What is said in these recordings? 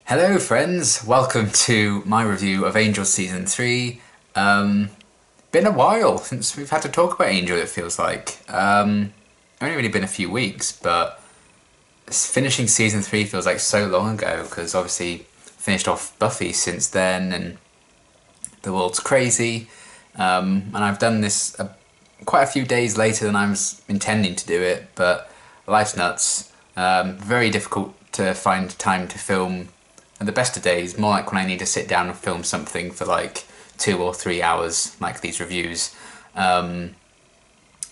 Hello friends, welcome to my review of Angel Season 3. Been a while since we've had to talk about Angel, it feels like. Only really been a few weeks, but finishing Season 3 feels like so long ago, because obviously finished off Buffy since then, and the world's crazy. And I've done this quite a few days later than I was intending to do it, but life's nuts. Very difficult to find time to film at the best of days, more like when I need to sit down and film something for like 2 or 3 hours, like these reviews.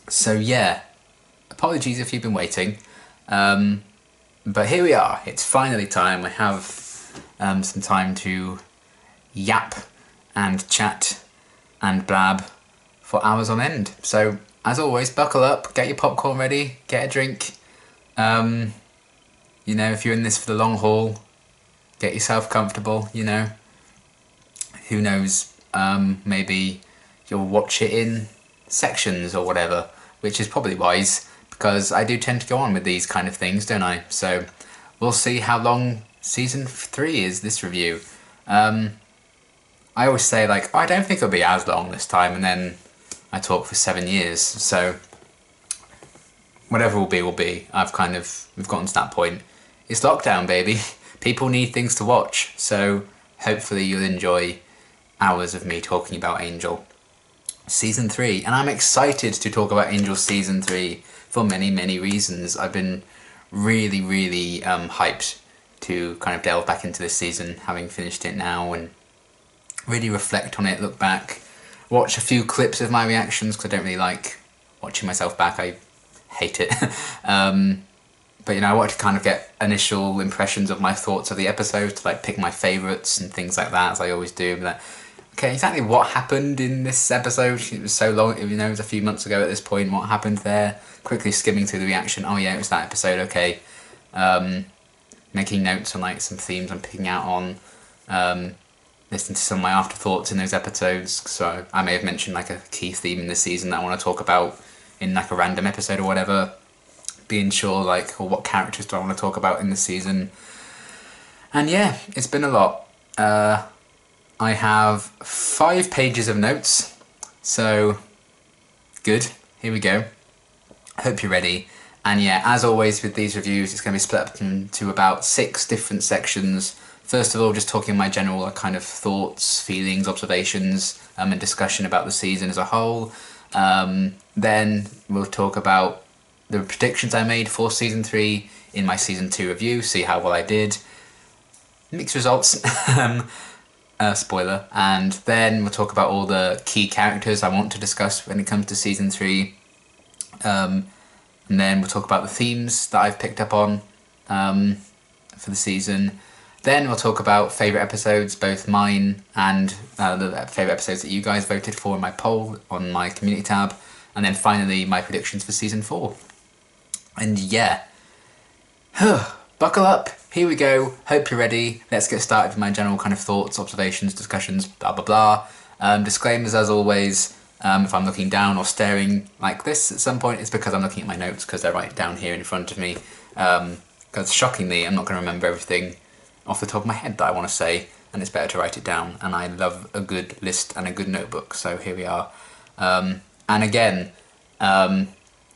So yeah, apologies if you've been waiting. But here we are, it's finally time. I have some time to yap and chat and blab for hours on end. So as always, buckle up, get your popcorn ready, get a drink. You know, if you're in this for the long haul, get yourself comfortable, you know. Who knows, maybe you'll watch it in sections or whatever, which is probably wise, because I do tend to go on with these kind of things, don't I? So we'll see how long Season 3 is, this review. I always say, like, oh, I don't think it'll be as long this time, and then I talk for 7 years, so whatever will be, will be. We've gotten to that point. It's lockdown, baby. People need things to watch, so hopefully you'll enjoy hours of me talking about Angel Season 3. And I'm excited to talk about Angel Season 3 for many, many reasons. I've been really, really hyped to kind of delve back into this season, having finished it now, and really reflect on it, look back, watch a few clips of my reactions, because I don't really like watching myself back. I hate it. But you know, I want to kind of get initial impressions of my thoughts of the episode, to like pick my favourites and things like that, as I always do. But okay, exactly what happened in this episode? It was so long, you know, it was a few months ago at this point. What happened there? Quickly skimming through the reaction. Oh yeah, it was that episode. Okay, making notes on like some themes I'm picking out on. Listening to some of my afterthoughts in those episodes. So I may have mentioned like a key theme in the season that I want to talk about in like a random episode or whatever. Being sure, like, or what characters do I want to talk about in the season. And yeah, it's been a lot. I have 5 pages of notes, so good, here we go. Hope you're ready. And yeah, as always with these reviews, it's going to be split up into about 6 different sections. First of all, just talking my general kind of thoughts, feelings, observations, and discussion about the season as a whole. Then we'll talk about the predictions I made for Season 3 in my Season 2 review, see how well I did. Mixed results, spoiler. And then we'll talk about all the key characters I want to discuss when it comes to Season 3. And then we'll talk about the themes that I've picked up on for the season. Then we'll talk about favourite episodes, both mine and the favourite episodes that you guys voted for in my poll on my community tab. And then finally, my predictions for Season 4. And yeah, buckle up, here we go, hope you're ready. Let's get started with my general kind of thoughts, observations, discussions, blah blah blah. Disclaimers as always, if I'm looking down or staring like this at some point, it's because I'm looking at my notes, because they're right down here in front of me. Because shockingly, I'm not going to remember everything off the top of my head that I want to say, and it's better to write it down, and I love a good list and a good notebook, so here we are. And again,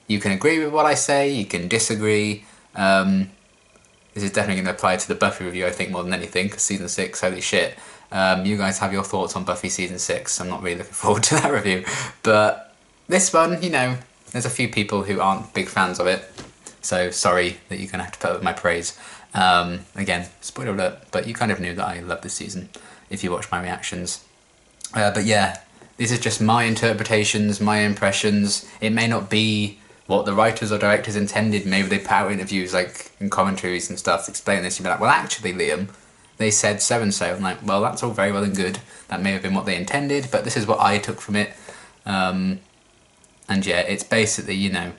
you can agree with what I say, you can disagree. This is definitely going to apply to the Buffy review, I think, more than anything, because Season 6, holy shit. You guys have your thoughts on Buffy Season 6, I'm not really looking forward to that review. But this one, you know, there's a few people who aren't big fans of it, so sorry that you're going to have to put up with my praise. Again, spoiler alert, but you kind of knew that I love this season, if you watch my reactions. But yeah, this is just my interpretations, my impressions. It may not be what the writers or directors intended. Maybe they put out interviews, like in commentaries and stuff, to explain this. You'd be like, well, actually, Liam, they said so and so. I'm like, well, that's all very well and good. That may have been what they intended, but this is what I took from it. And yeah, it's basically, you know,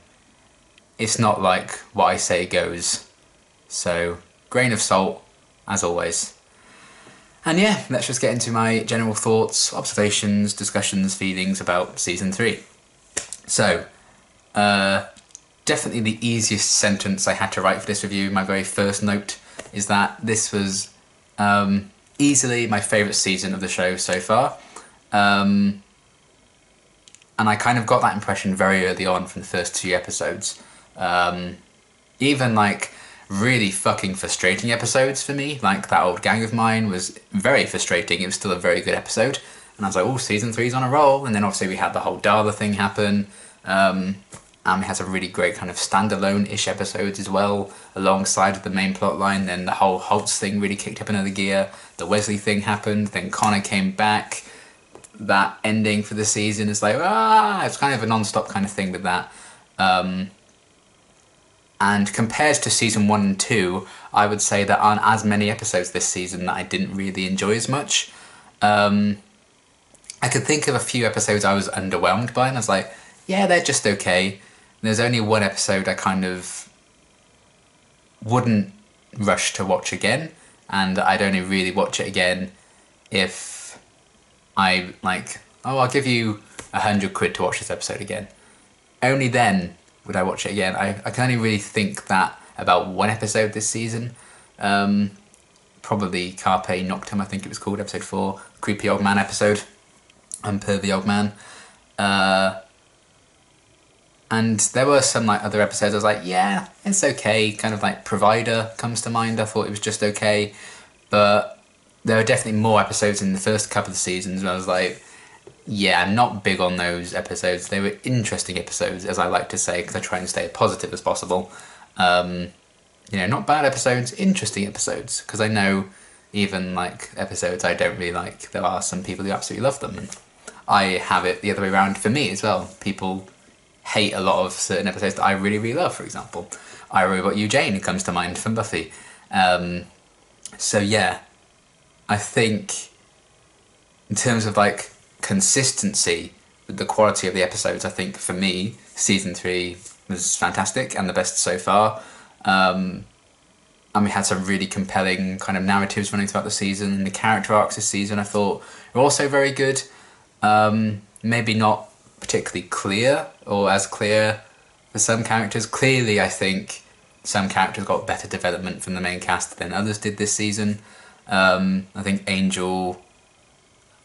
it's not like what I say goes. So, grain of salt, as always. And yeah, let's just get into my general thoughts, observations, discussions, feelings about Season 3. So, definitely the easiest sentence I had to write for this review, my very first note, is that this was Easily my favourite season of the show so far. And I kind of got that impression very early on from the first 2 episodes. Even like really fucking frustrating episodes for me, like that old gang of mine was very frustrating. It was still a very good episode. And I was like, oh, season 3's on a roll. And then obviously we had the whole Darla thing happen. And we had some really great kind of standalone-ish episodes as well, alongside of the main plot line. Then the whole Holtz thing really kicked up another gear. The Wesley thing happened. Then Connor came back. That ending for the season is like, it's kind of a non-stop kind of thing with that. And compared to season 1 and 2, I would say there aren't as many episodes this season that I didn't really enjoy as much. I could think of a few episodes I was underwhelmed by, and I was like, yeah, they're just okay. There's only one episode I kind of wouldn't rush to watch again, and I'd only really watch it again if I like, oh, I'll give you £100 to watch this episode again. Only then would I watch it again. I can only really think that about one episode this season. Probably Carpe Noctem, I think it was called, episode 4, creepy old man episode, Pervy old man. And there were some like other episodes I was like, yeah, it's okay. Kind of like Provider comes to mind. I thought it was just okay. But there were definitely more episodes in the first couple of seasons where I was like, yeah, I'm not big on those episodes. They were interesting episodes, as I like to say, because I try and stay as positive as possible. Not bad episodes, interesting episodes, because I know even like episodes I don't really like, there are some people who absolutely love them. And I have it the other way around for me as well. People hate a lot of certain episodes that I really, really love, for example. I Robot You Jane comes to mind from Buffy. So yeah, I think in terms of like consistency with the quality of the episodes, I think for me, season 3 was fantastic and the best so far. And we had some really compelling kind of narratives running throughout the season, and the character arcs this season I thought were also very good. Maybe not particularly clear, or as clear for some characters. Clearly, I think some characters got better development from the main cast than others did this season. I think Angel,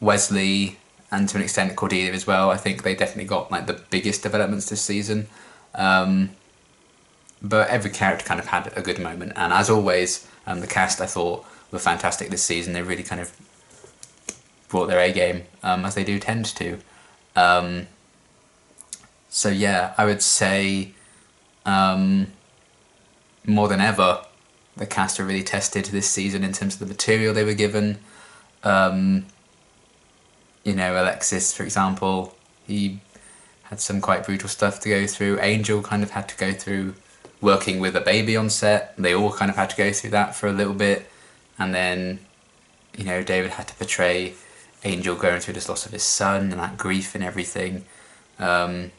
Wesley, and to an extent Cordelia as well, I think they definitely got like the biggest developments this season. But every character kind of had a good moment, and as always, the cast I thought were fantastic this season. They really kind of brought their A game, as they do tend to. So yeah, I would say more than ever, the cast are really tested this season in terms of the material they were given. Alexis, for example, he had some quite brutal stuff to go through. Angel kind of had to go through working with a baby on set. They all kind of had to go through that for a little bit. And then, David had to portray Angel going through this loss of his son and that grief and everything. And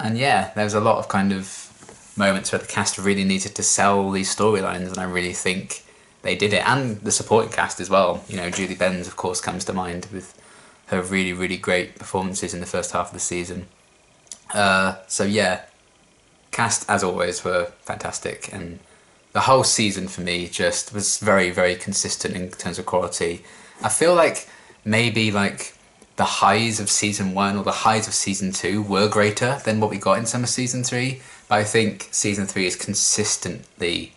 yeah, there was a lot of kind of moments where the cast really needed to sell these storylines, and I really think they did it. And the supporting cast as well. Julie Benz, of course, comes to mind with her really, really great performances in the first half of the season. So yeah, cast, as always, were fantastic. And the whole season for me just was very, very consistent in terms of quality. I feel like maybe like the highs of season 1 or the highs of season 2 were greater than what we got in some of season 3. But I think season 3 is consistently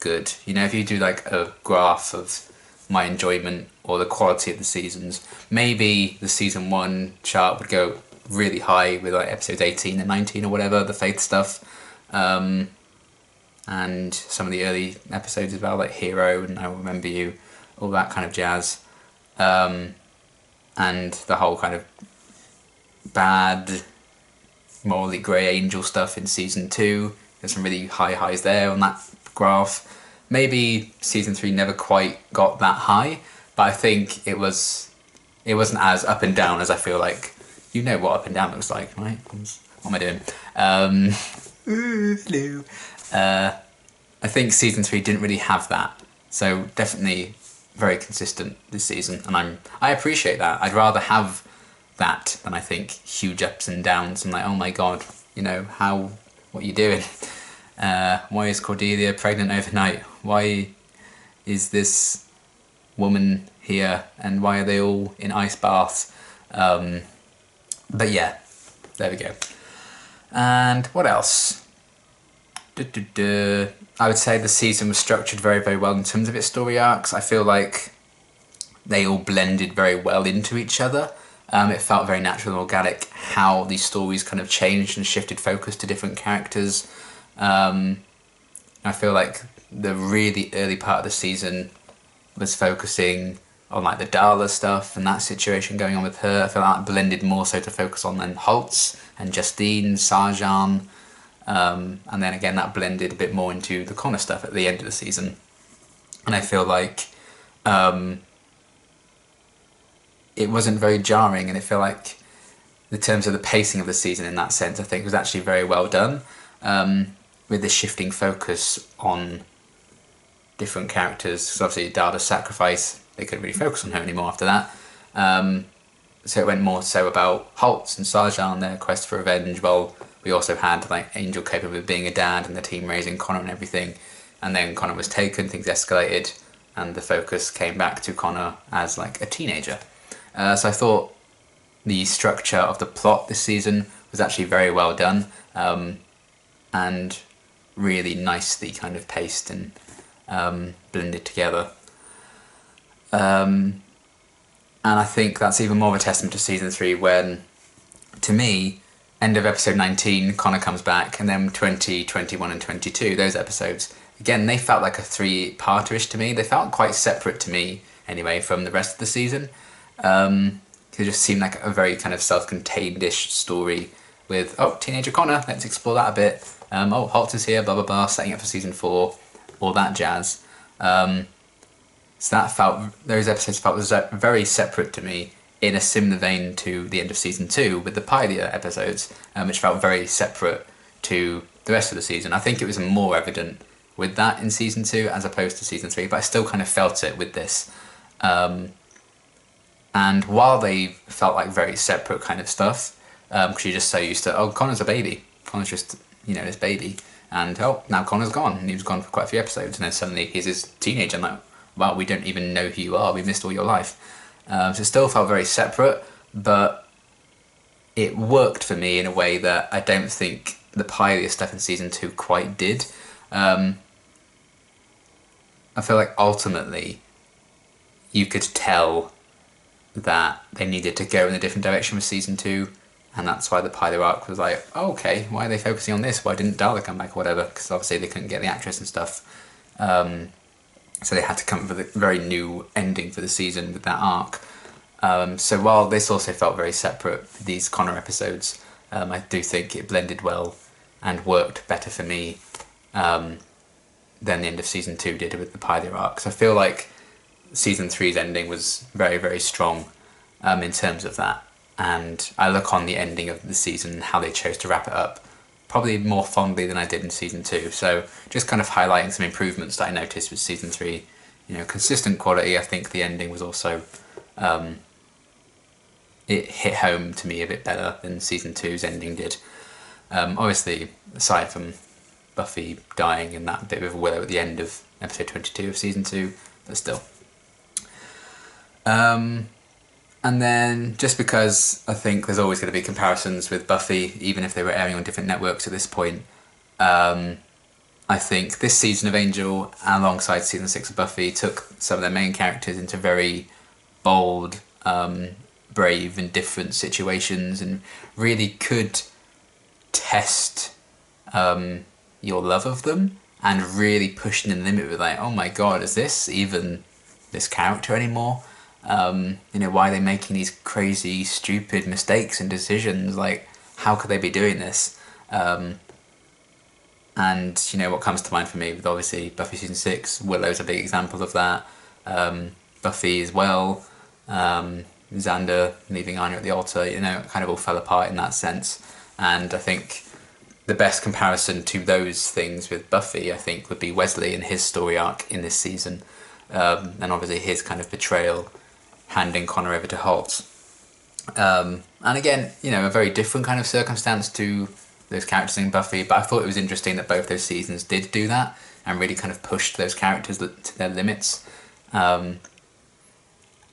good. If you do like a graph of my enjoyment or the quality of the seasons, maybe the season 1 chart would go really high with like episodes 18 and 19 or whatever, the faith stuff. And some of the early episodes as well, like Hero and I Will Remember You, all that kind of jazz. And the whole kind of bad, morally grey angel stuff in season 2. There's some really high highs there on that graph. Maybe season 3 never quite got that high, but I think it wasn't as up and down as I feel like. You know what up and down looks like, right? What am I doing? Hello. I think season 3 didn't really have that, so definitely very consistent this season, and I appreciate that. I'd rather have that than I think huge ups and downs and like, oh my god, what are you doing? Why is Cordelia pregnant overnight? Why is this woman here, and why are they all in ice baths? But yeah, there we go. And what else? I would say the season was structured very, very well in terms of its story arcs. I feel like they all blended very well into each other. It felt very natural and organic how these stories kind of changed and shifted focus to different characters. I feel like the really early part of the season was focusing on like the Darla stuff and that situation going on with her. I feel like that blended more so to focus on then Holtz and Justine, Sarjan, and then again that blended a bit more into the Connor stuff at the end of the season. And I feel like it wasn't very jarring, and I feel like in terms of the pacing of the season in that sense, I think was actually very well done, with the shifting focus on different characters. Because obviously Darla's sacrifice, they couldn't really focus on her anymore after that. So it went more so about Holtz and Sarjan, their quest for revenge, while we also had like Angel coping with being a dad and the team raising Connor and everything. And then Connor was taken, things escalated, and the focus came back to Connor as like a teenager. So I thought the structure of the plot this season was actually very well done, and really nicely kind of paced and blended together. And I think that's even more of a testament to season 3 when, to me, end of episode 19, Connor comes back, and then 20, 21 and 22, those episodes, again, they felt like a 3-parter-ish to me. They felt quite separate to me, anyway, from the rest of the season. It just seemed like a very kind of self-contained-ish story with, oh, teenager Connor, let's explore that a bit. Oh, Holtz is here, blah, blah, blah, setting up for season 4, all that jazz. So that felt, those episodes felt very separate to me, in a similar vein to the end of season 2 with the Pioneer episodes, which felt very separate to the rest of the season. I think it was more evident with that in season 2 as opposed to season 3, but I still kind of felt it with this. And while they felt like very separate kind of stuff, because you're just so used to, oh, Connor's a baby. Connor's just, this baby. And, oh, now Connor's gone. And he was gone for quite a few episodes. And then suddenly he's this teenager. And like, wow, we don't even know who you are. We missed all your life. So it still felt very separate, but it worked for me in a way that I don't think the Pioneer stuff in season 2 quite did. I feel like ultimately you could tell that they needed to go in a different direction with season 2, and that's why the Pioneer arc was like, oh, okay, why are they focusing on this? Why didn't Darla come back or whatever? Because obviously they couldn't get the actress and stuff. So they had to come up with a very new ending for the season with that arc. So while this also felt very separate, these Connor episodes, I do think it blended well and worked better for me than the end of season 2 did with the Pioneer arc. So I feel like season 3's ending was very, very strong in terms of that. And I look on the ending of the season and how they chose to wrap it up probably more fondly than I did in season 2. So just kind of highlighting some improvements that I noticed with season 3. Consistent quality. I think the ending was also, it hit home to me a bit better than season 2's ending did. Obviously, aside from Buffy dying and that bit of a willow at the end of episode 22 of season 2, but still. And then, just because I think there's always going to be comparisons with Buffy, even if they were airing on different networks at this point, I think this season of Angel, alongside season 6 of Buffy, took some of their main characters into very bold, brave and different situations, and really could test your love of them, and really pushing the limit with like, oh my god, is this even this character anymore? Why are they making these crazy, stupid mistakes and decisions? Like, how could they be doing this? And, what comes to mind for me with obviously Buffy season 6, Willow's a big example of that. Buffy as well. Xander leaving Anya at the altar, it kind of all fell apart in that sense. And I think the best comparison to those things with Buffy, I think, would be Wesley and his story arc in this season. And obviously his kind of betrayal, handing Connor over to Holtz. And again, a very different kind of circumstance to those characters in Buffy, but I thought it was interesting that both those seasons did do that and really kind of pushed those characters to their limits.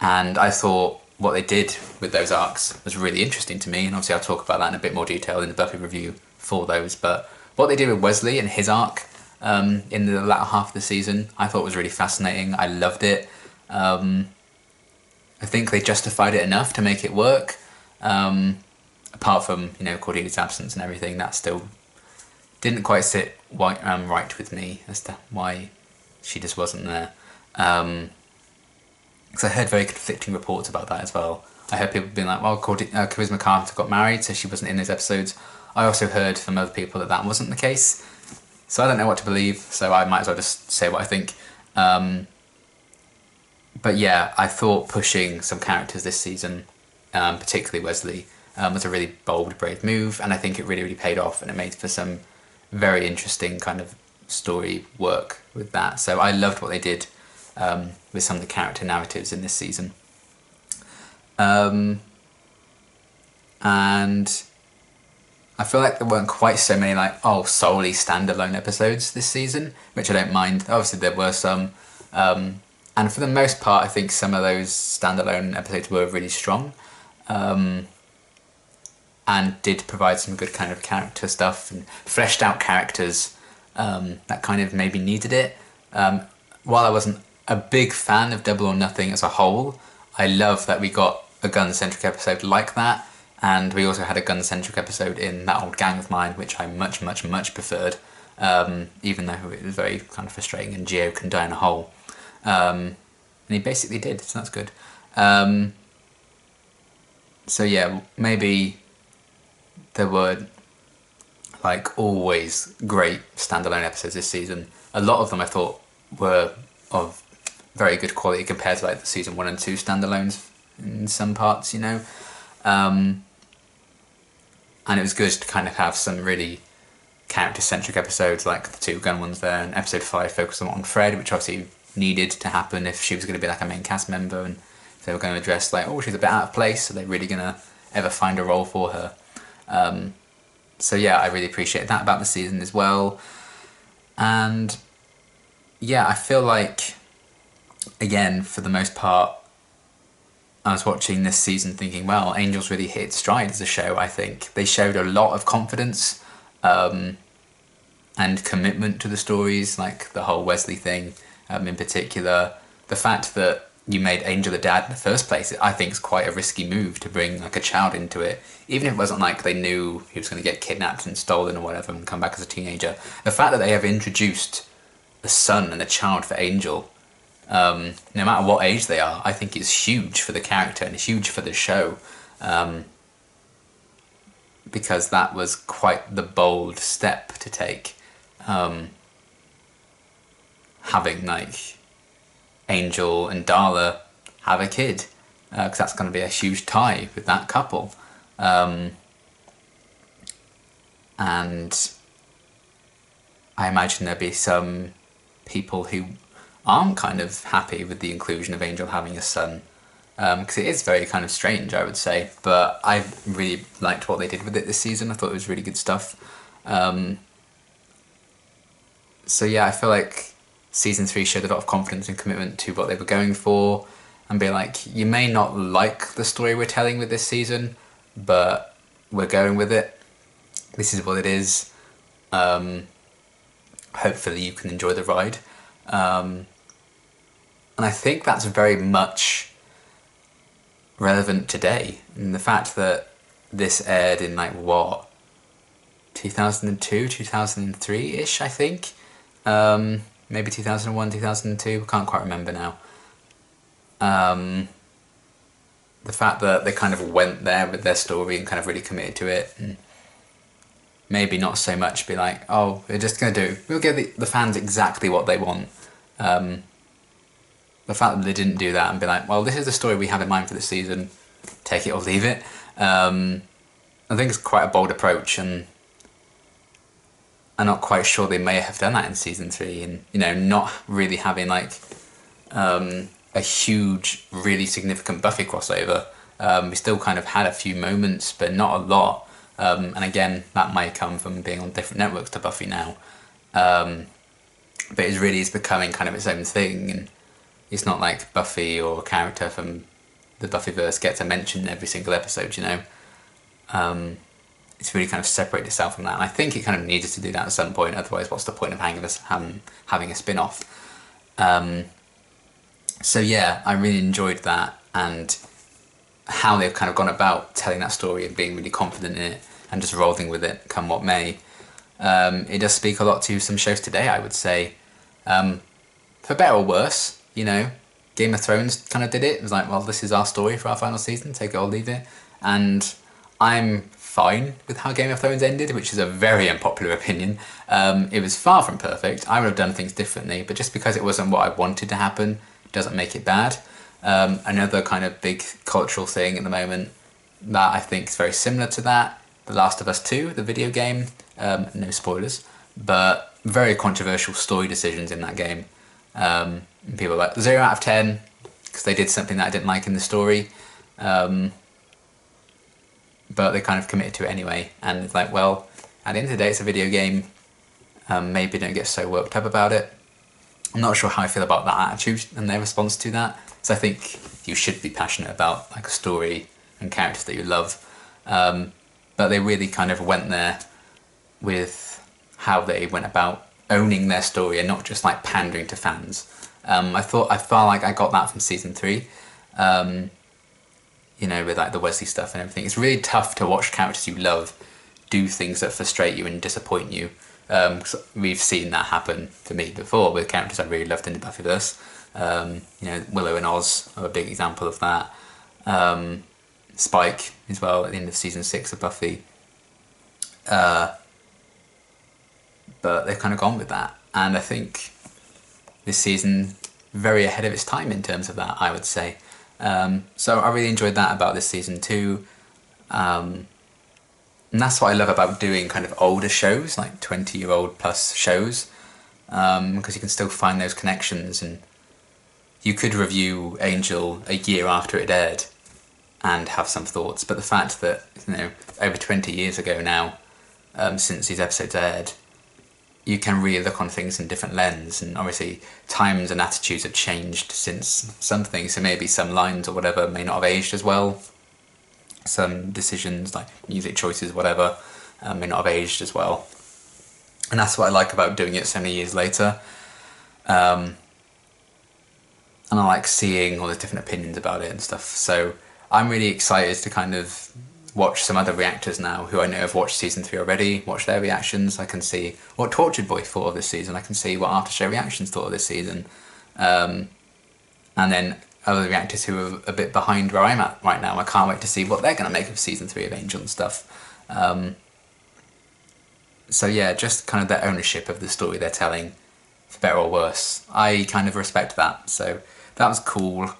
And I thought what they did with those arcs was really interesting to me, and obviously I'll talk about that in a bit more detail in the Buffy review for those, but what they did with Wesley and his arc in the latter half of the season, I thought was really fascinating. I loved it. I think they justified it enough to make it work. Apart from, you know, Cordelia's absence and everything, that still didn't quite sit right with me as to why she just wasn't there. Because I heard very conflicting reports about that as well. I heard people being like, well, Charisma Carter got married, so she wasn't in those episodes. I also heard from other people that that wasn't the case. So I don't know what to believe, so I might as well just say what I think. But yeah, I thought pushing some characters this season, particularly Wesley, was a really bold, brave move, and I think it really, really paid off, and it made for some very interesting kind of story work with that. So I loved what they did with some of the character narratives in this season. And I feel like there weren't quite so many like, solely standalone episodes this season, which I don't mind. Obviously there were some, and for the most part I think some of those standalone episodes were really strong, and did provide some good kind of character stuff and fleshed out characters that kind of maybe needed it. While I wasn't a big fan of Double or Nothing as a whole, I love that we got a gun-centric episode like that, and we also had a gun-centric episode in That Old Gang of Mine, which I much, much, much preferred, even though it was very kind of frustrating and Geo can die in a hole. And he basically did, so that's good. So yeah, maybe there were like always great standalone episodes this season. A lot of them I thought were of very good quality compared to like the season 1 and 2 standalones in some parts, you know. And it was good to kind of have some really character-centric episodes like the 2 gun ones there, and episode 5 focused on Fred, which obviously needed to happen if she was going to be like a main cast member, and if they were going to address like, she's a bit out of place, so they're really going to ever find a role for her. So yeah, I really appreciate that about the season as well. And yeah, I feel like, again, for the most part, I was watching this season thinking, well, Angels really hit its stride as a show, I think. They showed a lot of confidence and commitment to the stories, like the whole Wesley thing in particular. The fact that you made Angel a dad in the first place, I think is quite a risky move to bring like a child into it. Even if it wasn't like they knew he was going to get kidnapped and stolen or whatever and come back as a teenager. The fact that they have introduced a son and a child for Angel, no matter what age they are, I think is huge for the character and huge for the show, because that was quite the bold step to take, having like Angel and Darla have a kid, because that's going to be a huge tie with that couple, and I imagine there'll be some people who aren't kind of happy with the inclusion of Angel having a son, because it is very kind of strange, I would say, but I really liked what they did with it this season. I thought it was really good stuff. So yeah, I feel like season 3 showed a lot of confidence and commitment to what they were going for, and be like, you may not like the story we're telling with this season, but we're going with it. This is what it is. Hopefully you can enjoy the ride. And I think that's very much relevant today. And the fact that this aired in like, what, 2002, 2003-ish, I think? Maybe 2001, 2002, I can't quite remember now. The fact that they kind of went there with their story and kind of really committed to it, and maybe not so much be like, we're just going to we'll give the fans exactly what they want. The fact that they didn't do that and be like, well, this is the story we have in mind for this season, take it or leave it, I think it's quite a bold approach, and I'm not quite sure they may have done that in season 3, and, you know, not really having like a huge, really significant Buffy crossover. We still kind of had a few moments, but not a lot. And again, that might come from being on different networks to Buffy now. But it really is becoming kind of its own thing, and it's not like Buffy or a character from the Buffyverse gets a mention in every single episode, you know. It's really kind of separated itself from that, and I think it kind of needed to do that at some point, otherwise what's the point of having a spin-off? So yeah, I really enjoyed that, and how they've kind of gone about telling that story and being really confident in it and just rolling with it come what may. It does speak a lot to some shows today, I would say. For better or worse, you know. Game of Thrones kind of did it. It was like, well, this is our story for our final season, take it or leave it. And I'm fine with how Game of Thrones ended, which is a very unpopular opinion. It was far from perfect. I would have done things differently, but just because it wasn't what I wanted to happen doesn't make it bad. Another kind of big cultural thing at the moment that I think is very similar to that, The Last of Us 2, the video game, no spoilers, but very controversial story decisions in that game. People were like 0 out of 10 because they did something that I didn't like in the story, but they kind of committed to it anyway, and it's like, well, at the end of the day it's a video game, maybe don't get so worked up about it. I'm not sure how I feel about that attitude and their response to that, so I think you should be passionate about like a story and characters that you love, but they really kind of went there with how they went about owning their story and not just like pandering to fans. I felt like I got that from season 3, you know, with like the Wesley stuff and everything. It's really tough to watch characters you love do things that frustrate you and disappoint you. 'Cause we've seen that happen to me before with characters I really loved in the Buffyverse. You know, Willow and Oz are a big example of that. Spike as well at the end of season 6 of Buffy. But they've kind of gone with that, and I think this season very ahead of its time in terms of that, I would say. So I really enjoyed that about this season too, and that's what I love about doing kind of older shows, like 20-year-old plus shows, because you can still find those connections, and you could review Angel a year after it aired and have some thoughts, but the fact that, you know, over 20 years ago now, since these episodes aired, you can really look on things in a different lens, and obviously times and attitudes have changed since something, so maybe some lines or whatever may not have aged as well. Some decisions like music choices, whatever, may not have aged as well. And that's what I like about doing it so many years later. And I like seeing all the different opinions about it and stuff. So I'm really excited to kind of watch some other reactors now who I know have watched season 3 already, watch their reactions. I can see what Tortured Boy thought of this season, I can see what After Show Reactions thought of this season, and then other reactors who are a bit behind where I'm at right now. I can't wait to see what they're going to make of season 3 of Angel and stuff. So yeah, just kind of their ownership of the story they're telling, for better or worse. I kind of respect that, so that was cool.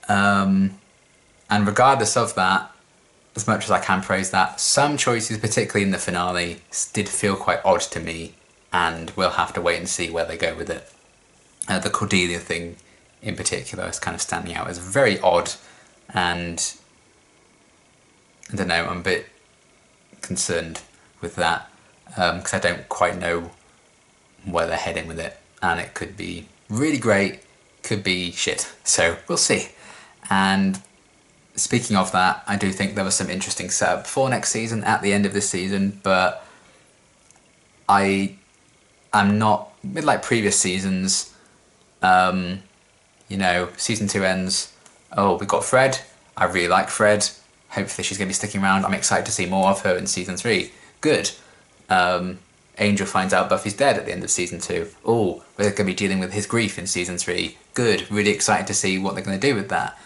And regardless of that, as much as I can praise that, some choices, particularly in the finale, did feel quite odd to me, and we'll have to wait and see where they go with it. The Cordelia thing in particular is kind of standing out as very odd, and I don't know, I'm a bit concerned with that, because I don't quite know where they're heading with it, and it could be really great, could be shit, so we'll see. And speaking of that, I do think there was some interesting setup for next season at the end of this season, but I am not, with like previous seasons, you know, season 2 ends, oh, we got Fred, I really like Fred, hopefully she's going to be sticking around, I'm excited to see more of her in season 3, good. Angel finds out Buffy's dead at the end of season 2, oh, we're going to be dealing with his grief in season 3, good, really excited to see what they're going to do with that.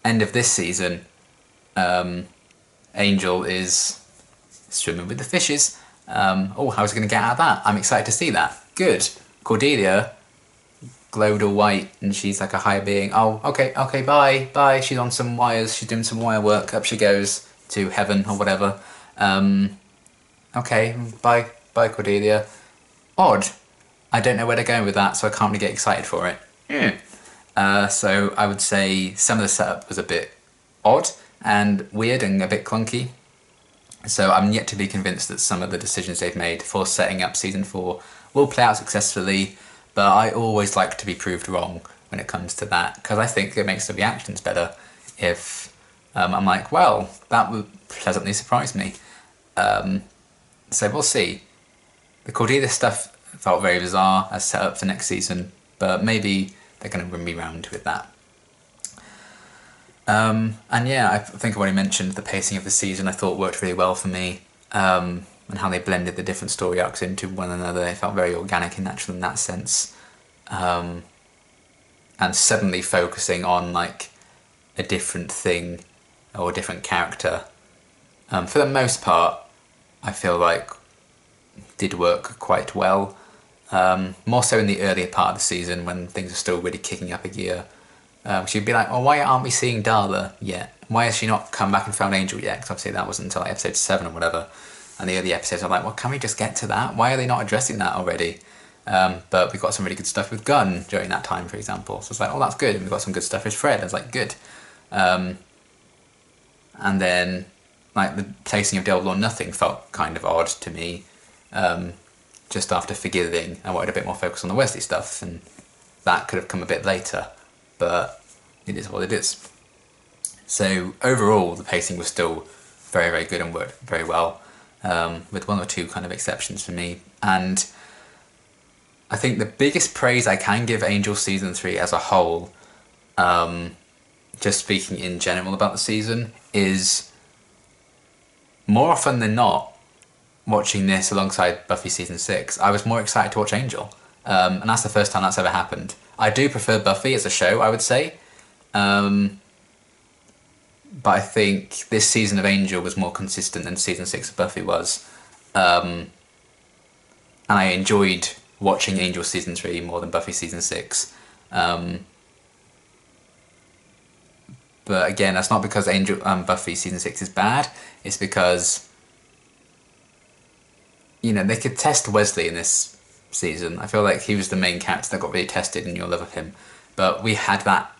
End of this season, Angel is swimming with the fishes. Oh, how's he going to get out of that? I'm excited to see that. Good. Cordelia glowed all white and she's like a higher being. Oh, okay, bye. She's on some wires, she's doing some wire work. Up she goes to heaven or whatever. Okay, bye Cordelia. Odd. I don't know where they're going with that, so I can't really get excited for it. So I would say some of the setup was a bit odd and weird and a bit clunky. So I'm yet to be convinced that some of the decisions they've made for setting up season 4 will play out successfully, but I always like to be proved wrong. when it comes to that, because I think it makes the reactions better if I'm like, well, that would pleasantly surprise me. So we'll see. The Cordelia stuff felt very bizarre as set up for next season, but maybe they're going to bring me round with that. And yeah, I think I've already mentioned the pacing of the season I thought worked really well for me, and how they blended the different story arcs into one another. It felt very organic and natural in that sense. And suddenly focusing on like a different thing or a different character, for the most part, I feel like did work quite well. More so in the earlier part of the season when things are still really kicking up a gear. She'd be like, well, why aren't we seeing Darla yet? Why has she not come back and found Angel yet? Because obviously that wasn't until like episode 7 or whatever. And the early episodes are like, well, can we just get to that? Why are they not addressing that already? But we got some really good stuff with Gunn during that time, for example. So it's like, oh, that's good. And we got some good stuff with Fred. I was like, good. And then, like, the placing of Double or Nothing felt kind of odd to me. Just after Forgiving, I wanted a bit more focus on the Wesley stuff, and that could have come a bit later. But it is what it is. So overall, the pacing was still very, very good and worked very well, with one or two kind of exceptions for me. And I think the biggest praise I can give Angel Season 3 as a whole, just speaking in general about the season, is more often than not, watching this alongside Buffy Season 6, I was more excited to watch Angel. And that's the first time that's ever happened. I do prefer Buffy as a show, I would say. But I think this season of Angel was more consistent than Season 6 of Buffy was. And I enjoyed watching Angel Season 3 more than Buffy Season 6. But again, that's not because Buffy Season 6 is bad. It's because, you know, they could test Wesley in this season. I feel like he was the main character that got really tested in your love of him. But we had that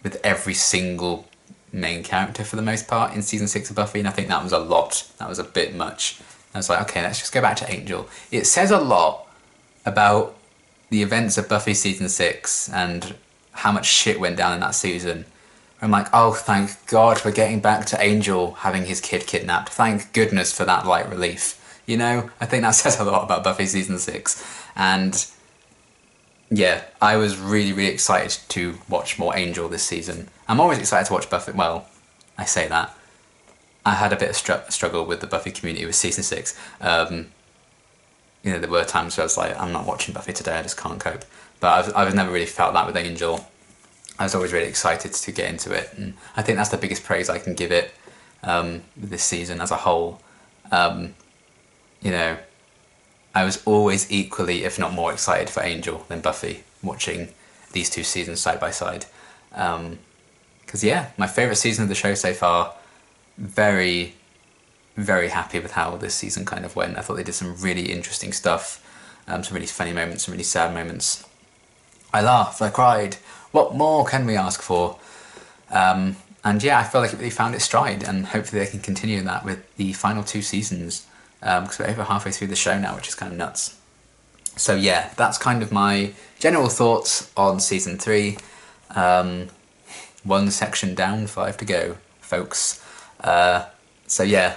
with every single main character for the most part in Season 6 of Buffy, and I think that was a lot. That was a bit much. I was like, okay, let's just go back to Angel. It says a lot about the events of Buffy Season 6 and how much shit went down in that season. I'm like, oh, thank God we're getting back to Angel having his kid kidnapped. Thank goodness for that light relief. You know, I think that says a lot about Buffy Season 6. And yeah, I was really, really excited to watch more Angel this season. I'm always excited to watch Buffy. Well, I say that. I had a bit of struggle with the Buffy community with Season 6. You know, there were times where I was like, I'm not watching Buffy today, I just can't cope. But I've never really felt that with Angel. I was always really excited to get into it. And I think that's the biggest praise I can give it this season as a whole. You know, I was always equally, if not more, excited for Angel than Buffy, watching these two seasons side by side. Because yeah, my favourite season of the show so far. Very, very happy with how this season kind of went. I thought they did some really interesting stuff, some really funny moments, some really sad moments. I laughed, I cried. What more can we ask for? And yeah, I feel like it really found its stride, and hopefully they can continue that with the final 2 seasons. Because we're over halfway through the show now, which is kind of nuts. So yeah, that's kind of my general thoughts on Season 3. 1 section down, 5 to go, folks. So yeah,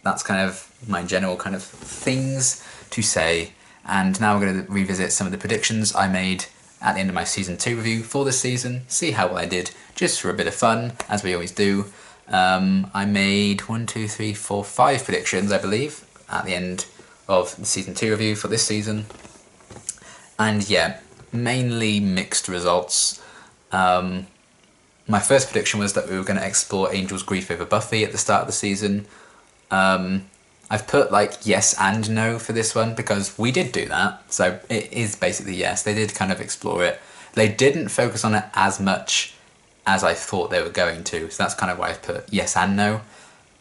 that's kind of my general kind of things to say. And now we're going to revisit some of the predictions I made at the end of my Season 2 review for this season. See how well I did, just for a bit of fun, as we always do. I made 5 predictions, I believe, at the end of the Season 2 review for this season. And yeah, mainly mixed results. My first prediction was that we were going to explore Angel's grief over Buffy at the start of the season. I've put like yes and no for this one because we did do that. So it is basically yes. They did kind of explore it. They didn't focus on it as much as I thought they were going to. So that's kind of why I've put yes and no.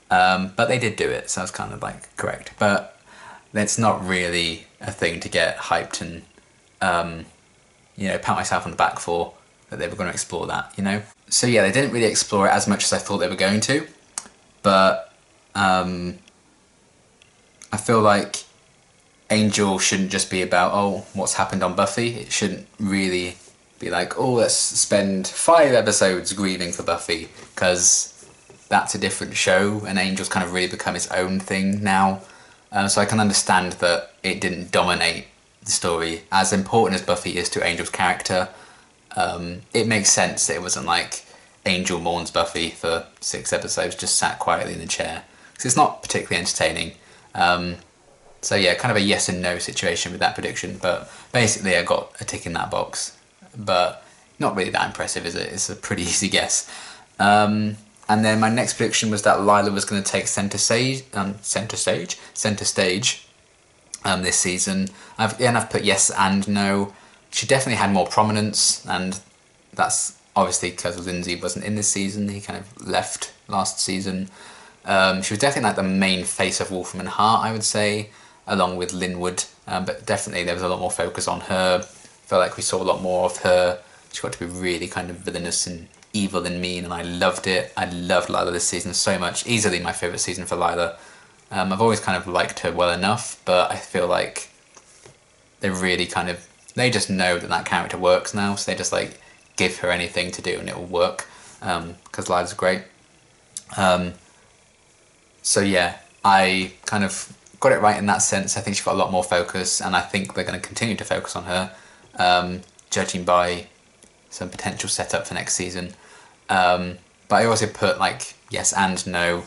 But they did do it. So that's kind of like correct. But it's not really a thing to get hyped and, you know, pat myself on the back for, that they were going to explore that, you know? So yeah, they didn't really explore it as much as I thought they were going to. But I feel like Angel shouldn't just be about, oh, what's happened on Buffy. It shouldn't really be like, oh, let's spend 5 episodes grieving for Buffy, because that's a different show, and Angel's kind of really become its own thing now. So I can understand that it didn't dominate the story. As important as Buffy is to Angel's character, it makes sense that it wasn't like Angel mourns Buffy for 6 episodes, just sat quietly in a chair, because it's not particularly entertaining. So yeah, kind of a yes and no situation with that prediction, but basically I got a tick in that box. But not really that impressive, is it? It's a pretty easy guess. And then my next prediction was that Lila was going to take center stage this season. I've put yes and no. She definitely had more prominence, and that's obviously because Lindsay wasn't in this season. He kind of left last season. She was definitely like the main face of Wolfram and Hart, I would say, along with Linwood. But definitely there was a lot more focus on her. Felt like we saw a lot more of her. She got to be really kind of villainous and evil and mean, and I loved it. I loved Lila this season so much. Easily my favourite season for Lila. I've always kind of liked her well enough, but I feel like they really kind of, they just know that that character works now, so they just like give her anything to do and it will work, because Lila's great. So yeah, I kind of got it right in that sense. I think she got a lot more focus, and I think they're going to continue to focus on her, judging by some potential setup for next season. But I also put like yes and no,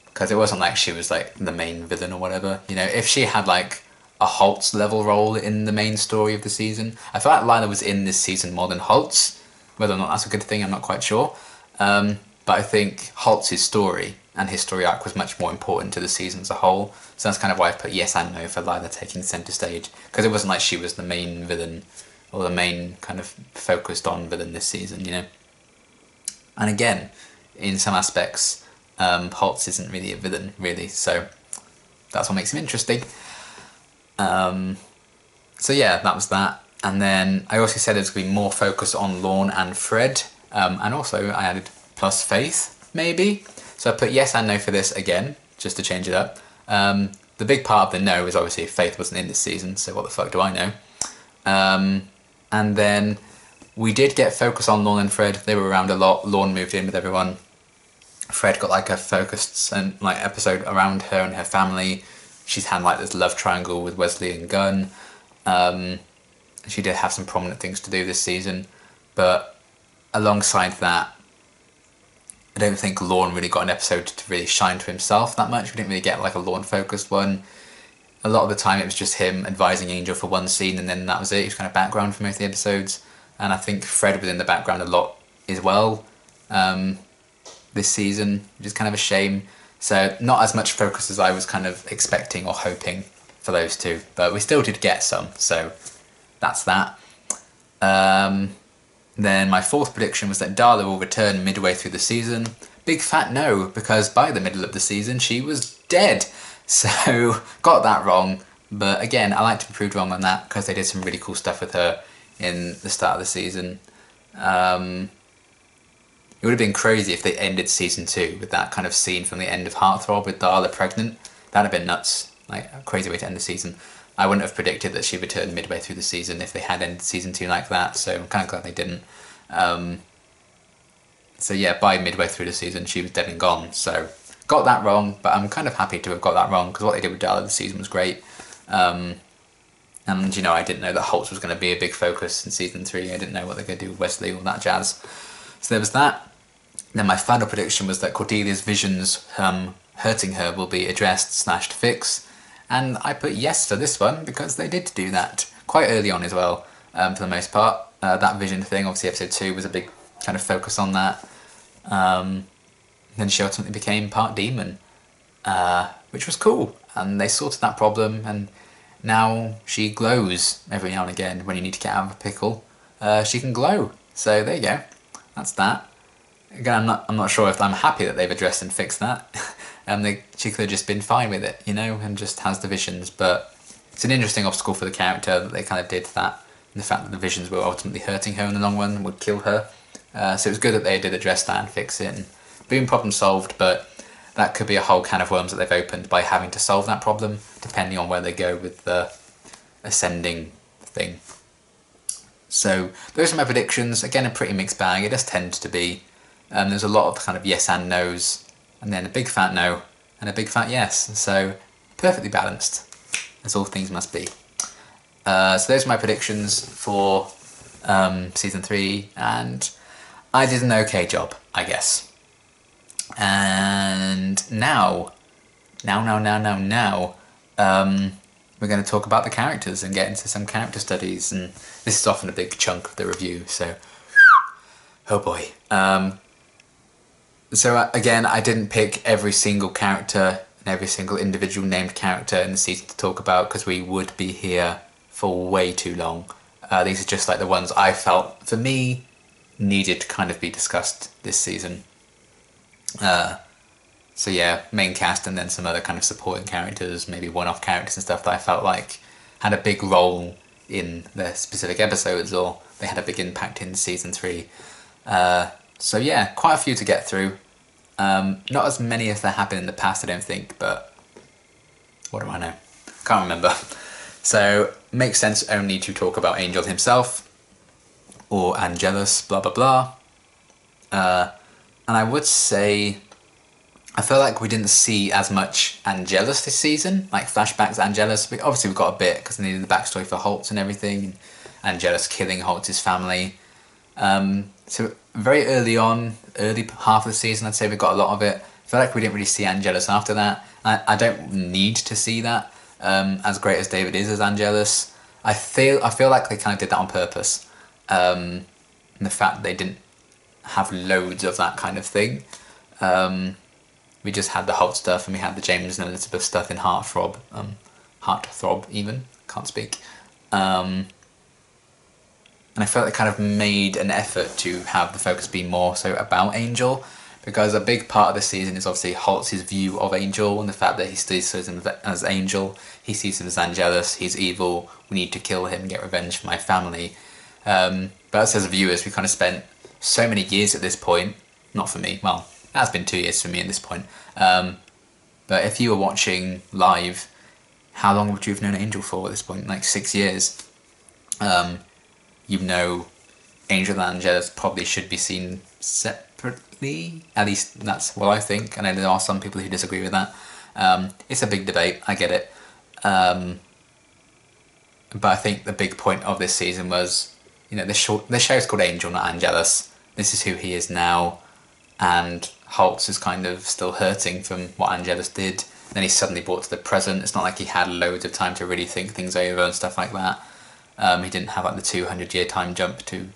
because it wasn't like she was like the main villain or whatever. You know, if she had like a Holtz level role in the main story of the season, I felt like Lila was in this season more than Holtz. Whether or not that's a good thing, I'm not quite sure. But I think Holtz's story and his story arc was much more important to the season as a whole. So that's kind of why I put yes and no for Lila taking centre stage, because it wasn't like she was the main villain or the main kind of focused on villain this season, you know. And again, in some aspects, Holtz isn't really a villain, really, so that's what makes him interesting. So yeah, that was that. And then I also said there's going to be more focus on Lorne and Fred, and also I added plus Faith, maybe. So I put yes and no for this again, just to change it up. The big part of the no is obviously Faith wasn't in this season, so what the fuck do I know? And then we did get focus on Lorne and Fred. They were around a lot. Lorne moved in with everyone. Fred got like a focused and like episode around her and her family. She's had like this love triangle with Wesley and Gunn. She did have some prominent things to do this season, but alongside that, I don't think Lorne really got an episode to really shine to himself that much. We didn't really get like a Lorne focused one. A lot of the time it was just him advising Angel for one scene, and then that was it. He was kind of background for most of the episodes. And I think Fred was in the background a lot as well this season, which is kind of a shame. So not as much focus as I was kind of expecting or hoping for those two, but we still did get some, so that's that. Then my fourth prediction was that Darla will return midway through the season. Big fat no, because by the middle of the season she was dead. So got that wrong, but again, I like to be proved wrong on that because they did some really cool stuff with her in the start of the season. It would have been crazy if they ended season 2 with that kind of scene from the end of Heartthrob with Darla pregnant. That'd have been nuts, like a crazy way to end the season. I wouldn't have predicted that she returned midway through the season if they had ended season 2 like that, so I'm kind of glad they didn't. So yeah, by midway through the season she was dead and gone, so got that wrong, but I'm kind of happy to have got that wrong because what they did with Darla this season was great. And you know, I didn't know that Holtz was going to be a big focus in season 3. I didn't know what they're going to do with Wesley, all that jazz. So there was that. Then my final prediction was that Cordelia's visions hurting her will be addressed / fixed. And I put yes for this one because they did do that quite early on as well, for the most part. That vision thing, obviously episode 2 was a big kind of focus on that. Then she ultimately became part demon, which was cool. And they sorted that problem, and now she glows every now and again when you need to get out of a pickle. She can glow. So there you go. That's that. Again, I'm not sure if I'm happy that they've addressed and fixed that. She could have just been fine with it, you know, and just has the visions. But it's an interesting obstacle for the character that they kind of did that. And the fact that the visions were ultimately hurting her in the long run and would kill her. So it was good that they did address that and fix it. And boom, problem solved, but that could be a whole can of worms that they've opened by having to solve that problem, depending on where they go with the ascending thing. So those are my predictions. Again, a pretty mixed bag. It does tend to be. There's a lot of kind of yes and no's, and then a big fat no, and a big fat yes. So perfectly balanced, as all things must be. So those are my predictions for season 3, and I did an okay job, I guess. And now, we're going to talk about the characters and get into some character studies, and this is often a big chunk of the review, so oh boy. So again, I didn't pick every single character and every single individual named character in the season to talk about, because we would be here for way too long. These are just like the ones I felt, for me, needed to kind of be discussed this season. So yeah, main cast and then some other kind of supporting characters, maybe one-off characters and stuff that I felt like had a big role in the specific episodes, or they had a big impact in season 3. So yeah, quite a few to get through. Not as many as there have been in the past, I don't think, but what do I know? Can't remember. So, makes sense only to talk about Angel himself, or Angelus, blah blah blah. And I would say, I feel like we didn't see as much Angelus this season, like flashbacks Angelus. Obviously we got a bit, because they needed the backstory for Holtz and everything, Angelus killing Holtz's family. So very early on, early half of the season, I'd say we got a lot of it. I feel like we didn't really see Angelus after that. I don't need to see that. As great as David is as Angelus, I feel like they kind of did that on purpose. And the fact that they didn't have loads of that kind of thing. We just had the Holt stuff, and we had the James and Elizabeth stuff in Heartthrob even, can't speak. And I felt it kind of made an effort to have the focus be more so about Angel, because a big part of the season is obviously Holtz's view of Angel, and the fact that he sees him as Angel, he sees him as Angelus, he's evil, we need to kill him, get revenge for my family. But as viewers, we kind of spent so many years at this point, not for me, well, it has been 2 years for me at this point, but if you were watching live, how long would you have known Angel for at this point? Like 6 years. You know Angel and Angelus probably should be seen separately, at least that's what I think. I know there are some people who disagree with that. It's a big debate, I get it. But I think the big point of this season was, you know, the show's called Angel, not Angelus. This is who he is now, and Holtz is kind of still hurting from what Angelus did. Then he's suddenly brought to the present. It's not like he had loads of time to really think things over and stuff like that. He didn't have like the 200-year time jump to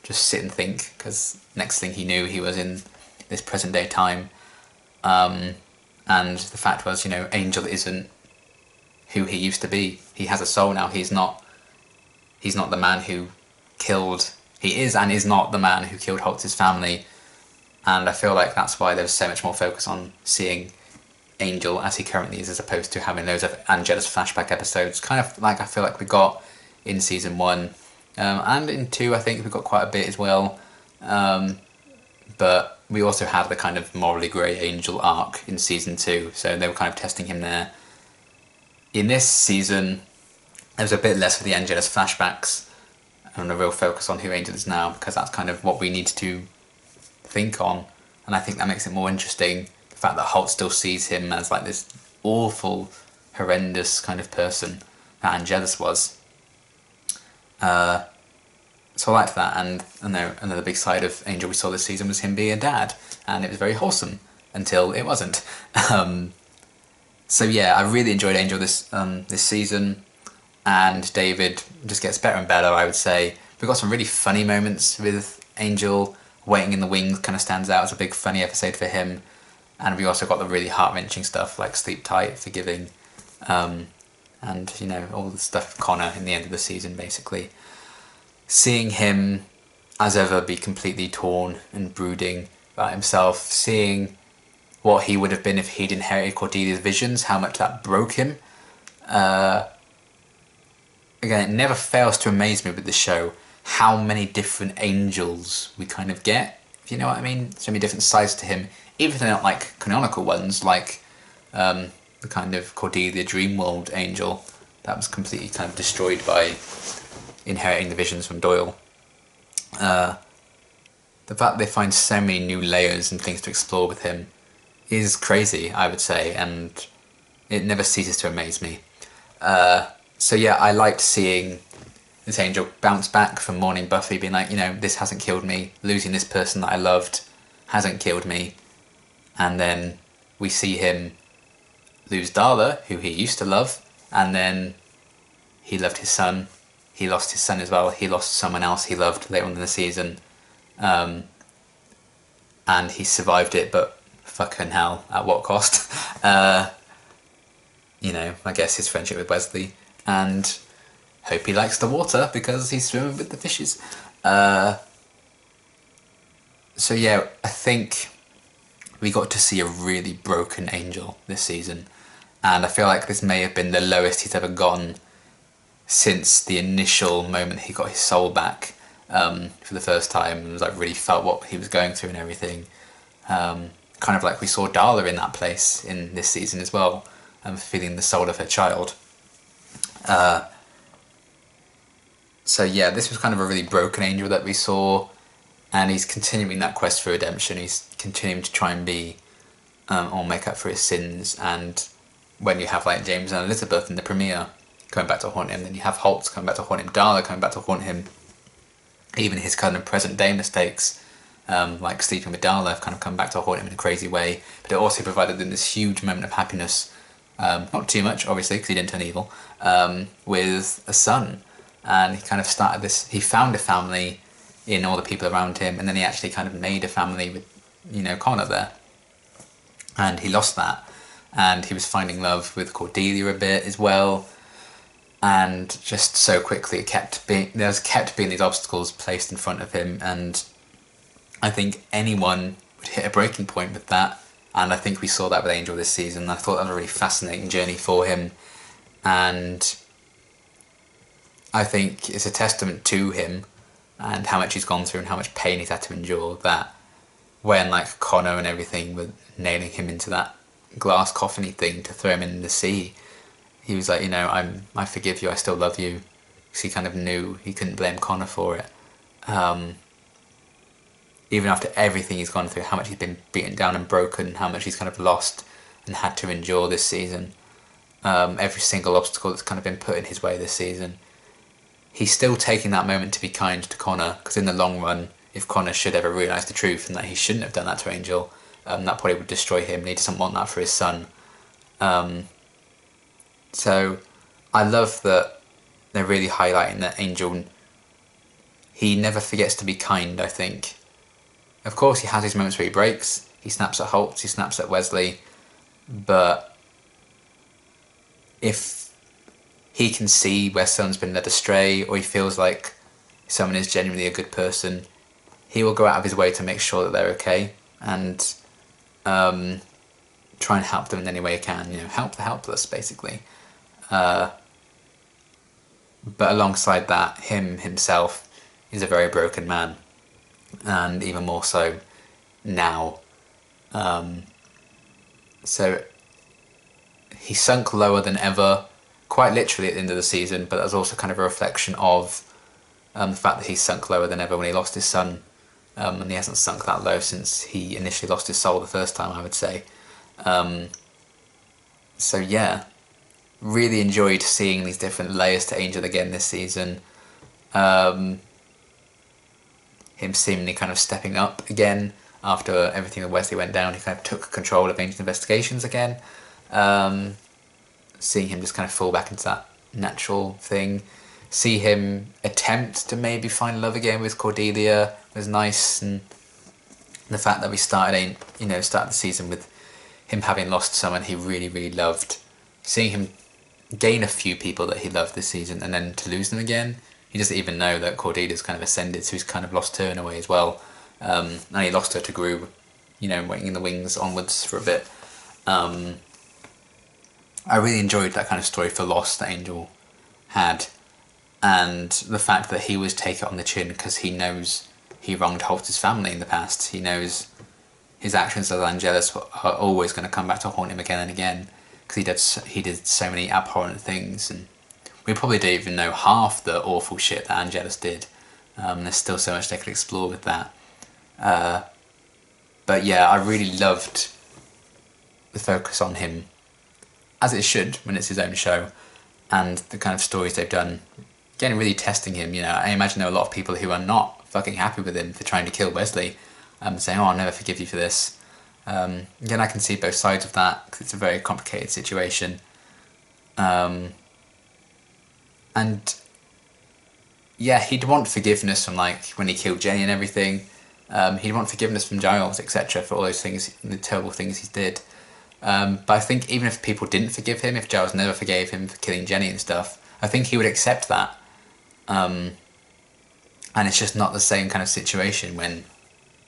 just sit and think, because next thing he knew, he was in this present day time. And the fact was, you know, Angel isn't who he used to be. He has a soul now. He's not the man who killed. He is and is not the man who killed Holtz's family. And I feel like that's why there's so much more focus on seeing Angel as he currently is, as opposed to having those Angelus flashback episodes, kind of like I feel like we got in season 1. And in 2 I think we got quite a bit as well. But we also had the kind of morally grey Angel arc in season 2, so they were kind of testing him there. In this season, there was a bit less of the Angelus flashbacks and a real focus on who Angel is now, because that's kind of what we need to think on, and I think that makes it more interesting. The fact that Holt still sees him as like this awful, horrendous kind of person that Angelus was. So I liked that, and another big side of Angel we saw this season was him being a dad, and it was very wholesome until it wasn't. So yeah, I really enjoyed Angel this season, and David just gets better and better, I would say. We got some really funny moments with Angel. Waiting in the Wings kind of stands out as a big funny episode for him, and we also got the really heart-wrenching stuff like Sleep Tight, Forgiving, and you know, all the stuff with Connor in the end of the season, basically. Seeing him as ever be completely torn and brooding about himself, seeing what he would have been if he'd inherited Cordelia's visions, how much that broke him. Again, it never fails to amaze me with the show how many different angels we kind of get, if you know what I mean. So many different sides to him, even if they're not like canonical ones, like the kind of Cordelia Dreamworld angel that was completely kind of destroyed by inheriting the visions from Doyle. The fact they find so many new layers and things to explore with him is crazy, I would say, and it never ceases to amaze me. So yeah, I liked seeing this angel bounce back from mourning Buffy, being like, this hasn't killed me, losing this person that I loved hasn't killed me. And then we see him lose Darla, who he used to love, and then he loved his son. He lost his son as well. He lost someone else he loved later on in the season. And he survived it, but fucking hell, at what cost? I guess his friendship with Wesley, and hope he likes the water because he's swimming with the fishes. So yeah, I think we got to see a really broken Angel this season, and I feel like this may have been the lowest he's ever gone since the initial moment he got his soul back for the first time, and was like really felt what he was going through and everything. Kind of like we saw Darla in that place in this season as well, feeling the soul of her child. So yeah, this was kind of a really broken Angel that we saw, and he's continuing that quest for redemption. He's continuing to try and be or make up for his sins. And when you have like James and Elizabeth in the premiere coming back to haunt him, then you have Holtz coming back to haunt him, Darla coming back to haunt him, even his kind of present day mistakes, like sleeping with Darla, have kind of come back to haunt him in a crazy way. But it also provided them this huge moment of happiness, not too much obviously because he didn't turn evil, with a son. And he kind of started this, he found a family in all the people around him, and then he actually kind of made a family with, Connor there. And he lost that, and he was finding love with Cordelia a bit as well. And just so quickly it kept being these obstacles placed in front of him, and I think anyone would hit a breaking point with that. And I think we saw that with Angel this season. I thought that was a really fascinating journey for him, and I think it's a testament to him and how much he's gone through and how much pain he's had to endure, that when like Connor and everything were nailing him into that glass coffin-y thing to throw him in the sea, he was like, I forgive you, I still love you, because he kind of knew he couldn't blame Connor for it. Even after everything he's gone through, how much he's been beaten down and broken, how much he's kind of lost and had to endure this season, every single obstacle that's kind of been put in his way this season, he's still taking that moment to be kind to Connor, because in the long run, if Connor should ever realise the truth and that he shouldn't have done that to Angel, that probably would destroy him, and he doesn't want that for his son. So I love that they're really highlighting that Angel, he never forgets to be kind, I think. Of course he has his moments where he breaks, he snaps at Holtz, he snaps at Wesley, but if he can see where someone's been led astray, or he feels like someone is genuinely a good person, he will go out of his way to make sure that they're okay, and try and help them in any way he can, help the helpless, basically. But alongside that, himself is a very broken man, and even more so now. So he sunk lower than ever, quite literally at the end of the season, but that's also kind of a reflection of the fact that he sunk lower than ever when he lost his son, and he hasn't sunk that low since he initially lost his soul the first time, I would say. So yeah, really enjoyed seeing these different layers to Angel again this season. Him seemingly kind of stepping up again after everything with Wesley went down. He kind of took control of Angel's investigations again. Seeing him just kind of fall back into that natural thing. See him attempt to maybe find love again with Cordelia was nice, and the fact that we started the season with him having lost someone he really, really loved. Seeing him gain a few people that he loved this season, and then to lose them again. He doesn't even know that Cordelia's kind of ascended, so he's kind of lost her in a way as well. And he lost her to Gru, waiting in the wings onwards for a bit. I really enjoyed that kind of story for loss that Angel had, and the fact that he was take it on the chin because he knows he wronged Holtz's family in the past. He knows his actions as Angelus are always going to come back to haunt him again and again, because he did so many abhorrent things, and we probably don't even know half the awful shit that Angelus did. There's still so much they could explore with that. But yeah, I really loved the focus on him, as it should when it's his own show, and the kind of stories they've done. Again, really testing him, you know. I imagine there are a lot of people who are not fucking happy with him for trying to kill Wesley, saying, oh, I'll never forgive you for this. Again, I can see both sides of that, because it's a very complicated situation. And yeah, he'd want forgiveness from, like, when he killed Jenny and everything. He'd want forgiveness from Giles, etc., for all those things, the terrible things he did. But I think even if people didn't forgive him, if Giles never forgave him for killing Jenny and stuff, I think he would accept that. And it's just not the same kind of situation when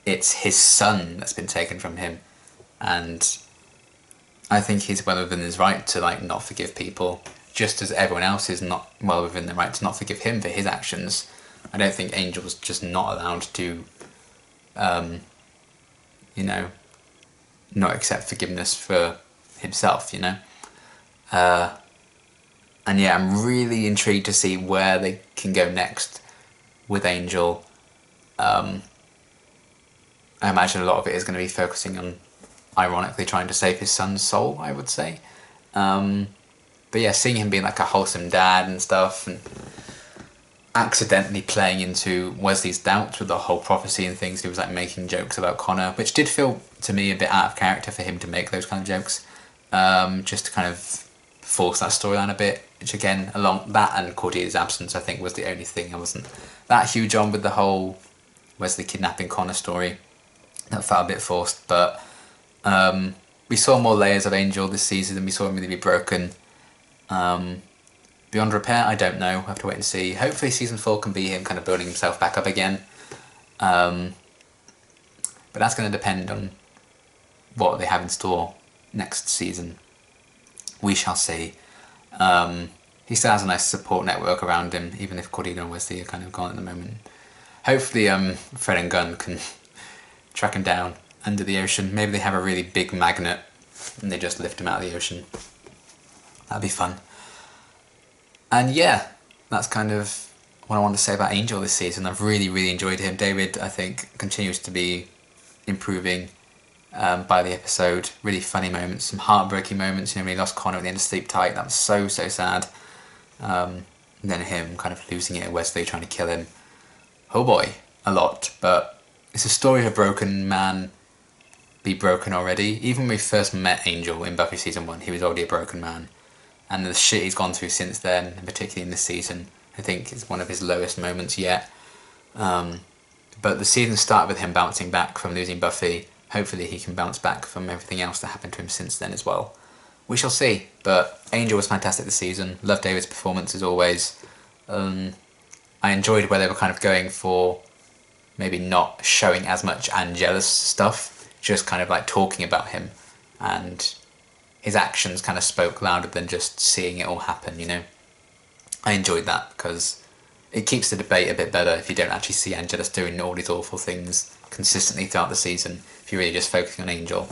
it's his son that's been taken from him. And I think he's well within his right to, like, not forgive people, just as everyone else is not well within their right to not forgive him for his actions. I don't think Angel's just not allowed to, you know, not accept forgiveness for himself, you know. And yeah, I'm really intrigued to see where they can go next with Angel. I imagine a lot of it is going to be focusing on, ironically, trying to save his son's soul, I would say. But yeah, seeing him being like a wholesome dad and stuff, and accidentally playing into Wesley's doubts with the whole prophecy and things. He was like making jokes about Connor, which did feel to me a bit out of character for him to make those kind of jokes, just to kind of force that storyline a bit, which again, along that and Cordelia's absence, I think was the only thing I wasn't that huge on with the whole Wesley kidnapping Connor story. That felt a bit forced, but we saw more layers of Angel this season and we saw him really be broken. Beyond repair, I don't know. We'll have to wait and see. Hopefully season 4 can be him kind of building himself back up again. But that's going to depend on what they have in store next season. We shall see. He still has a nice support network around him, even if Cordelia and Wesley are kind of gone at the moment. Hopefully Fred and Gunn can track him down under the ocean. Maybe they have a really big magnet and they just lift him out of the ocean. That'd be fun. And yeah, that's kind of what I want to say about Angel this season. I've really, really enjoyed him. David, I think, continues to be improving by the episode. Really funny moments, some heartbreaking moments. You know, when he lost Connor at the end of Sleep Tight, that was so, so sad. And then him kind of losing it at Wesley, trying to kill him. Oh boy, a lot. But it's a story of a broken man be broken already. Even when we first met Angel in Buffy Season 1, he was already a broken man. And the shit he's gone through since then, and particularly in this season, I think is one of his lowest moments yet. But the season started with him bouncing back from losing Buffy. Hopefully he can bounce back from everything else that happened to him since then as well. We shall see. But Angel was fantastic this season. Loved David's performance as always. I enjoyed where they were kind of going for maybe not showing as much Angelus stuff, just kind of like talking about him, and his actions kind of spoke louder than just seeing it all happen, you know. I enjoyed that because it keeps the debate a bit better if you don't actually see Angelus doing all these awful things consistently throughout the season. If you're really just focusing on Angel,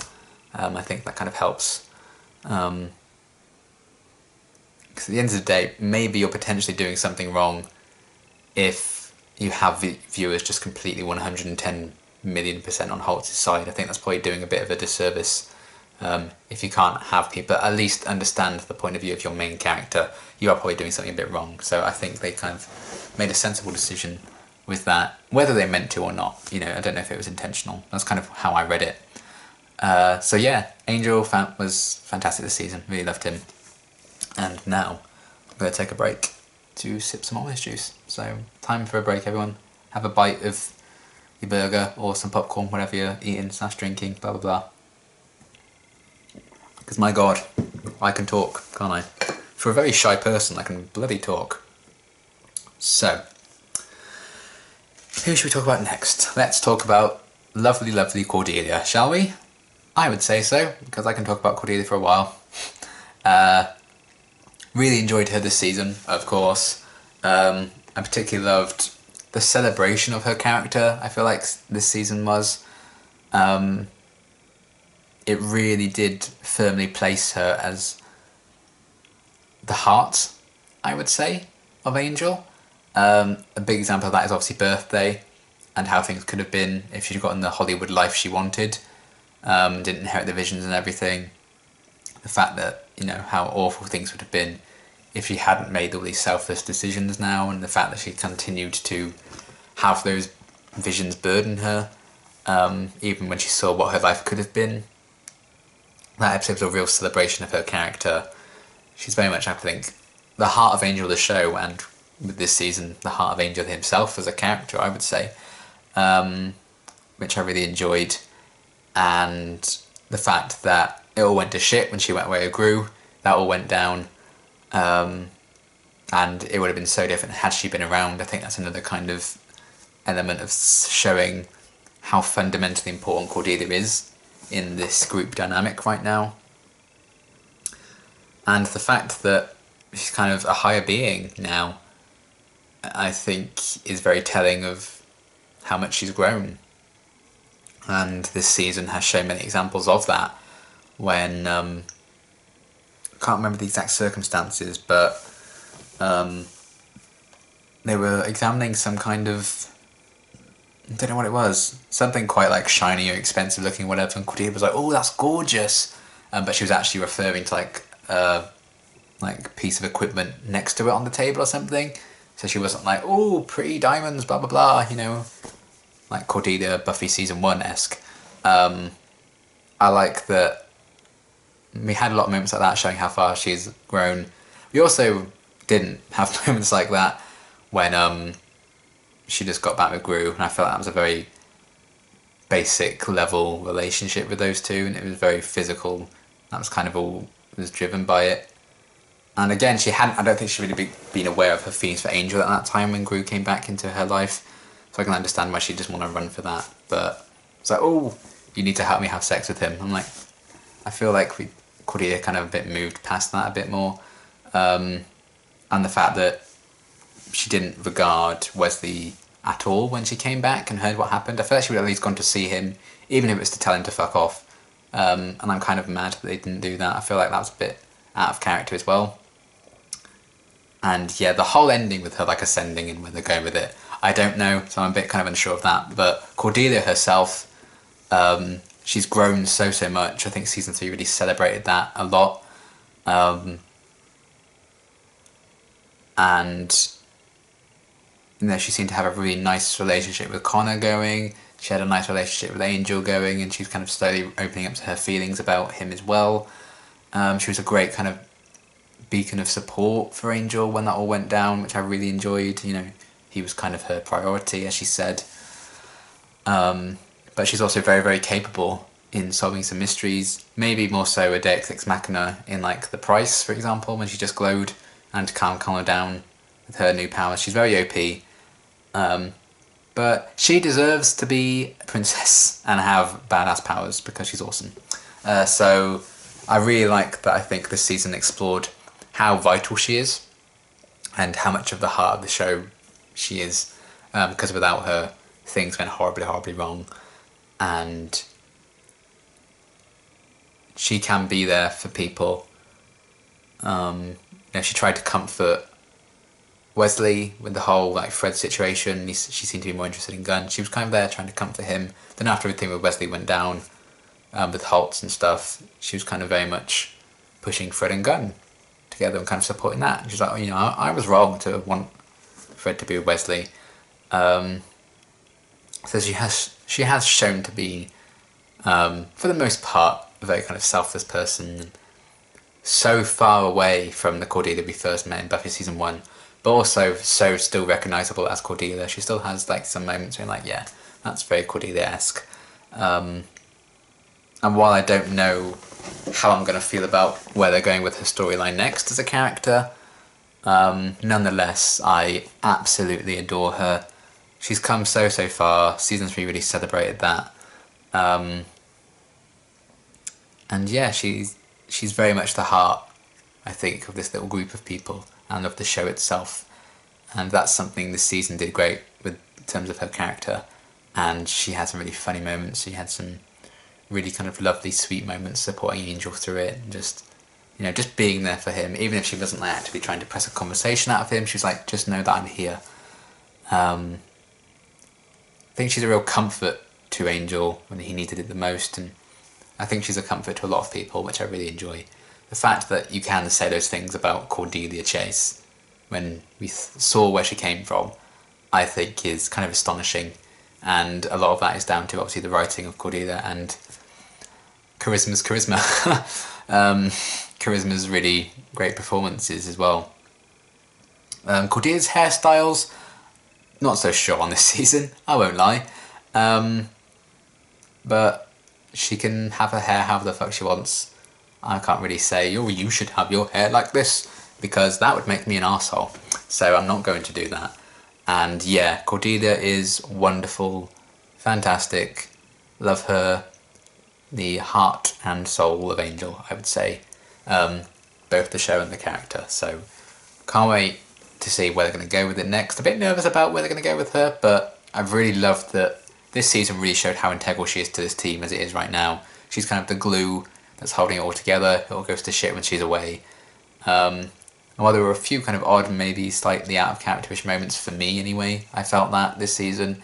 I think that kind of helps. Because at the end of the day, maybe you're potentially doing something wrong if you have the viewers just completely 110 million% on Holtz's side. I think that's probably doing a bit of a disservice. If you can't have people at least understand the point of view of your main character, you are probably doing something a bit wrong. So I think they kind of made a sensible decision with that, whether they meant to or not. You know, I don't know if it was intentional. That's kind of how I read it. So yeah, Angel was fantastic this season. Really loved him. And now I'm going to take a break to sip some orange juice. So time for a break, everyone. Have a bite of your burger or some popcorn, whatever you're eating / drinking, blah blah blah. Because my god, I can talk, can't I? For a very shy person, I can bloody talk. So, who should we talk about next? Let's talk about lovely, lovely Cordelia, shall we? I would say so, because I can talk about Cordelia for a while. Really enjoyed her this season, of course. I particularly loved the celebration of her character, I feel like this season was. It really did firmly place her as the heart I would say, of Angel. A big example of that is obviously Birthday, and how things could have been if she'd gotten the Hollywood life she wanted, didn't inherit the visions and everything. The fact that, you know, how awful things would have been if she hadn't made all these selfless decisions now, and the fact that she continued to have those visions burden her, even when she saw what her life could have been. That episode was a real celebration of her character. She's very much, I think, the heart of Angel the show, and with this season, the heart of Angel himself as a character, I would say, which I really enjoyed. And the fact that it all went to shit when she went away with Gru, that all went down, and it would have been so different had she been around. I think that's another kind of element of showing how fundamentally important Cordelia is in this group dynamic right now. And the fact that she's kind of a higher being now, I think, is very telling of how much she's grown. And this season has shown many examples of that, when I can't remember the exact circumstances, but they were examining some kind of, I don't know what it was, something quite like shiny or expensive looking, whatever, and Cordelia was like, "Oh, that's gorgeous," but she was actually referring to like piece of equipment next to it on the table or something. So she wasn't like, "Oh, pretty diamonds, blah blah blah," you know, like Cordelia Buffy season 1-esque. I like that we had a lot of moments like that showing how far she's grown. We also didn't have moments like that when she just got back with Gru, and I felt that was a very basic level relationship with those two, and it was very physical. That was kind of all was driven by it. And again, I don't think she'd really been aware of her feelings for Angel at that time when Gru came back into her life, so I can understand why she'd just want to run for that. But it's like, "Oh, you need to help me have sex with him." I'm like, I feel like Cordelia kind of a bit moved past that a bit more, and the fact that she didn't regard Wesley at all when she came back and heard what happened. I feel like she would have at least gone to see him, even if it was to tell him to fuck off. And I'm kind of mad that they didn't do that. I feel like that was a bit out of character as well. And yeah, the whole ending with her like ascending and where they're going with it, I don't know, so I'm a bit kind of unsure of that. But Cordelia herself, she's grown so much. I think season 3 really celebrated that a lot. And you know, she seemed to have a really nice relationship with Connor going. She had a nice relationship with Angel going, and she's kind of slowly opening up to her feelings about him as well. She was a great kind of beacon of support for Angel when that all went down, which I really enjoyed. You know, he was kind of her priority, as she said. But she's also very, very capable in solving some mysteries. Maybe more so a Deus Ex Machina in like the Pryce, for example, when she just glowed and to calm Connor down with her new powers. She's very OP. But she deserves to be a princess and have badass powers because she's awesome. So I really like that. I think this season explored how vital she is and how much of the heart of the show she is, because without her things went horribly, horribly wrong, and she can be there for people. You know, she tried to comfort Wesley with the whole like Fred situation. She seemed to be more interested in Gunn. She was kind of there trying to comfort him. Then after everything with Wesley went down, with Holtz and stuff, she was kind of very much pushing Fred and Gunn together and kind of supporting that. And she's like, "Oh, you know, I was wrong to want Fred to be with Wesley." So she has shown to be, for the most part, a very kind of selfless person, so far away from the Cordelia we first met in Buffy season 1, but also so still recognisable as Cordelia. She still has like some moments where you're like, yeah, that's very Cordelia-esque. And while I don't know how I'm going to feel about where they're going with her storyline next as a character, nonetheless, I absolutely adore her. She's come so far. Season 3 really celebrated that. And yeah, she's very much the heart, I think, of this little group of people and of the show itself. And that's something this season did great with in terms of her character. And she had some really funny moments. She had some really kind of lovely, sweet moments supporting Angel through it. And just you know, just being there for him, even if she wasn't like actively trying to press a conversation out of him. She was like, just know that I'm here. I think she's a real comfort to Angel when he needed it the most, and I think she's a comfort to a lot of people, which I really enjoy. The fact that you can say those things about Cordelia Chase when we saw where she came from, I think is kind of astonishing, and a lot of that is down to obviously the writing of Cordelia and Charisma's charisma. Charisma's really great performances as well. Cordelia's hairstyles, not so sure on this season, I won't lie. But she can have her hair however the fuck she wants. I can't really say, oh, you should have your hair like this, because that would make me an arsehole. So I'm not going to do that. And yeah, Cordelia is wonderful, fantastic, love her, the heart and soul of Angel, I would say. Both the show and the character. So can't wait to see where they're going to go with it next. A bit nervous about where they're going to go with her, but I've really loved that this season really showed how integral she is to this team as it is right now. She's kind of the glue that's holding it all together. It all goes to shit when she's away. And while there were a few kind of odd, maybe slightly out of characterish moments for me anyway, I felt that this season,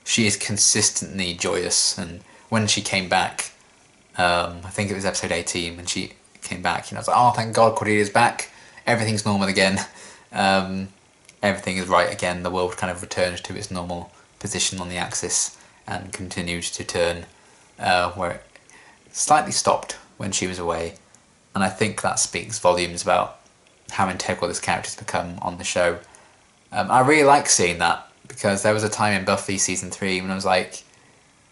she is consistently joyous. And when she came back, I think it was episode 18, when she came back, you know, I was like, oh, thank God Cordelia's back. Everything's normal again. Everything is right again. The world kind of returns to its normal position on the axis and continues to turn where it slightly stopped when she was away. And I think that speaks volumes about how integral this character's become on the show. I really like seeing that, because there was a time in Buffy season 3 when I was like,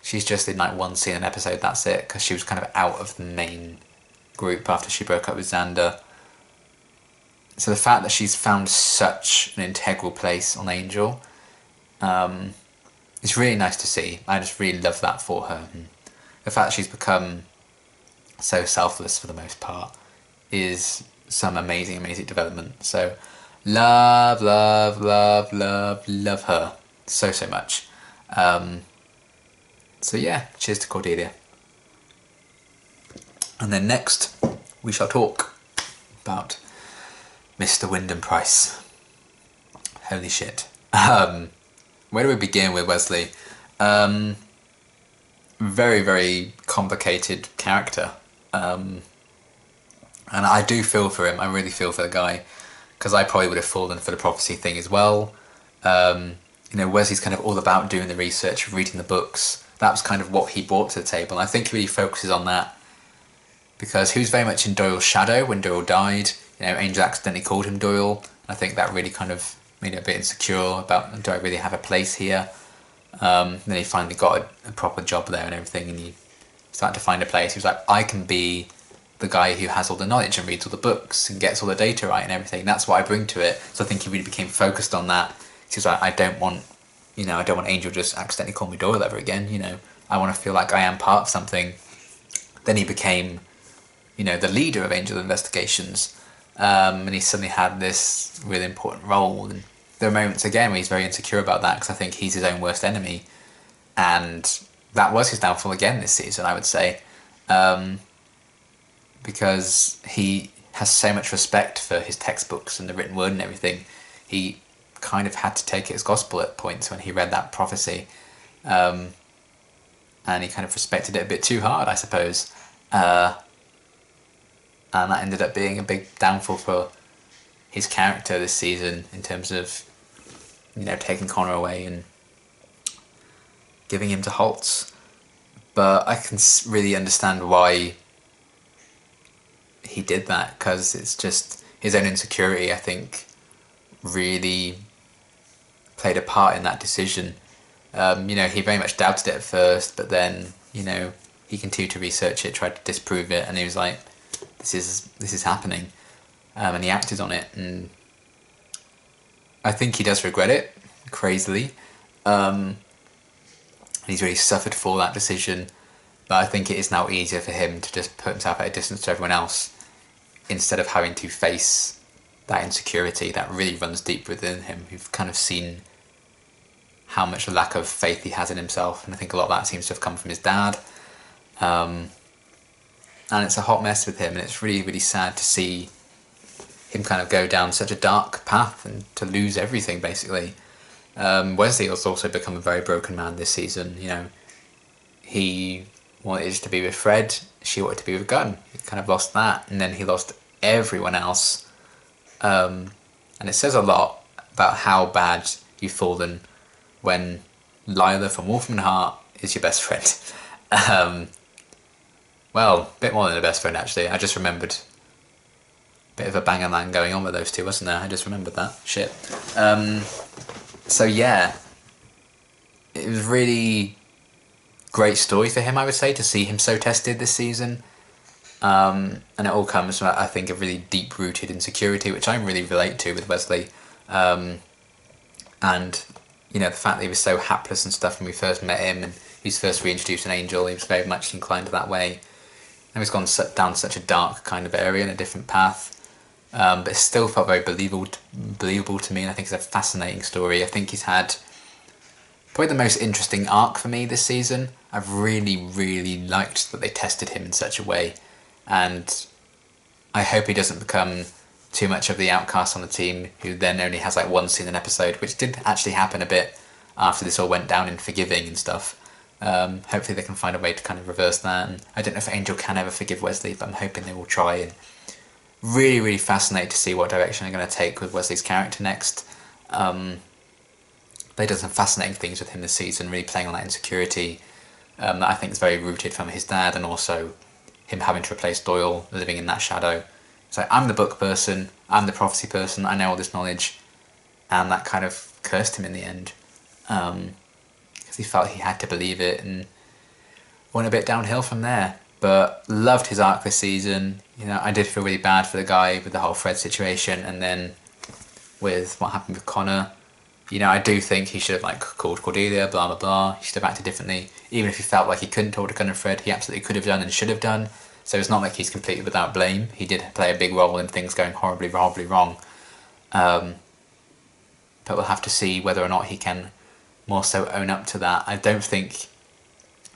she's just in like one scene an episode, that's it, because she was kind of out of the main group after she broke up with Xander. So the fact that she's found such an integral place on Angel, it's really nice to see. I just really love that for her. And the fact that she's become so selfless for the most part is some amazing, amazing development. So love, love, love, love, love her so, so much. So yeah, cheers to Cordelia. And then next we shall talk about Mr. Wyndam-Pryce. Holy shit. Where do we begin with Wesley? Very, very complicated character. And I do feel for him. I really feel for the guy, because I probably would have fallen for the prophecy thing as well. You know, Wesley's kind of all about doing the research, reading the books. That was kind of what he brought to the table. And I think he really focuses on that, because he was very much in Doyle's shadow when Doyle died. You know, Angel accidentally called him Doyle. I think that really kind of made him a bit insecure about, do I really have a place here? Then he finally got a proper job there and everything, and he started to find a place. He was like, I can be the guy who has all the knowledge and reads all the books and gets all the data right and everything. That's what I bring to it. So I think he really became focused on that. He was like, I don't want Angel just accidentally call me Doyle ever again. You know, I want to feel like I am part of something. Then he became, you know, the leader of Angel Investigations. And he suddenly had this really important role. And there are moments again where he's very insecure about that, because I think he's his own worst enemy. And that was his downfall again this season, I would say. Because he has so much respect for his textbooks and the written word and everything. He kind of had to take it as gospel at points when he read that prophecy. And he kind of respected it a bit too hard, I suppose. And that ended up being a big downfall for his character this season, in terms of, you know, taking Connor away and giving him to Holtz. But I can really understand why he did that, because it's just his own insecurity, I think, really played a part in that decision. You know, he very much doubted it at first, but then, you know, he continued to research it, tried to disprove it, and he was like, this is happening, and he acted on it. And I think he does regret it, crazily. He's really suffered for that decision, but I think it is now easier for him to just put himself at a distance to everyone else, instead of having to face that insecurity that really runs deep within him. We've kind of seen how much lack of faith he has in himself, and I think a lot of that seems to have come from his dad. and it's a hot mess with him, and it's really, really sad to see him kind of go down such a dark path and to lose everything, basically. Wesley has also become a very broken man this season. You know, he wanted to be with Fred, she wanted to be with Gunn. He kind of lost that, and then he lost everyone else. And it says a lot about how bad you've fallen when Lila from Wolfman Heart is your best friend. Well, a bit more than a best friend, actually. I just remembered a bit of a bang-a-lang going on with those two, wasn't there? I just remembered that. Shit. So yeah, it was really great story for him, I would say, to see him so tested this season. And it all comes from, I think, a really deep-rooted insecurity, which I really relate to with Wesley. And, you know, the fact that he was so hapless and stuff when we first met him, and he's first reintroduced an Angel, he was very much inclined that way. And he's gone down such a dark kind of area and a different path. But it still felt very believable to me, and I think it's a fascinating story. I think he's had probably the most interesting arc for me this season. I've really, really liked that they tested him in such a way, and I hope he doesn't become too much of the outcast on the team who then only has like one scene an episode, which did actually happen a bit after this all went down in Forgiving and stuff. Hopefully they can find a way to kind of reverse that, and I don't know if Angel can ever forgive Wesley, but I'm hoping they will try. And really, really fascinated to see what direction they're going to take with Wesley's character next. They did some fascinating things with him this season, really playing on that insecurity that I think is very rooted from his dad, and also him having to replace Doyle, living in that shadow. So I'm the book person, I'm the prophecy person, I know all this knowledge, and that kind of cursed him in the end. Because he felt he had to believe it, and went a bit downhill from there. But loved his arc this season. You know, I did feel really bad for the guy with the whole Fred situation, and then with what happened with Connor. You know, I do think he should have like called Cordelia, blah blah blah. He should have acted differently. Even if he felt like he couldn't talk to Gunn and Fred, he absolutely could have done and should have done. So it's not like he's completely without blame. He did play a big role in things going horribly, horribly wrong. But we'll have to see whether or not he can more so own up to that. I don't think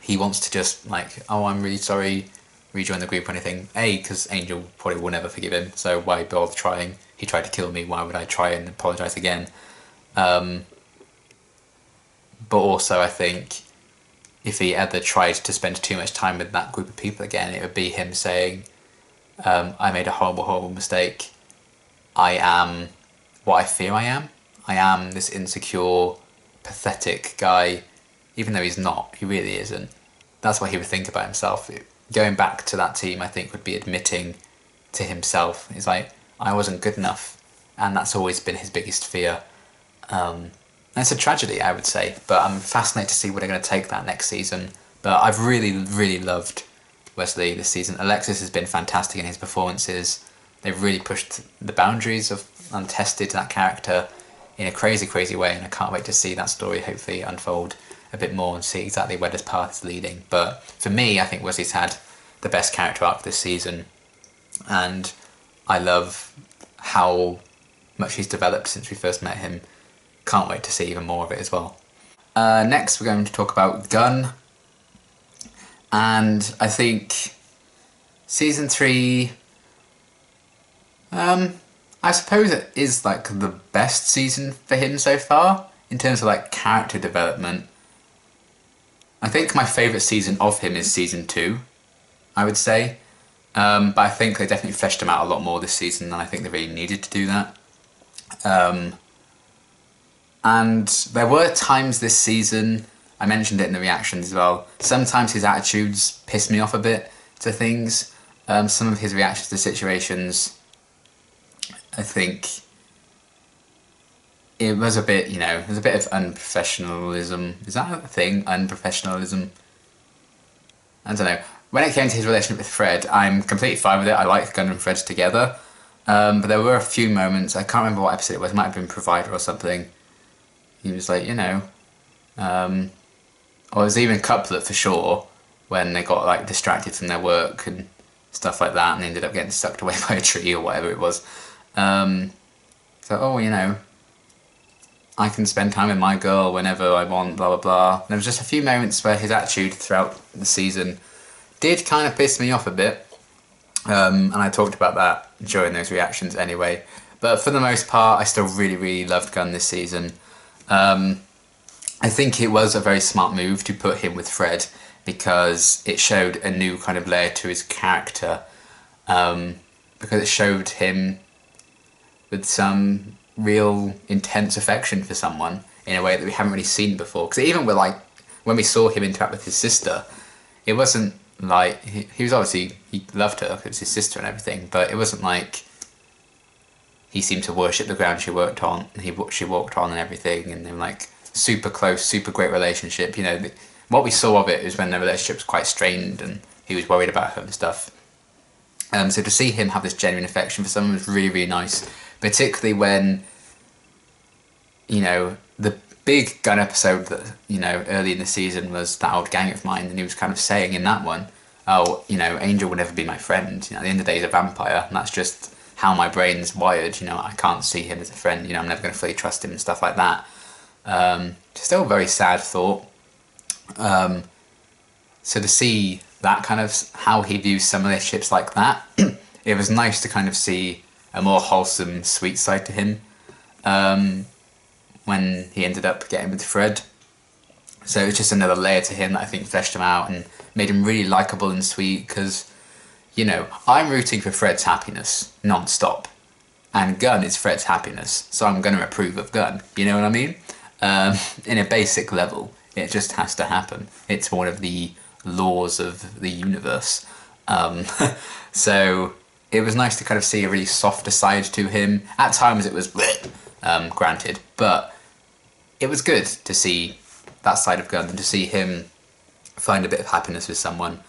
he wants to just like, oh, I'm really sorry, rejoin the group or anything. A, because Angel probably will never forgive him, so why bother trying? He tried to kill me, why would I try and apologise again? But also I think if he ever tried to spend too much time with that group of people again, it would be him saying, I made a horrible, horrible mistake. I am what I fear I am. I am this insecure, pathetic guy, even though he's not. He really isn't. That's what he would think about himself. Going back to that team, I think, would be admitting to himself. He's like, I wasn't good enough. And that's always been his biggest fear. And it's a tragedy, I would say, but I'm fascinated to see where they're going to take that next season. But I've really, really loved Wesley this season. Alexis has been fantastic in his performances. They've really pushed the boundaries of untested that character in a crazy, crazy way, and I can't wait to see that story hopefully unfold a bit more and see exactly where this path is leading. But for me, I think Wesley's had the best character arc this season, and I love how much he's developed since we first met him. Can't wait to see even more of it as well. Next we're going to talk about Gunn, and I think season 3, I suppose it is like the best season for him so far in terms of like character development. I think my favourite season of him is season 2, I would say. But I think they definitely fleshed him out a lot more this season, and I think they really needed to do that. And there were times this season, I mentioned it in the reactions as well, sometimes his attitudes pissed me off a bit to things. Some of his reactions to situations, I think it was a bit, you know, there's a bit of unprofessionalism. Is that a thing? Unprofessionalism? I don't know. When it came to his relationship with Fred, I'm completely fine with it. I like Gunn and Fred together. But there were a few moments, I can't remember what episode it was, it might have been Provider or something. He was like, you know, or it was even Couplet for sure, when they got like distracted from their work and stuff like that, and they ended up getting sucked away by a tree or whatever it was. So, oh, you know, I can spend time with my girl whenever I want, blah blah blah. There was just a few moments where his attitude throughout the season did kind of piss me off a bit. And I talked about that during those reactions anyway. But for the most part, I still really, really loved Gunn this season. I think it was a very smart move to put him with Fred because it showed a new kind of layer to his character. Because it showed him with some real intense affection for someone in a way that we haven't really seen before. Because even with like when we saw him interact with his sister, it wasn't like he was obviously he loved her because it was his sister and everything, but it wasn't like he seemed to worship the ground she worked on. She walked on and everything, and they were like super close, super great relationship. You know, what we saw of it is when the relationship was quite strained and he was worried about her and stuff. So to see him have this genuine affection for someone was really, really nice, particularly when, you know, the big Gunn episode that, you know, early in the season was That Old Gang of Mine, and he was kind of saying in that one, oh, you know, Angel will never be my friend. You know, at the end of the day, he's a vampire, and that's just how my brain's wired. You know, I can't see him as a friend. You know, I'm never going to fully trust him and stuff like that. Still a very sad thought. So to see that kind of how he views some relationships like that, it was nice to kind of see a more wholesome, sweet side to him when he ended up getting with Fred. So it was just another layer to him that I think fleshed him out and made him really likeable and sweet because, you know, I'm rooting for Fred's happiness non-stop. And Gunn is Fred's happiness, so I'm going to approve of Gunn. You know what I mean? In a basic level, it just has to happen. It's one of the laws of the universe. So it was nice to kind of see a really softer side to him. At times it was bleh, granted, but it was good to see that side of Gunn and to see him find a bit of happiness with someone.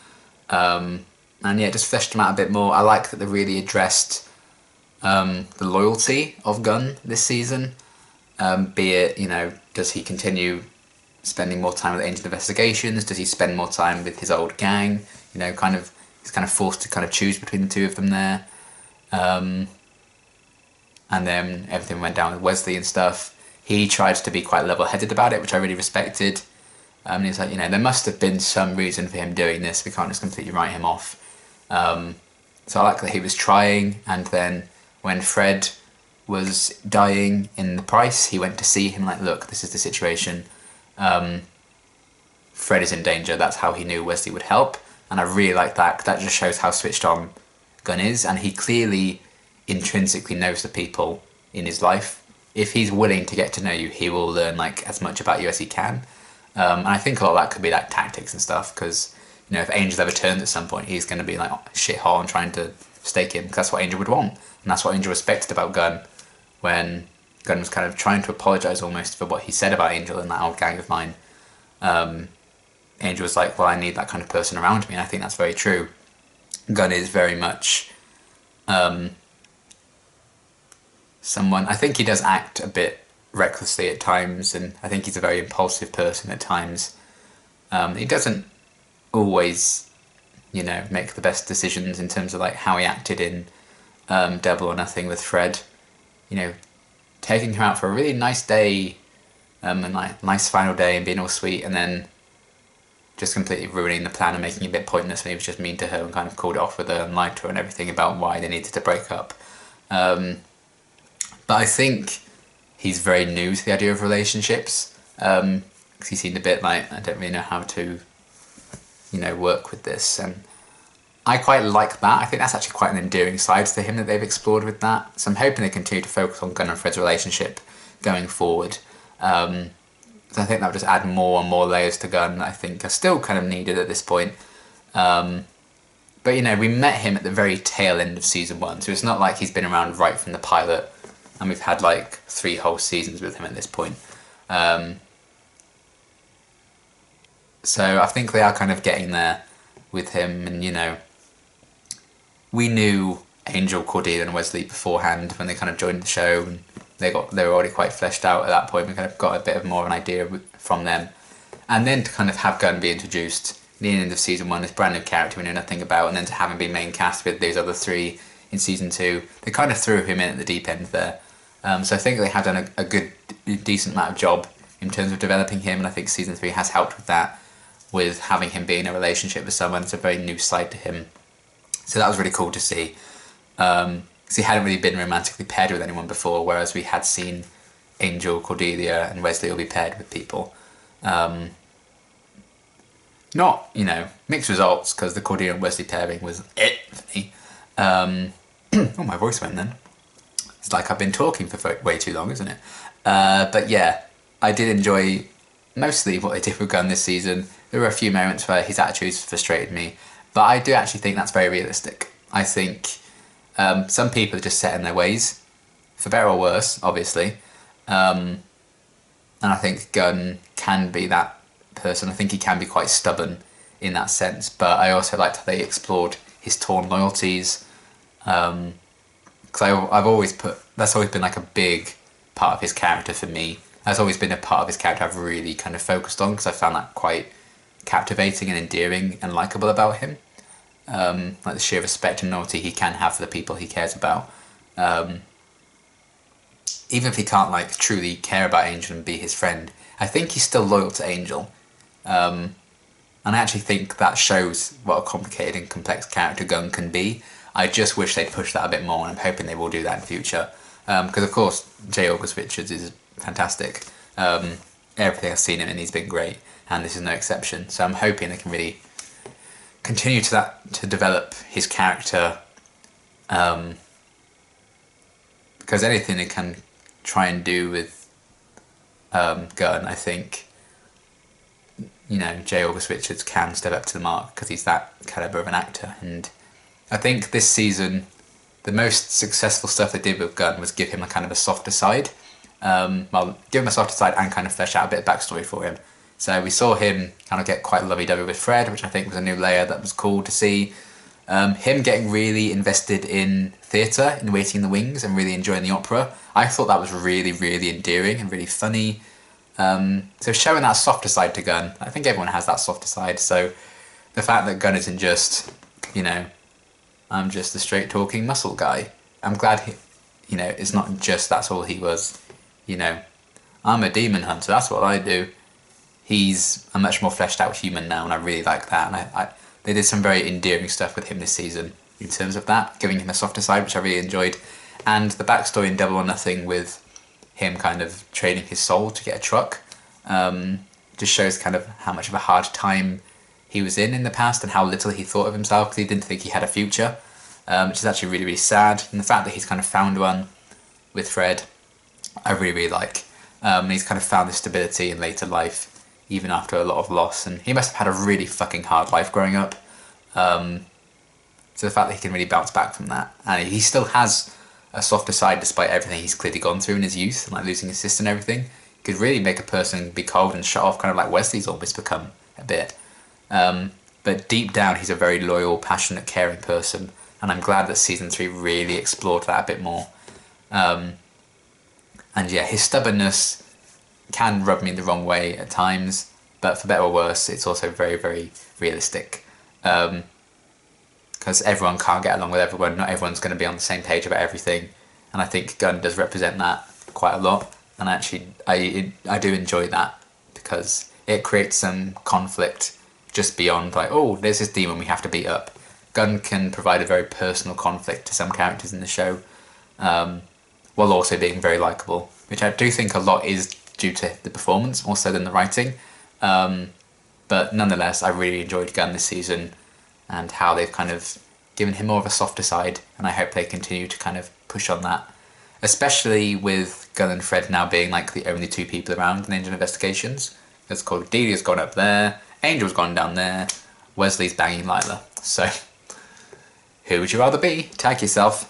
And yeah, it just fleshed him out a bit more. I like that they really addressed the loyalty of Gunn this season. Be it, you know, does he continue spending more time with Angel Investigations? Does he spend more time with his old gang? You know, he's kind of forced to kind of choose between the two of them there. And then everything went down with Wesley and stuff. He tried to be quite level-headed about it, which I really respected. And he's like, you know, there must have been some reason for him doing this. We can't just completely write him off. So I like that he was trying. And then when Fred was dying in the Pryce, he went to see him like, look, this is the situation. Fred is in danger. That's how he knew Wesley would help. And I really like that. That just shows how switched on Gunn is. And he clearly intrinsically knows the people in his life. If he's willing to get to know you, he will learn like as much about you as he can. And I think a lot of that could be like tactics and stuff, because, you know, if Angel ever turns at some point, he's going to be like shit hot and trying to stake him, because that's what Angel would want. And that's what Angel respected about Gunn, when Gunn was kind of trying to apologise almost for what he said about Angel in That Old Gang of Mine. Angel was like, well, I need that kind of person around me, and I think that's very true. Gunn is very much someone, I think he does act a bit recklessly at times, and I think he's a very impulsive person at times. He doesn't always, you know, make the best decisions in terms of like how he acted in Double or Nothing with Fred. You know, taking her out for a really nice day, and like nice final day and being all sweet, and then just completely ruining the plan and making it a bit pointless when he was just mean to her and kind of called it off with her and lied to her and everything about why they needed to break up. But I think he's very new to the idea of relationships, because he seemed a bit like, I don't really know how to, you know, work with this. And I quite like that. I think that's actually quite an endearing side to him that they've explored with that. So I'm hoping they continue to focus on Gunn and Fred's relationship going forward. So I think that would just add more and more layers to Gunn that I think are still kind of needed at this point. But, you know, we met him at the very tail end of season 1, so it's not like he's been around right from the pilot, and we've had like 3 whole seasons with him at this point. So I think they are kind of getting there with him, and, you know, we knew Angel, Cordelia and Wesley beforehand when they kind of joined the show, and they were already quite fleshed out at that point. We kind of got a bit of more of an idea from them. And then to kind of have Gunn be introduced at the end of season 1, this brand new character we knew nothing about, and then to have him be main cast with those other 3 in season 2, they kind of threw him in at the deep end there. So I think they have done a good, decent amount of job in terms of developing him, and I think season 3 has helped with that, with having him be in a relationship with someone. It's a very new side to him. So that was really cool to see. Because he hadn't really been romantically paired with anyone before, whereas we had seen Angel, Cordelia and Wesley all be paired with people. Not, you know, mixed results, because the Cordelia and Wesley pairing was it for me. Oh, my voice went then. It's like I've been talking for way too long, isn't it? But yeah, I did enjoy mostly what they did with Gunn this season. There were a few moments where his attitudes frustrated me, but I do actually think that's very realistic. I think some people are just set in their ways, for better or worse, obviously. And I think Gunn can be that person. I think he can be quite stubborn in that sense, but I also liked how they explored his torn loyalties. Because I've always that's always been like a big part of his character for me. That's always been a part of his character I've really kind of focused on, because I found that quite captivating and endearing and likeable about him. Like the sheer respect and loyalty he can have for the people he cares about. Even if he can't like truly care about Angel and be his friend, I think he's still loyal to Angel. And I actually think that shows what a complicated and complex character Gunn can be. I just wish they'd push that a bit more, and I'm hoping they will do that in the future. Because of course, J. August Richards is fantastic. Everything I've seen him in, he's been great, and this is no exception. So I'm hoping they can really continue to develop his character. Because anything they can try and do with Gunn, I think, you know, J. August Richards can step up to the mark, because he's that caliber of an actor. And I think this season, the most successful stuff they did with Gunn was give him a kind of a softer side. Well, give him a softer side and kind of flesh out a bit of backstory for him. So we saw him kind of get quite lovey-dovey with Fred, which I think was a new layer that was cool to see. Him getting really invested in theatre, in Waiting in the Wings, and really enjoying the opera. I thought that was really, really endearing and really funny. So showing that softer side to Gunn, I think everyone has that softer side. So the fact that Gunn isn't just, you know, I'm just a straight talking muscle guy. I'm glad he, you know, it's not just that's all he was. You know, I'm a demon hunter, that's what I do. He's a much more fleshed out human now, and I really like that. And they did some very endearing stuff with him this season in terms of that, giving him a softer side, which I really enjoyed. And the backstory in Double or Nothing with him kind of trading his soul to get a truck just shows kind of how much of a hard time he was in the past, and how little he thought of himself, because he didn't think he had a future, which is actually really, really sad. And the fact that he's kind of found one with Fred, I really, really like. He's kind of found this stability in later life, even after a lot of loss, and he must have had a really fucking hard life growing up. So the fact that he can really bounce back from that, and he still has a softer side despite everything he's clearly gone through in his youth, and like losing his sister and everything, could really make a person be cold and shut off, kind of like Wesley's almost become a bit. But deep down, he's a very loyal, passionate, caring person, and I'm glad that season 3 really explored that a bit more. And yeah, his stubbornness can rub me the wrong way at times, but for better or worse, it's also very, very realistic. Because everyone can't get along with everyone, not everyone's going to be on the same page about everything, and I think Gunn does represent that quite a lot, and actually I do enjoy that, because it creates some conflict just beyond like, oh, there's this demon we have to beat up. Gunn can provide a very personal conflict to some characters in the show, while also being very likeable, which I do think a lot is due to the performance more so than the writing. But nonetheless, I really enjoyed Gunn this season, and how they've kind of given him more of a softer side, and I hope they continue to kind of push on that, especially with Gunn and Fred now being like the only two people around in Angel Investigations. It's called Delia's gone up there, Angel's gone down there, Wesley's banging Lila. So who would you rather be? Tag yourself.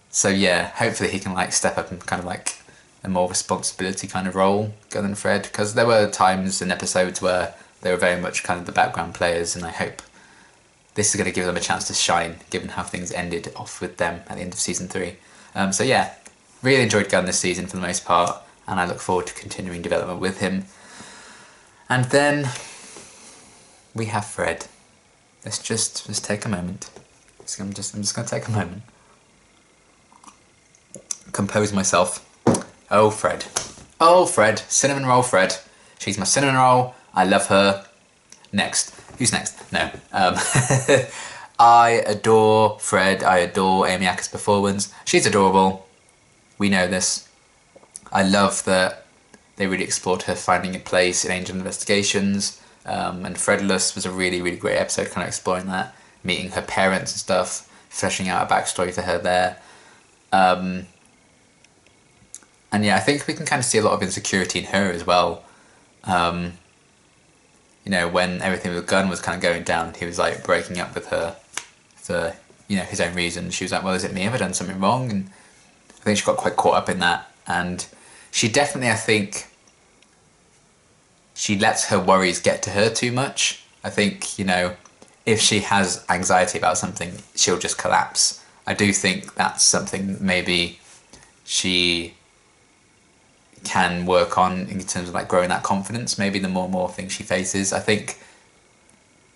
So yeah, hopefully he can like step up and kind of like a more responsibility kind of role, Gunn and Fred, because there were times in episodes where they were very much kind of the background players, and I hope this is going to give them a chance to shine, given how things ended off with them at the end of season 3. So yeah, really enjoyed Gunn this season for the most part, and I look forward to continuing development with him. And then we have Fred. Let's just take a moment. I'm just going to take a moment. Compose myself. Oh, Fred. Oh, Fred. Cinnamon roll Fred. She's my cinnamon roll. I love her. Next. Who's next? No. I adore Fred. I adore Amy Acker's performance. She's adorable. We know this. I love that they really explored her finding a place in Angel Investigations. And Fredless was a really, really great episode, kind of exploring that, meeting her parents and stuff, fleshing out a backstory for her there. And yeah, I think we can kind of see a lot of insecurity in her as well. You know, when everything with Gunn was kind of going down, he was like breaking up with her for, you know, his own reasons. She was like, well, is it me? Have I done something wrong? And I think she got quite caught up in that. And she definitely, I think, she lets her worries get to her too much. I think, you know, if she has anxiety about something, she'll just collapse. I do think that's something maybe she can work on in terms of like growing that confidence. Maybe the more and more things she faces, I think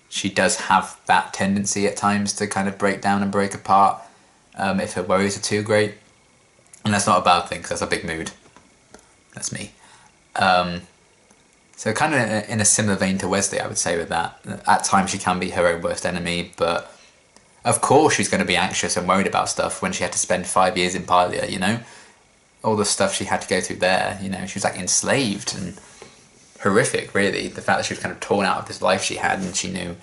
she does have that tendency at times to kind of break down and break apart if her worries are too great. And that's not a bad thing, because that's a big mood. That's me. So kind of in a similar vein to Wesley, I would say with that. At times she can be her own worst enemy, but of course she's going to be anxious and worried about stuff when she had to spend 5 years in Parlia, you know? All the stuff she had to go through there, you know, she was like enslaved and horrific, really. The fact that she was kind of torn out of this life she had and she knew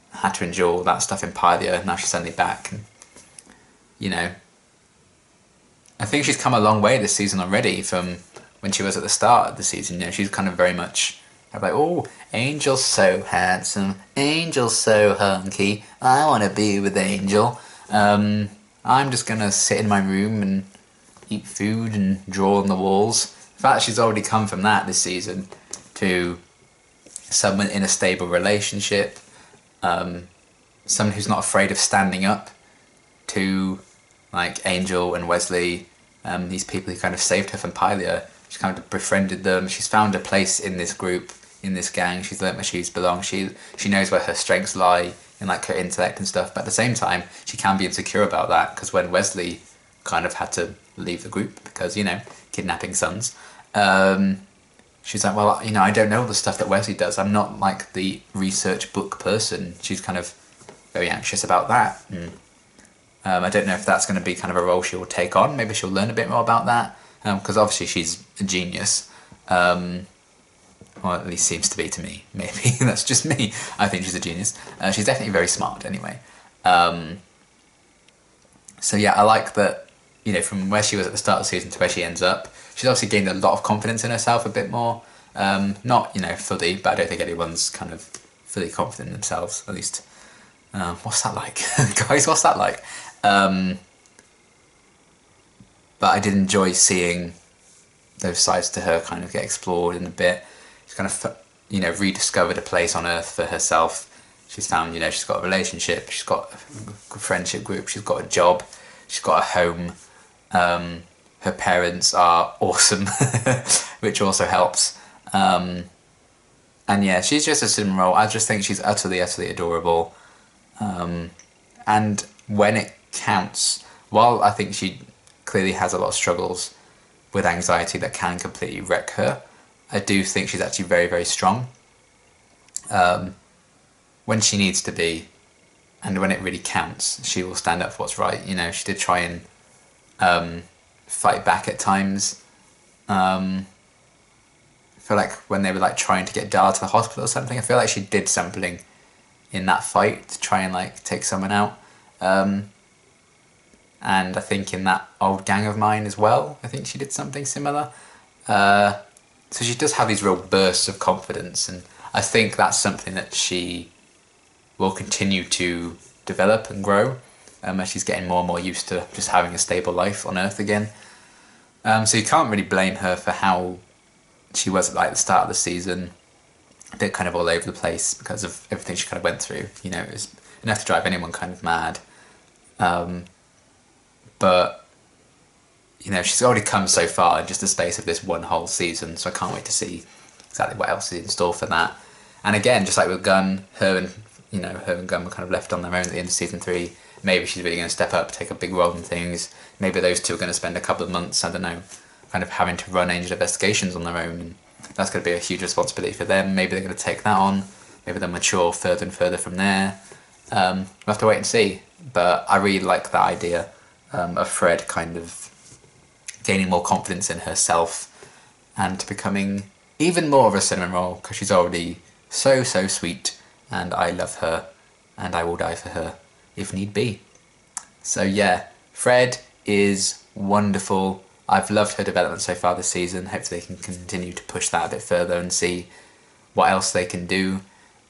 had to endure all that stuff in Parlia, now she's suddenly back. And, you know, I think she's come a long way this season already from when she was at the start of the season. You know, she's kind of very much like, oh, Angel's so handsome, Angel's so hunky, I want to be with Angel. I'm just going to sit in my room and eat food and draw on the walls. The fact that she's already come from that this season to someone in a stable relationship, someone who's not afraid of standing up to like Angel and Wesley, these people who kind of saved her from Pylia. She's kind of befriended them. She's found a place in this group, in this gang. She's learnt where she's belong. She knows where her strengths lie in like her intellect and stuff. But at the same time, she can be insecure about that, because when Wesley kind of had to leave the group because, you know, kidnapping sons, she's like, well, you know, I don't know all the stuff that Wesley does. I'm not like the research book person. She's kind of very anxious about that. I don't know if that's going to be kind of a role she will take on. Maybe she'll learn a bit more about that, because obviously she's a genius. Or at least seems to be to me. Maybe that's just me. I think she's a genius. She's definitely very smart anyway. So yeah, I like that, you know, from where she was at the start of the season to where she ends up, she's obviously gained a lot of confidence in herself a bit more. Not, you know, fully, but I don't think anyone's kind of fully confident in themselves, at least. What's that like? Guys, what's that like? But I did enjoy seeing those sides to her kind of get explored in a bit. She's kind of, you know, rediscovered a place on Earth for herself. She's found, you know, she's got a relationship, she's got a friendship group, she's got a job, she's got a home. Her parents are awesome, which also helps. And yeah, she's just a cinema role. I just think she's utterly, utterly adorable. And when it counts, while I think she clearly has a lot of struggles with anxiety that can completely wreck her, I do think she's actually very, very strong. When she needs to be, and when it really counts, she will stand up for what's right. You know, she did try and fight back at times. I feel like when they were like trying to get Darla to the hospital or something, I feel like she did something in that fight to try and like take someone out. And I think in that old gang of mine as well, I think she did something similar. So she does have these real bursts of confidence, and I think that's something that she will continue to develop and grow as she's getting more and more used to just having a stable life on Earth again. So you can't really blame her for how she was at like the start of the season, a bit kind of all over the place because of everything she kind of went through. You know, it was enough to drive anyone kind of mad. But, you know, she's already come so far in just the space of this one whole season, so I can't wait to see exactly what else is in store for that. And again, just like with Gunn, her and Gunn were kind of left on their own at the end of season 3. Maybe she's really going to step up, take a big role in things. Maybe those two are going to spend a couple of months, I don't know, kind of having to run Angel Investigations on their own. And that's going to be a huge responsibility for them. Maybe they're going to take that on. maybe they'll mature further and further from there. We'll have to wait and see. But I really like that idea of Fred kind of gaining more confidence in herself and becoming even more of a cinnamon roll, because she's already so sweet, and I love her, and I will die for her if need be. So yeah, Fred is wonderful. I've loved her development so far this season. Hopefully they can continue to push that a bit further and see what else they can do.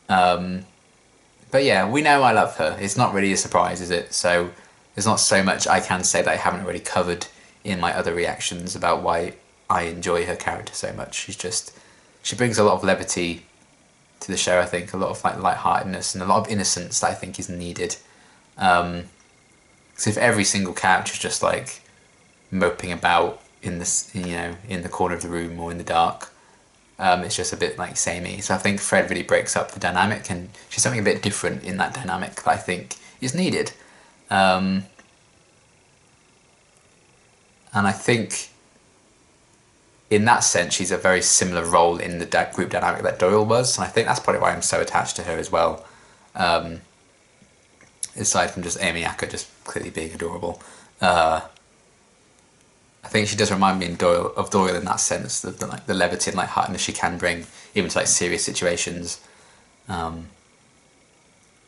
But yeah, we know I love her. It's not really a surprise, is it? So there's not so much I can say that I haven't already covered in my other reactions about why I enjoy her character so much. She brings a lot of levity to the show, I think, a lot of like lightheartedness and a lot of innocence that I think is needed. So if every single character is just like moping about in this, in the corner of the room or in the dark, it's just a bit like samey. So I think Fred really breaks up the dynamic, and she's something a bit different in that dynamic that I think is needed. And I think in that sense she's a very similar role in the group dynamic that Doyle was, and I think that's probably why I'm so attached to her as well. Aside from just Amy Acker just clearly being adorable. I think she does remind me of Doyle in that sense, the levity and lightheartedness she can bring, even to like serious situations. And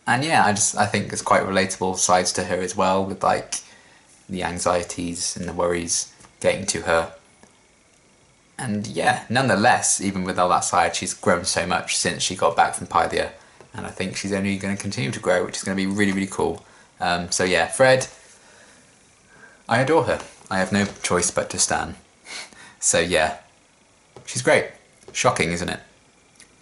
yeah, I think there's quite relatable sides to her as well, with like the anxieties and the worries getting to her. And yeah, nonetheless, even with all that side, she's grown so much since she got back from Pythia, and I think she's only going to continue to grow, which is going to be really, really cool. So yeah, Fred, I adore her. I have no choice but to stan. So yeah, she's great. Shocking, isn't it,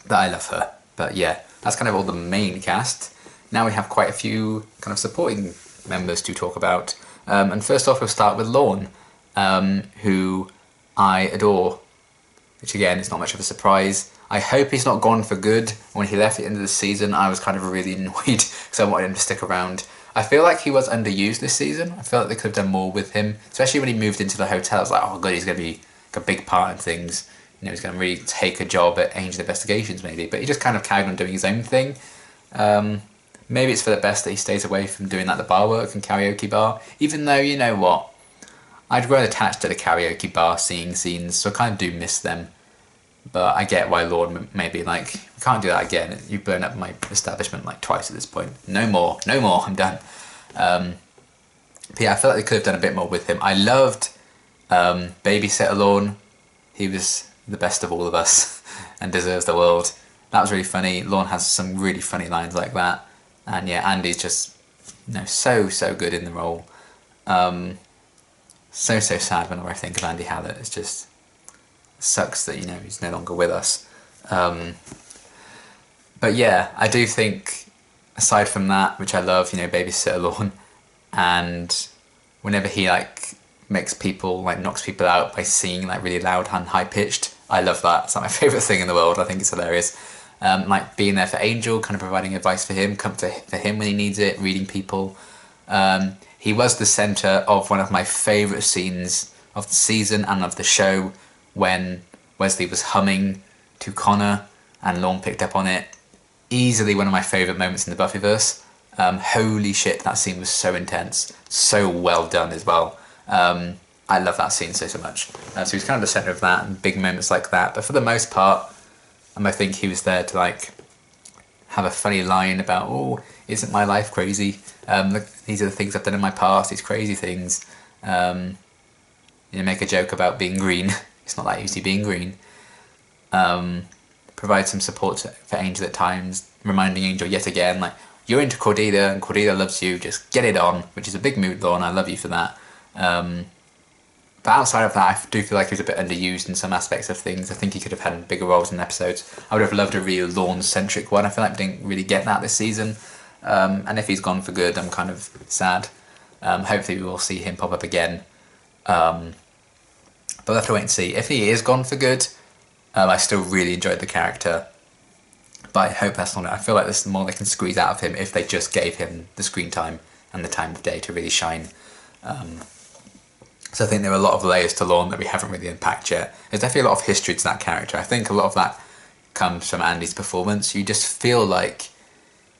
that I love her? But yeah, that's kind of all the main cast. Now we have quite a few kind of supporting members to talk about. And first off, we'll start with Lorne, who I adore, which again is not much of a surprise. I hope he's not gone for good. When he left at the end of the season, I was kind of really annoyed because I wanted him to stick around. I feel like he was underused this season. I feel like they could have done more with him, especially when he moved into the hotel. I was like, oh god, he's going to be like a big part in things. He's going to really take a job at Angel Investigations maybe. But he just kind of carried on doing his own thing. Maybe it's for the best that he stays away from doing like the bar work and karaoke bar. Even though, you know what, I'd grown attached to the karaoke bar singing scenes, so I kind of do miss them. But I get why Lord may be like, we can't do that again. You burn up my establishment like twice at this point. No more, I'm done. But yeah, I feel like they could have done a bit more with him. I loved Babysitter Lorne. He was the best of all of us and deserves the world. That was really funny. Lorne has some really funny lines like that. And yeah, Andy's just so good in the role. So sad whenever I think of Andy Hallett. It's just sucks that he's no longer with us. But yeah, I do think aside from that, which I love, Babysitter Lorne, and whenever he like makes people like knocks people out by singing like really loud and high pitched, I love that. It's like my favourite thing in the world. I think it's hilarious. Like being there for Angel, kind of providing advice for him, comfort for him when he needs it, reading people. He was the centre of one of my favourite scenes of the season and of the show, when Wesley was humming to Connor and Lorne picked up on it. Easily one of my favourite moments in the Buffyverse. Holy shit, that scene was so intense. So well done as well. I love that scene so much. So he's kind of the centre of that and big moments like that. But for the most part, I think he was there to like have a funny line about, oh, isn't my life crazy? Look, these are the things I've done in my past, these crazy things. Make a joke about being green. It's not that easy being green. Provide some support for Angel at times, reminding Angel yet again, like, you're into Cordelia and Cordelia loves you, just get it on, which is a big mood, Lorne, I love you for that. But outside of that, I do feel like he was a bit underused in some aspects of things. I think he could have had bigger roles in episodes. I would have loved a real Lorne-centric one. I feel like we didn't really get that this season. And if he's gone for good, I'm kind of sad. Hopefully we will see him pop up again. But we'll have to wait and see. If he is gone for good, I still really enjoyed the character. But I hope that's not it. I feel like there's more they can squeeze out of him if they just gave him the screen time and the time of day to really shine. So I think there are a lot of layers to Lorne that we haven't really unpacked yet. There's definitely a lot of history to that character. I think a lot of that comes from Andy's performance. You just feel like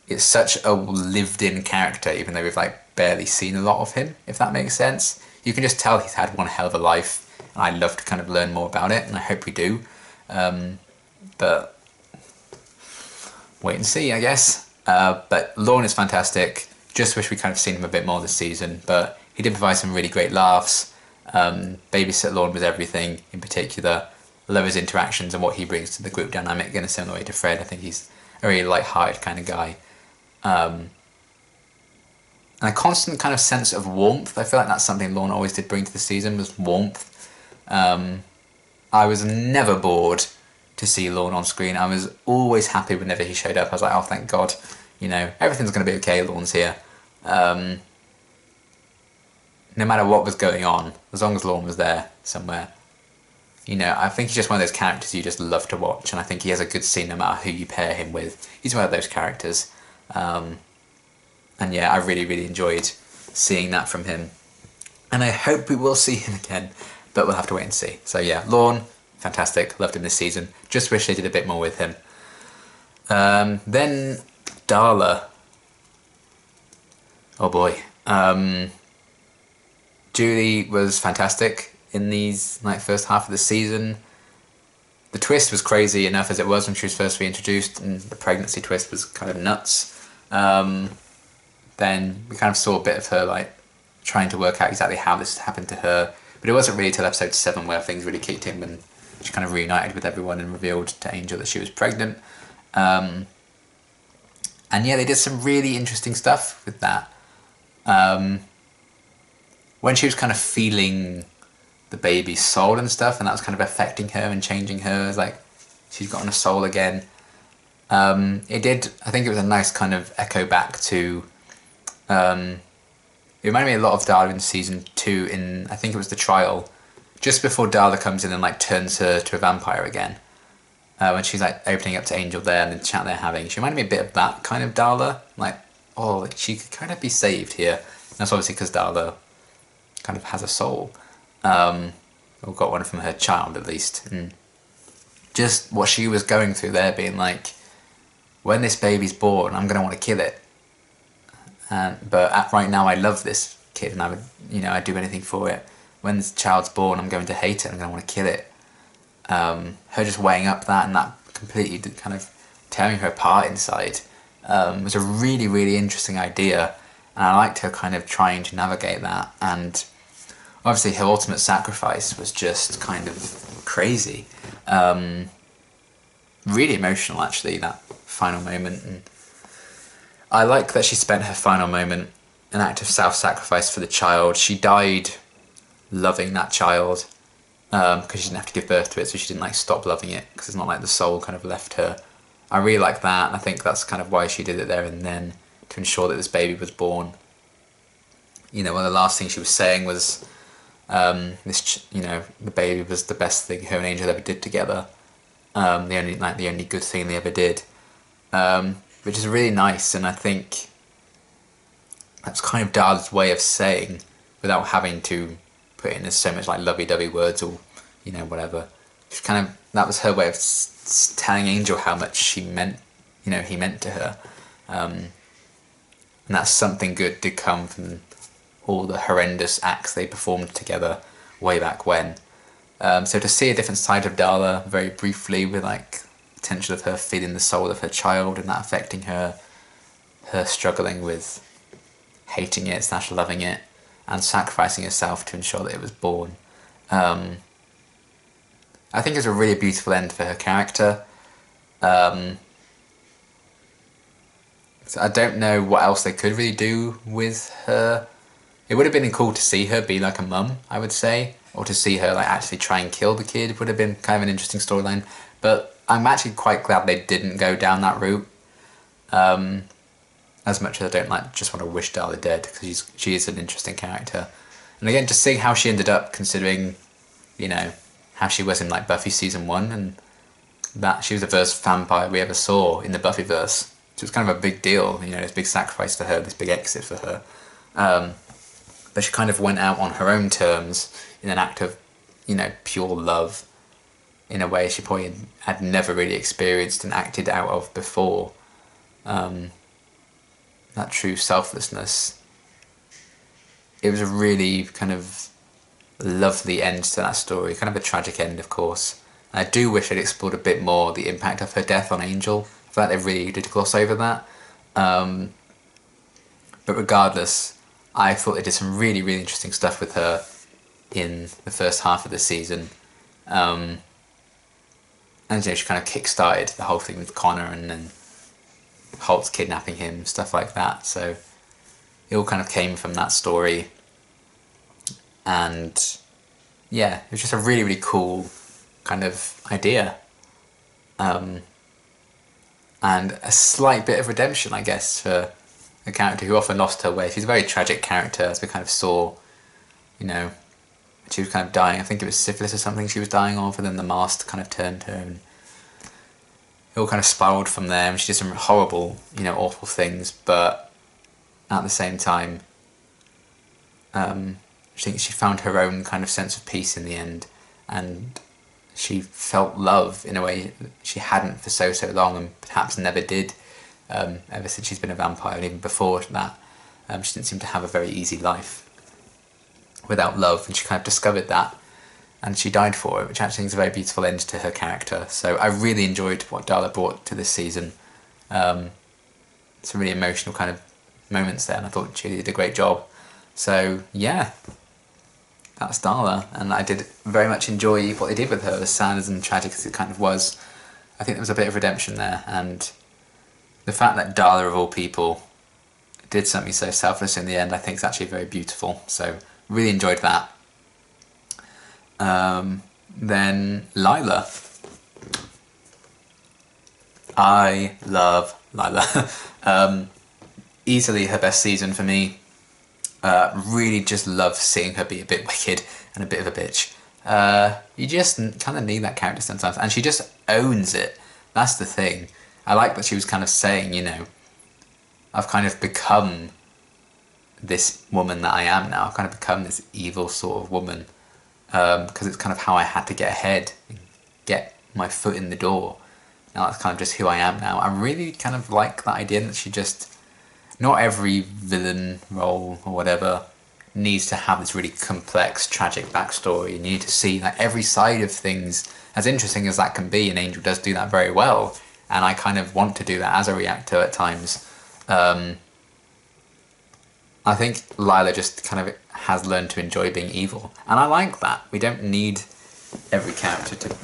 it's such a lived-in character, even though we've like barely seen a lot of him, if that makes sense. You can just tell he's had one hell of a life, and I'd love to kind of learn more about it, and I hope we do. But wait and see, I guess. But Lorne is fantastic. Just wish we kind of seen him a bit more this season, but he did provide some really great laughs. Babysit Lorne was everything in particular. Love his interactions and what he brings to the group dynamic in a similar way to Fred. I think he's a really light-hearted kind of guy. And a constant kind of sense of warmth. I feel like that's something Lorne always did bring to the season, was warmth. I was never bored to see Lorne on screen. I was always happy whenever he showed up. I was like, oh, thank God, you know, everything's going to be okay, Lorne's here. No matter what was going on, as long as Lorne was there somewhere. You know, I think he's just one of those characters you just love to watch, and I think he has a good scene no matter who you pair him with. He's one of those characters. And yeah, I really, really enjoyed seeing that from him. And I hope we will see him again, but we'll have to wait and see. So yeah, Lorne, fantastic, loved him this season. Just wish they did a bit more with him. Then Darla. Oh boy. Julie was fantastic in these like first half of the season. The twist was crazy enough as it was when she was first reintroduced, and the pregnancy twist was kind of nuts. Then we kind of saw a bit of her like trying to work out exactly how this happened to her, but it wasn't really till episode 7 where things really kicked in, when she kind of reunited with everyone and revealed to Angel that she was pregnant. And yeah, they did some really interesting stuff with that. When she was kind of feeling the baby's soul and stuff, and that was kind of affecting her and changing her, like she's gotten a soul again. It did, I think it was a nice kind of echo back to, it reminded me a lot of Darla in season 2 in, I think it was the trial, just before Darla comes in and like turns her to a vampire again. When she's like opening up to Angel there and the chat they're having. She reminded me a bit of that kind of Darla, like, oh, like she could kind of be saved here. And that's obviously because Darla kind of has a soul. Or got one from her child at least. And just what she was going through there, being like, when this baby's born, I'm going to want to kill it. But right now I love this kid and I would, you know, I'd do anything for it. When this child's born, I'm going to hate it, I'm going to want to kill it. Her just weighing up that, and that completely kind of tearing her apart inside, was a really, really interesting idea. And I liked her kind of trying to navigate that. And obviously her ultimate sacrifice was just kind of crazy. Really emotional, actually, that final moment. And I like that she spent her final moment an act of self-sacrifice for the child. She died loving that child, because she didn't have to give birth to it, so she didn't like stop loving it, because it's not like the soul kind of left her. I really like that, and I think that's kind of why she did it there and then, to ensure that this baby was born. You know, one of the last things she was saying was, you know, the baby was the best thing her and Angel ever did together. The only good thing they ever did, which is really nice. And I think that's kind of Darla's way of saying, without having to put in so much like lovey-dovey words or, you know, whatever. She's kind of, that was her way of telling Angel how much she meant, you know, he meant to her. And that's something good did come from all the horrendous acts they performed together way back when. So to see a different side of Darla very briefly, with like potential of her feeling the soul of her child and that affecting her, her struggling with hating it / loving it, and sacrificing herself to ensure that it was born. I think it's a really beautiful end for her character. So I don't know what else they could really do with her. It would have been cool to see her be like a mum, I would say, or to see her like actually try and kill the kid would have been kind of an interesting storyline. But I'm actually quite glad they didn't go down that route. As much as I don't like just want to wish Darla dead, because she is an interesting character. And again, just seeing how she ended up, considering, you know, how she was in like Buffy season 1, and that she was the first vampire we ever saw in the Buffyverse. So it was kind of a big deal, you know, this big sacrifice for her, this big exit for her. But she kind of went out on her own terms in an act of, you know, pure love. in a way she probably had never really experienced and acted out of before. That true selflessness. It was a really kind of lovely end to that story, kind of a tragic end, of course. And I do wish I'd explored a bit more the impact of her death on Angel. I feel like they really did gloss over that. But regardless, I thought they did some really, really interesting stuff with her in the first half of the season. And she kind of kick-started the whole thing with Connor and then Holt's kidnapping him, stuff like that. So it all kind of came from that story. And yeah, it was just a really, really cool kind of idea. And a slight bit of redemption, I guess, for a character who often lost her way. She's a very tragic character, as we kind of saw, she was kind of dying. I think it was syphilis or something she was dying of, and then the mask kind of turned her, and it all kind of spiraled from there, and she did some horrible, awful things, but at the same time, I think she found her own kind of sense of peace in the end, and she felt love in a way she hadn't for so long, and perhaps never did, ever since she's been a vampire, and even before that. She didn't seem to have a very easy life without love, and she kind of discovered that, and she died for it, which actually is a very beautiful end to her character. So I really enjoyed what Darla brought to this season. Some really emotional kind of moments there, and I thought she did a great job. So yeah, that's Darla, and I did very much enjoy what they did with her, as sad and tragic as it kind of was. I think there was a bit of redemption there, and the fact that Darla, of all people, did something so selfless in the end, I think is actually very beautiful. So really enjoyed that. Then Lila. I love Lila. Easily her best season for me. Really just love seeing her be a bit wicked and a bit of a bitch. You just kind of need that character sometimes, and she just owns it. That's the thing. I like that she was kind of saying, I've kind of become this woman that I am now. I've kind of become this evil sort of woman, because it's kind of how I had to get ahead and get my foot in the door. Now that's kind of just who I am now. I really kind of like that idea that she just, not every villain role or whatever needs to have this really complex, tragic backstory. You need to see like every side of things, as interesting as that can be, and Angel does do that very well. And I kind of want to do that as a reactor at times. I think Lila just kind of has learned to enjoy being evil. And I like that. We don't need every character to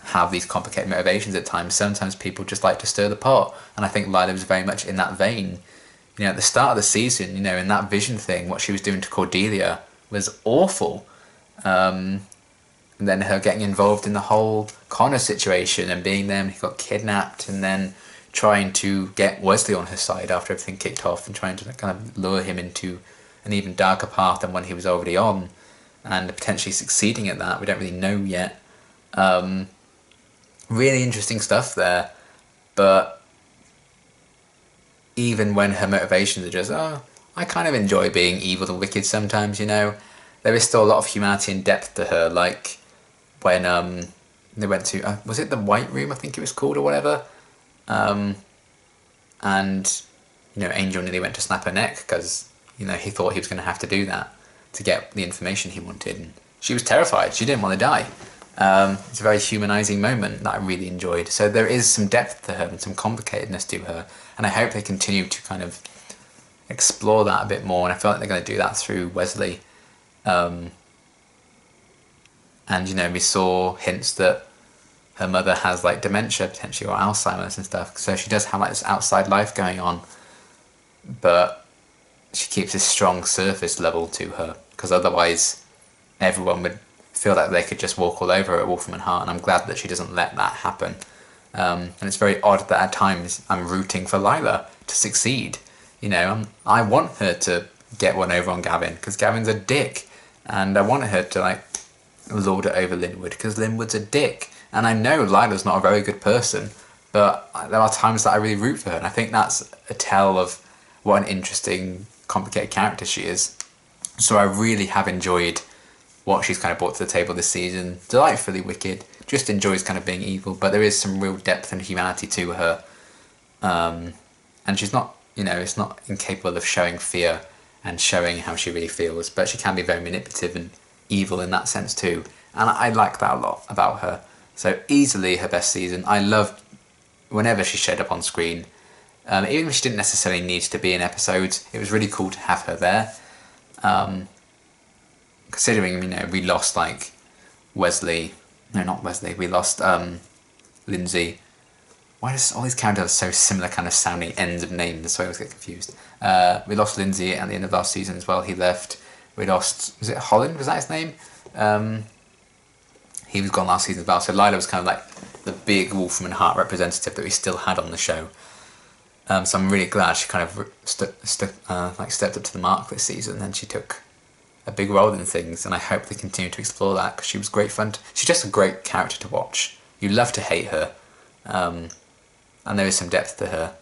have these complicated motivations at times. Sometimes people just like to stir the pot. And I think Lila was very much in that vein. At the start of the season, in that vision thing, what she was doing to Cordelia was awful. And then her getting involved in the whole Connor situation and being there, and he got kidnapped, and then trying to get Wesley on her side after everything kicked off, and trying to kind of lure him into an even darker path than one he was already on, and potentially succeeding at that. We don't really know yet. Really interesting stuff there, but even when her motivations are just, I kind of enjoy being evil and wicked sometimes, there is still a lot of humanity and depth to her, like when they went to, was it the White Room, I think it was called, or whatever? And Angel nearly went to snap her neck because he thought he was going to have to do that to get the information he wanted, and she was terrified. She didn't want to die. It's a very humanizing moment that I really enjoyed. So there is some depth to her and some complicatedness to her, and I hope they continue to kind of explore that a bit more, and I feel like they're going to do that through Wesley. And we saw hints that her mother has like dementia potentially, or Alzheimer's and stuff, so she does have like this outside life going on, but she keeps this strong surface level to her, because otherwise everyone would feel like they could just walk all over her at Wolfram and Hart, and I'm glad that she doesn't let that happen. And it's very odd that at times I'm rooting for Lila to succeed. I want her to get one over on Gavin, because Gavin's a dick, and I want her to like lord it over Linwood, because Linwood's a dick. And I know Lila's not a very good person, but there are times that I really root for her, and I think that's a tell of what an interesting, complicated character she is. So I really have enjoyed what she's kind of brought to the table this season. Delightfully wicked, just enjoys kind of being evil, but there is some real depth and humanity to her. And she's not, it's not incapable of showing fear and showing how she really feels, but she can be very manipulative and evil in that sense too. And I like that a lot about her. So easily her best season. I loved whenever she showed up on screen. Even if she didn't necessarily need to be in episodes, it was really cool to have her there. Considering, we lost like Wesley. No, not Wesley. We lost Lindsay. Why does all these characters have so similar kind of sounding ends of names? So I always get confused. We lost Lindsay at the end of last season as well. He left. We lost, was it Holland? Was that his name? He was gone last season as well. So Lila was kind of like the big Wolfram and Hart representative that we still had on the show. So I'm really glad she kind of stepped up to the mark this season, and she took a big role in things. And I hope they continue to explore that, because she was great fun. She's just a great character to watch. You love to hate her, and there is some depth to her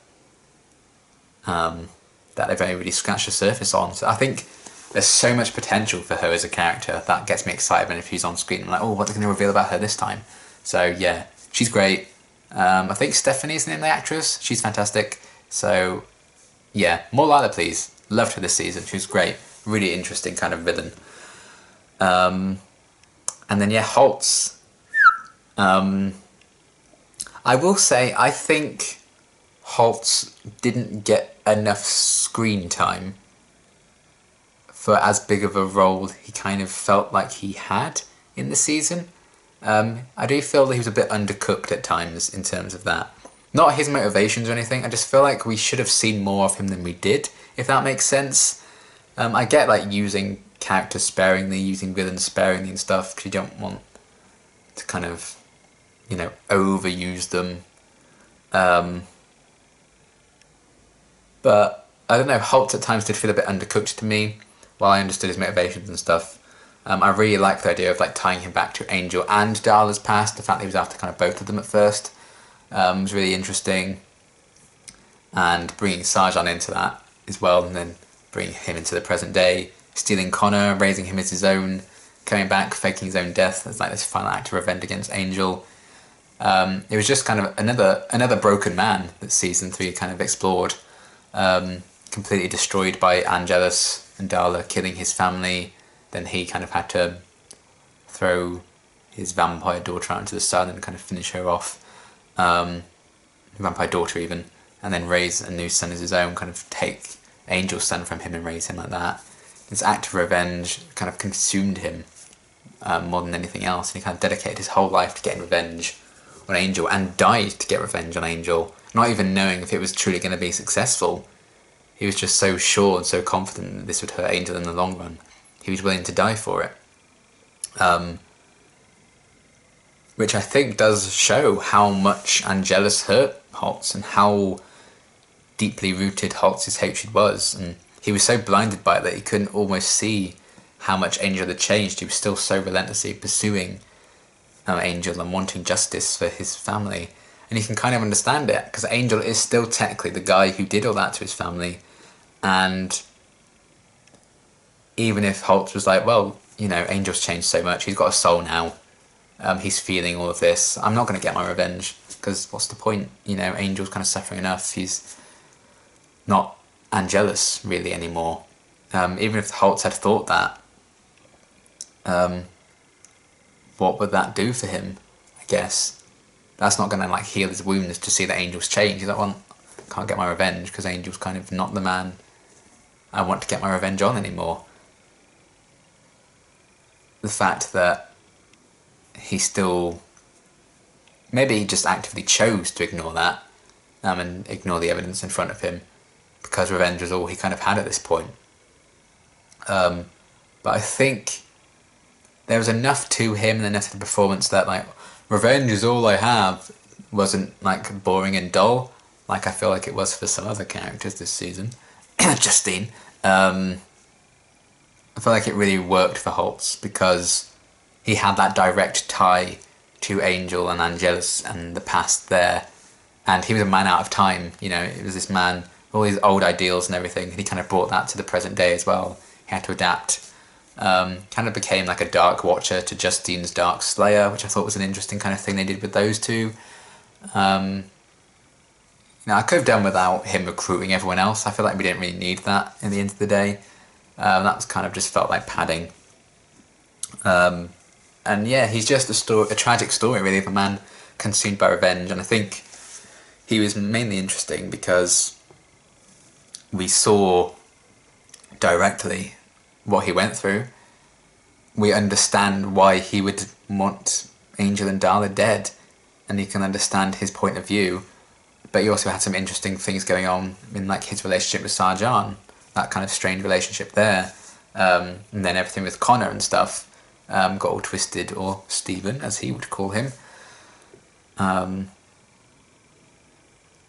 that they've only really scratched the surface on. So I think there's so much potential for her as a character that gets me excited when she's on screen. I'm like, oh, what are they going to reveal about her this time? So yeah, she's great. I think Stephanie's the name of the actress. She's fantastic. So yeah, more Lila, please. Loved her this season. She was great. Really interesting kind of villain. And then yeah, Holtz. I will say, I think Holtz didn't get enough screen time for as big of a role he kind of felt like he had in the season. I do feel that he was a bit undercooked at times in terms of that. Not his motivations or anything, I just feel like we should have seen more of him than we did, if that makes sense. I get like using characters sparingly, using villains sparingly and stuff, because you don't want to kind of, overuse them. But I don't know, Holtz at times did feel a bit undercooked to me, while I understood his motivations and stuff. I really like the idea of like tying him back to Angel and Darla's past. The fact that he was after kind of both of them at first was really interesting, and bringing Sargon into that as well, and then bringing him into the present day, stealing Connor, raising him as his own, coming back, faking his own death as like this final act of revenge against Angel. It was just kind of another broken man that season 3 kind of explored, completely destroyed by Angelus and Darla killing his family. Then he kind of had to throw his vampire daughter out into the sun and kind of finish her off. Vampire daughter even. And then raise a new son as his own, kind of take Angel's son from him and raise him like that. This act of revenge kind of consumed him more than anything else. And he kind of dedicated his whole life to getting revenge on Angel, and died to get revenge on Angel, not even knowing if it was truly going to be successful. He was just so sure and so confident that this would hurt Angel in the long run. He was willing to die for it. Which I think does show how much Angelus hurt Holtz, and how deeply rooted Holtz's hatred was. And he was so blinded by it that he couldn't almost see how much Angel had changed. He was still so relentlessly pursuing Angel and wanting justice for his family. And you can kind of understand it, because Angel is still technically the guy who did all that to his family. And even if Holtz was like, well, Angel's changed so much, he's got a soul now, he's feeling all of this, I'm not going to get my revenge, because what's the point? Angel's kind of suffering enough, he's not Angelus really anymore. Even if Holtz had thought that, what would that do for him? I guess that's not going to like heal his wounds to see that Angel's changed. He's like, well, I can't get my revenge because Angel's kind of not the man I want to get my revenge on anymore. The fact that he still, maybe he just actively chose to ignore that, and ignore the evidence in front of him, because revenge was all he kind of had at this point. But I think there was enough to him and enough to the performance that like, revenge is all I have wasn't like boring and dull, like I feel like it was for some other characters this season. Justine. I feel like it really worked for Holtz, because he had that direct tie to Angel and Angelus and the past there, and he was a man out of time. It was this man, all these old ideals and everything, and he kind of brought that to the present day as well. He had to adapt Kind of became like a Dark Watcher to Justine's Dark Slayer, which I thought was an interesting kind of thing they did with those two. Now, I could have done without him recruiting everyone else. I feel like we didn't really need that in the end of the day. That was kind of just felt like padding. And yeah, he's just a tragic story, really, of a man consumed by revenge. And I think he was mainly interesting because we saw directly what he went through. We understand why he would want Angel and Darla dead, and you can understand his point of view. But he also had some interesting things going on in like his relationship with Sarjan, that kind of strained relationship there. And then everything with Connor and stuff got all twisted, or Stephen, as he would call him.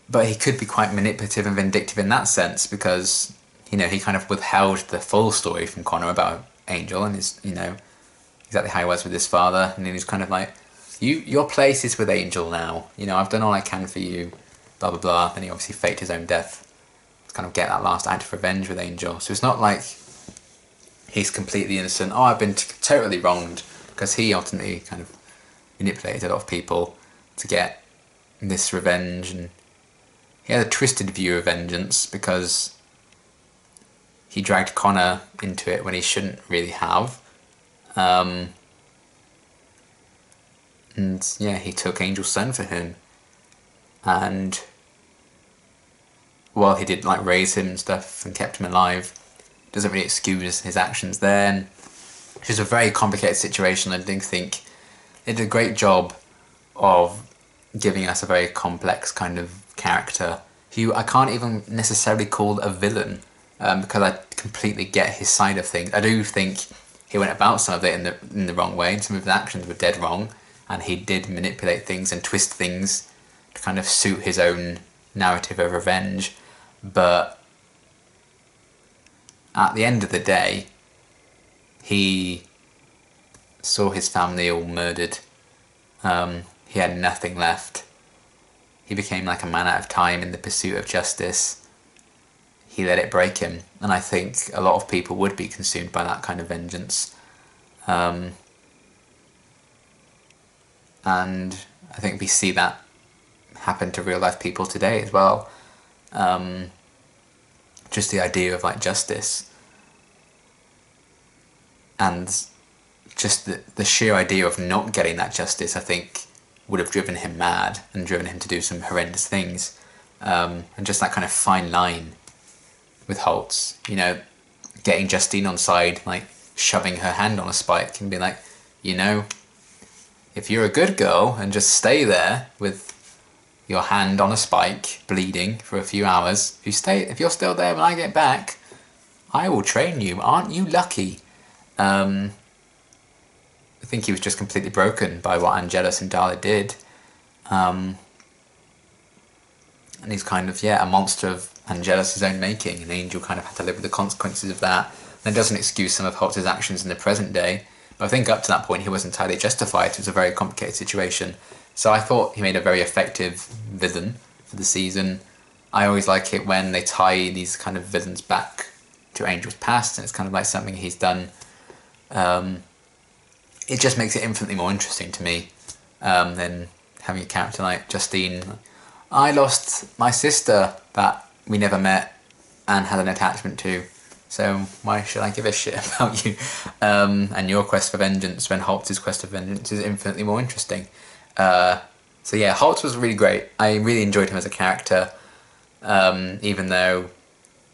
But he could be quite manipulative and vindictive in that sense because, you know, he kind of withheld the full story from Connor about Angel and his, you know, exactly how he was with his father. And then he's kind of like, your place is with Angel now. You know, I've done all I can for you. Blah, blah, blah. Then he obviously faked his own death to kind of get that last act of revenge with Angel. So it's not like he's completely innocent. Oh, I've been totally wronged, because he ultimately kind of manipulated a lot of people to get this revenge. And he had a twisted view of vengeance because he dragged Connor into it when he shouldn't really have. And yeah, he took Angel's son for him. And while he did like raise him and stuff and kept him alive, doesn't really excuse his actions there. And it's just a very complicated situation. I do think they did a great job of giving us a very complex kind of character who I can't even necessarily call a villain, because I completely get his side of things. I do think he went about some of it in the wrong way, and some of his actions were dead wrong, and he did manipulate things and twist things to kind of suit his own narrative of revenge. But at the end of the day, he saw his family all murdered. He had nothing left. He became like a man out of time in the pursuit of justice. He let it break him, and I think a lot of people would be consumed by that kind of vengeance. And I think we see that happen to real life people today as well. Just the idea of like justice, and just the sheer idea of not getting that justice, I think, would have driven him mad and driven him to do some horrendous things. And just that kind of fine line with Holtz, you know, getting Justine on side, like shoving her hand on a spike and being like, you know, if you're a good girl and just stay there with your hand on a spike, bleeding for a few hours, if you're still there when I get back, I will train you. Aren't you lucky? I think he was just completely broken by what Angelus and Darla did. And he's kind of, a monster of Angelus' own making, and Angel kind of had to live with the consequences of that. And it doesn't excuse some of Holtz's actions in the present day, but I think up to that point he was entirely justified. It was a very complicated situation. So I thought he made a very effective villain for the season. I always like it when they tie these kind of villains back to Angel's past, and it's kind of like something he's done. It just makes it infinitely more interesting to me than having a character like Justine. I lost my sister that we never met and had an attachment to, so why should I give a shit about you? And your quest for vengeance, when Holtz's quest for vengeance is infinitely more interesting. So yeah, Holtz was really great. I really enjoyed him as a character, even though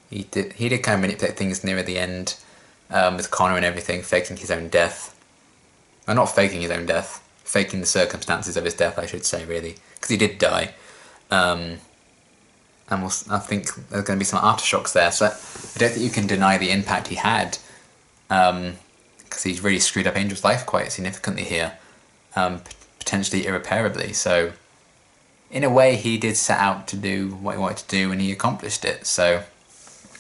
he did kind of manipulate things near the end, with Connor and everything, faking his own death. Well, not faking his own death, faking the circumstances of his death, I should say, really, because he did die. And I think there's going to be some aftershocks there, so I don't think you can deny the impact he had, because he's really screwed up Angel's life quite significantly here, potentially irreparably. So in a way he did set out to do what he wanted to do, and he accomplished it. So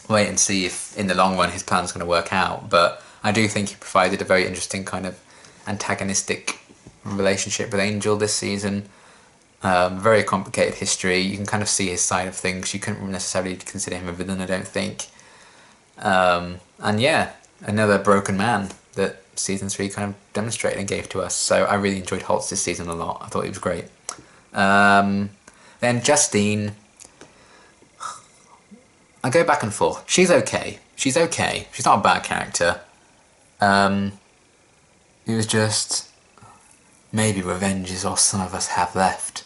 wait and see if in the long run his plan's going to work out. But I do think he provided a very interesting kind of antagonistic relationship with Angel this season. Very complicated history. You can kind of see his side of things. You couldn't necessarily consider him a villain, I don't think. And yeah, another broken man season 3 kind of demonstrated and gave to us. So I really enjoyed Holtz this season a lot. I thought he was great. Then Justine, I go back and forth. She's okay. She's okay. She's not a bad character. It was just, maybe revenge is all some of us have left.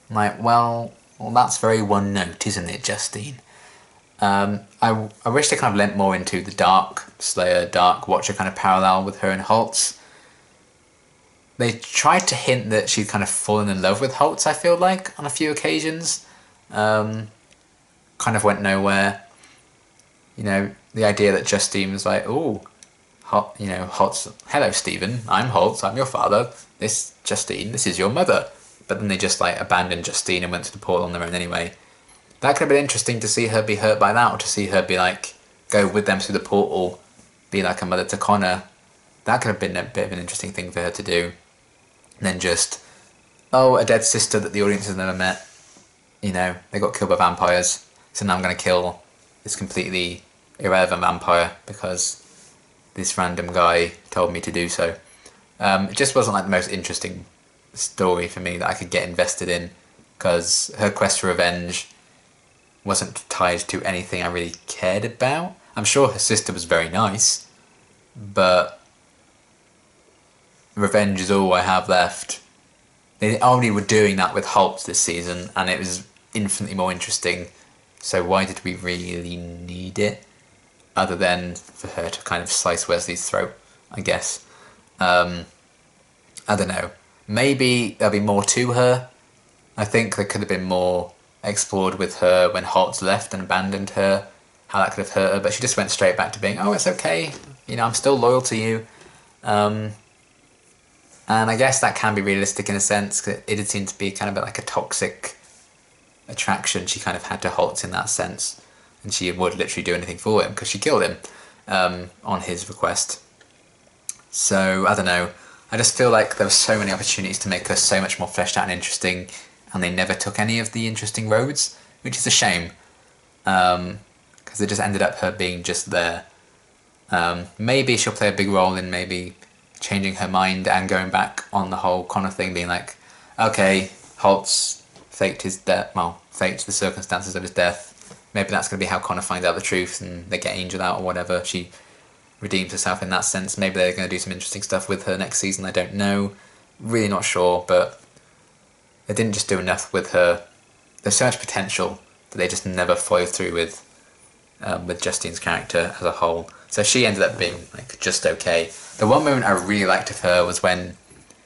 I'm like, well, that's very one note, isn't it, Justine? I wish they kind of lent more into the Dark Slayer, Dark Watcher kind of parallel with her and Holtz. They tried to hint that she'd kind of fallen in love with Holtz, I feel like, on a few occasions. Kind of went nowhere. You know, the idea that Justine was like, oh, Holtz, hello Stephen, I'm Holtz, I'm your father. This, Justine, this is your mother. But then they just like abandoned Justine and went to the portal on their own anyway. That could have been interesting to see her be hurt by that, or to see her be like, go with them through the portal, be like a mother to Connor. That could have been a bit of an interesting thing for her to do. And then just, oh, a dead sister that the audience has never met. You know, they got killed by vampires, so now I'm going to kill this completely irrelevant vampire because this random guy told me to do so. It just wasn't like the most interesting story for me that I could get invested in, because her quest for revenge wasn't tied to anything I really cared about. I'm sure her sister was very nice, but revenge is all I have left. They already were doing that with Holtz this season, and it was infinitely more interesting, so why did we really need it? Other than for her to kind of slice Wesley's throat, I guess. I don't know. Maybe there'll be more to her. I think there could have been more explored with her when Holtz left and abandoned her, how that could have hurt her, but she just went straight back to being, oh, it's okay, you know, I'm still loyal to you. And I guess that can be realistic in a sense, because it did seem to be kind of like a toxic attraction she kind of had to Holtz in that sense, and she would literally do anything for him because she killed him on his request. So, I don't know, I just feel like there were so many opportunities to make her so much more fleshed out and interesting, and they never took any of the interesting roads, which is a shame, because it just ended up her being just there. Maybe she'll play a big role in maybe changing her mind and going back on the whole Connor thing, being like, okay, Holtz faked his death, well, faked the circumstances of his death. Maybe that's going to be how Connor finds out the truth and they get Angel out or whatever. She redeems herself in that sense. Maybe they're going to do some interesting stuff with her next season, I don't know. Really not sure, but they didn't just do enough with her. There's so much potential that they just never followed through with Justine's character as a whole. So she ended up being like just okay. The one moment I really liked of her was when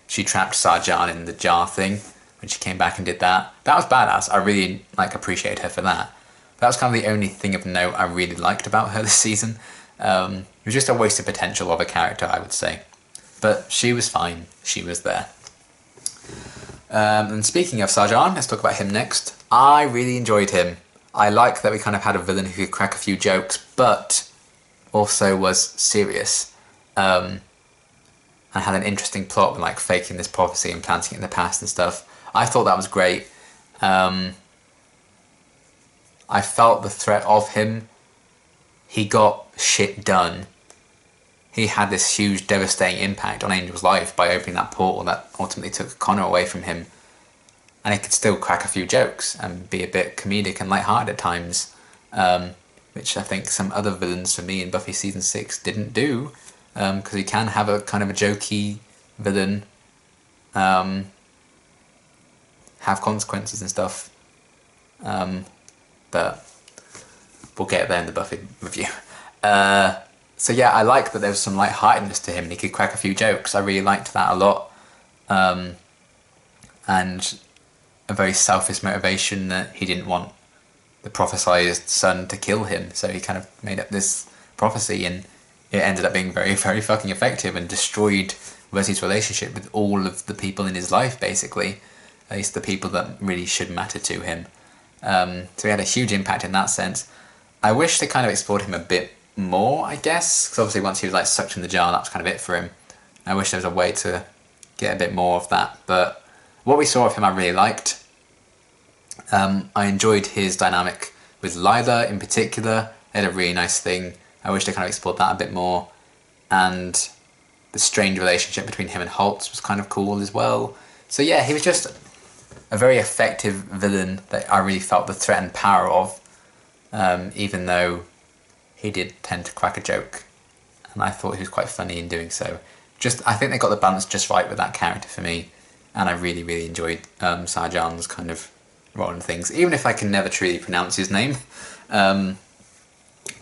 she trapped Sarjan in the jar thing, when she came back and did that. That was badass. I really appreciate her for that. That was kind of the only thing of note I really liked about her this season. It was just a wasted potential of a character, I would say. But she was fine. She was there. And speaking of Sarjan, let's talk about him next. I really enjoyed him. I like that we kind of had a villain who could crack a few jokes, but also was serious. And had an interesting plot with like faking this prophecy and planting it in the past and stuff. I thought that was great. I felt the threat of him. He got shit done. He had this huge devastating impact on Angel's life by opening that portal that ultimately took Connor away from him. And he could still crack a few jokes and be a bit comedic and lighthearted at times, which I think some other villains for me in Buffy Season 6 didn't do, because he can have a kind of a jokey villain, have consequences and stuff, but we'll get there in the Buffy review. So yeah, I like that there was some lightheartedness to him and he could crack a few jokes. I really liked that a lot. And a very selfish motivation that he didn't want the prophesized son to kill him, so he kind of made up this prophecy, and it ended up being very, very fucking effective and destroyed Wesley's relationship with all of the people in his life, basically. At least the people that really should matter to him. So he had a huge impact in that sense. I wish they kind of explored him a bit more, I guess, because obviously once he was like sucked in the jar, that was kind of it for him. I wish there was a way to get a bit more of that, but what we saw of him I really liked. I enjoyed his dynamic with Lila in particular. They had a really nice thing. I wish they kind of explored that a bit more. And the strange relationship between him and Holtz was kind of cool as well. So yeah, he was just a very effective villain that I really felt the threat and power of, even though he did tend to crack a joke, and I thought he was quite funny in doing so. I think they got the balance just right with that character for me, and I really, really enjoyed Sarjan's kind of role in things. Even if I can never truly pronounce his name, I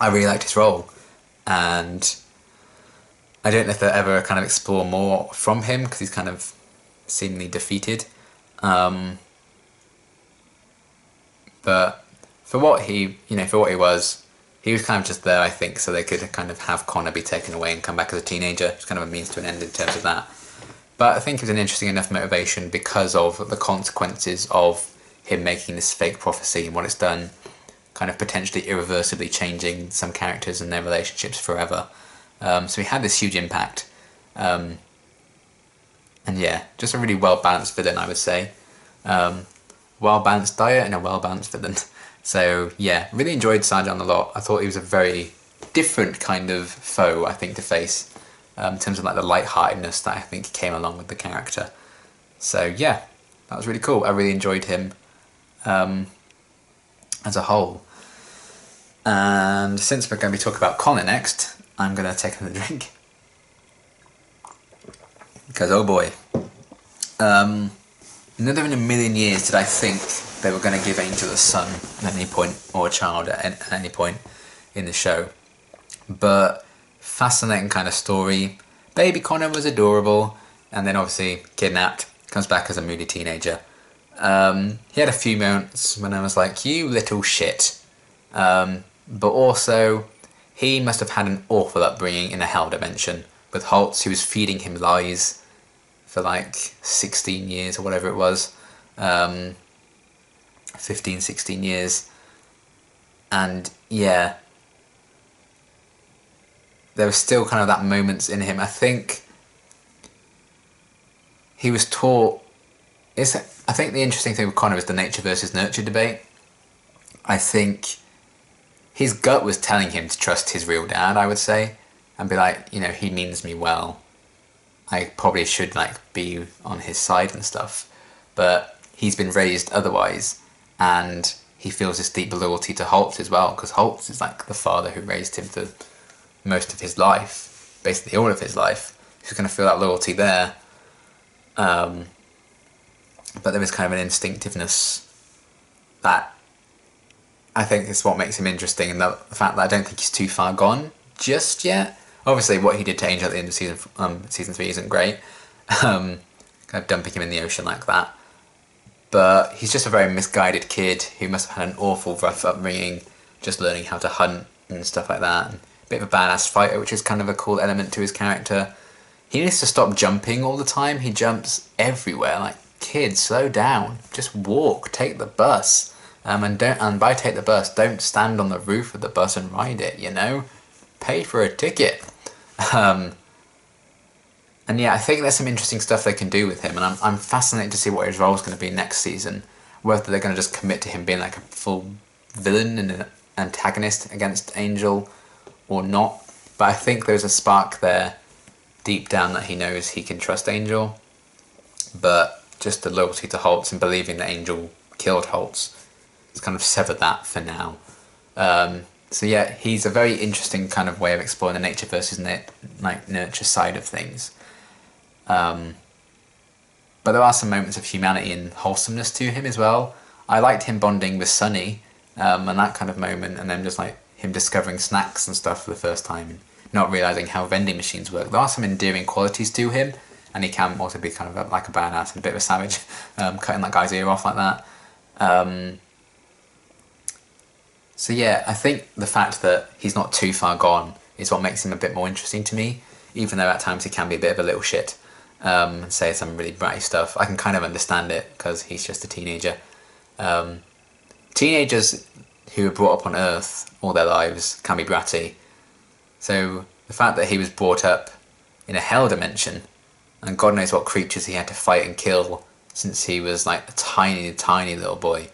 really liked his role, and I don't know if they'll ever kind of explore more from him, because he's kind of seemingly defeated. But for what he was kind of just there, I think, so they could kind of have Connor be taken away and come back as a teenager. It's kind of a means to an end in terms of that. But I think it was an interesting enough motivation because of the consequences of him making this fake prophecy and what it's done, kind of potentially irreversibly changing some characters and their relationships forever. So he had this huge impact. And yeah, just a really well-balanced villain, I would say. Well-balanced diet and a well-balanced villain. So yeah, really enjoyed Sarjan a lot. I thought he was a very different kind of foe, I think, to face, in terms of like the lightheartedness that I think came along with the character. So yeah, that was really cool. I really enjoyed him as a whole. And since we're going to be talking about Connor next, I'm going to take another drink. Because oh boy. Never in a million years did I think they were going to give Angel a son at any point, or a child at any point in the show. But fascinating kind of story. Baby Connor was adorable, and then obviously kidnapped, comes back as a moody teenager. He had a few moments when I was like, you little shit. But also, he must have had an awful upbringing in a hell dimension with Holtz, who was feeding him lies for like 16 years or whatever it was. 15, 16 years. And yeah, there was still kind of that moments in him. I think he was taught... I think the interesting thing with Connor is the nature versus nurture debate. I think his gut was telling him to trust his real dad, I would say, and be like, you know, he means me well. I probably should like be on his side and stuff. But he's been raised otherwise, and he feels this deep loyalty to Holtz as well, because Holtz is like the father who raised him for most of his life, basically all of his life. He's going to feel that loyalty there. But there is kind of an instinctiveness that I think is what makes him interesting, and the fact that I don't think he's too far gone just yet. Obviously, what he did to Angel at the end of season 3 isn't great, kind of dumping him in the ocean like that. But he's just a very misguided kid who must have had an awful rough upbringing, just learning how to hunt and stuff like that. And a bit of a badass fighter, which is kind of a cool element to his character. He needs to stop jumping all the time. He jumps everywhere. Like, kid, slow down. Just walk. Take the bus. And by take the bus, don't stand on the roof of the bus and ride it, you know? Pay for a ticket. And yeah, I think there's some interesting stuff they can do with him, and I'm fascinated to see what his role is going to be next season. Whether they're going to just commit to him being like a full villain and an antagonist against Angel or not. But I think there's a spark there deep down that he knows he can trust Angel. But just the loyalty to Holtz and believing that Angel killed Holtz, it's kind of severed that for now. So yeah, he's a very interesting kind of way of exploring the nature versus nurture side of things. But there are some moments of humanity and wholesomeness to him as well. I liked him bonding with Sunny, and that kind of moment, and then just like him discovering snacks and stuff for the first time, and not realising how vending machines work. There are some endearing qualities to him, and he can also be kind of like a badass and a bit of a savage, cutting that guy's ear off like that. So yeah, I think the fact that he's not too far gone is what makes him a bit more interesting to me, even though at times he can be a bit of a little shit, and say some really bratty stuff. I can kind of understand it, because he's just a teenager. Teenagers who are brought up on Earth all their lives can be bratty. So the fact that he was brought up in a hell dimension, and God knows what creatures he had to fight and kill since he was like a tiny, tiny little boy,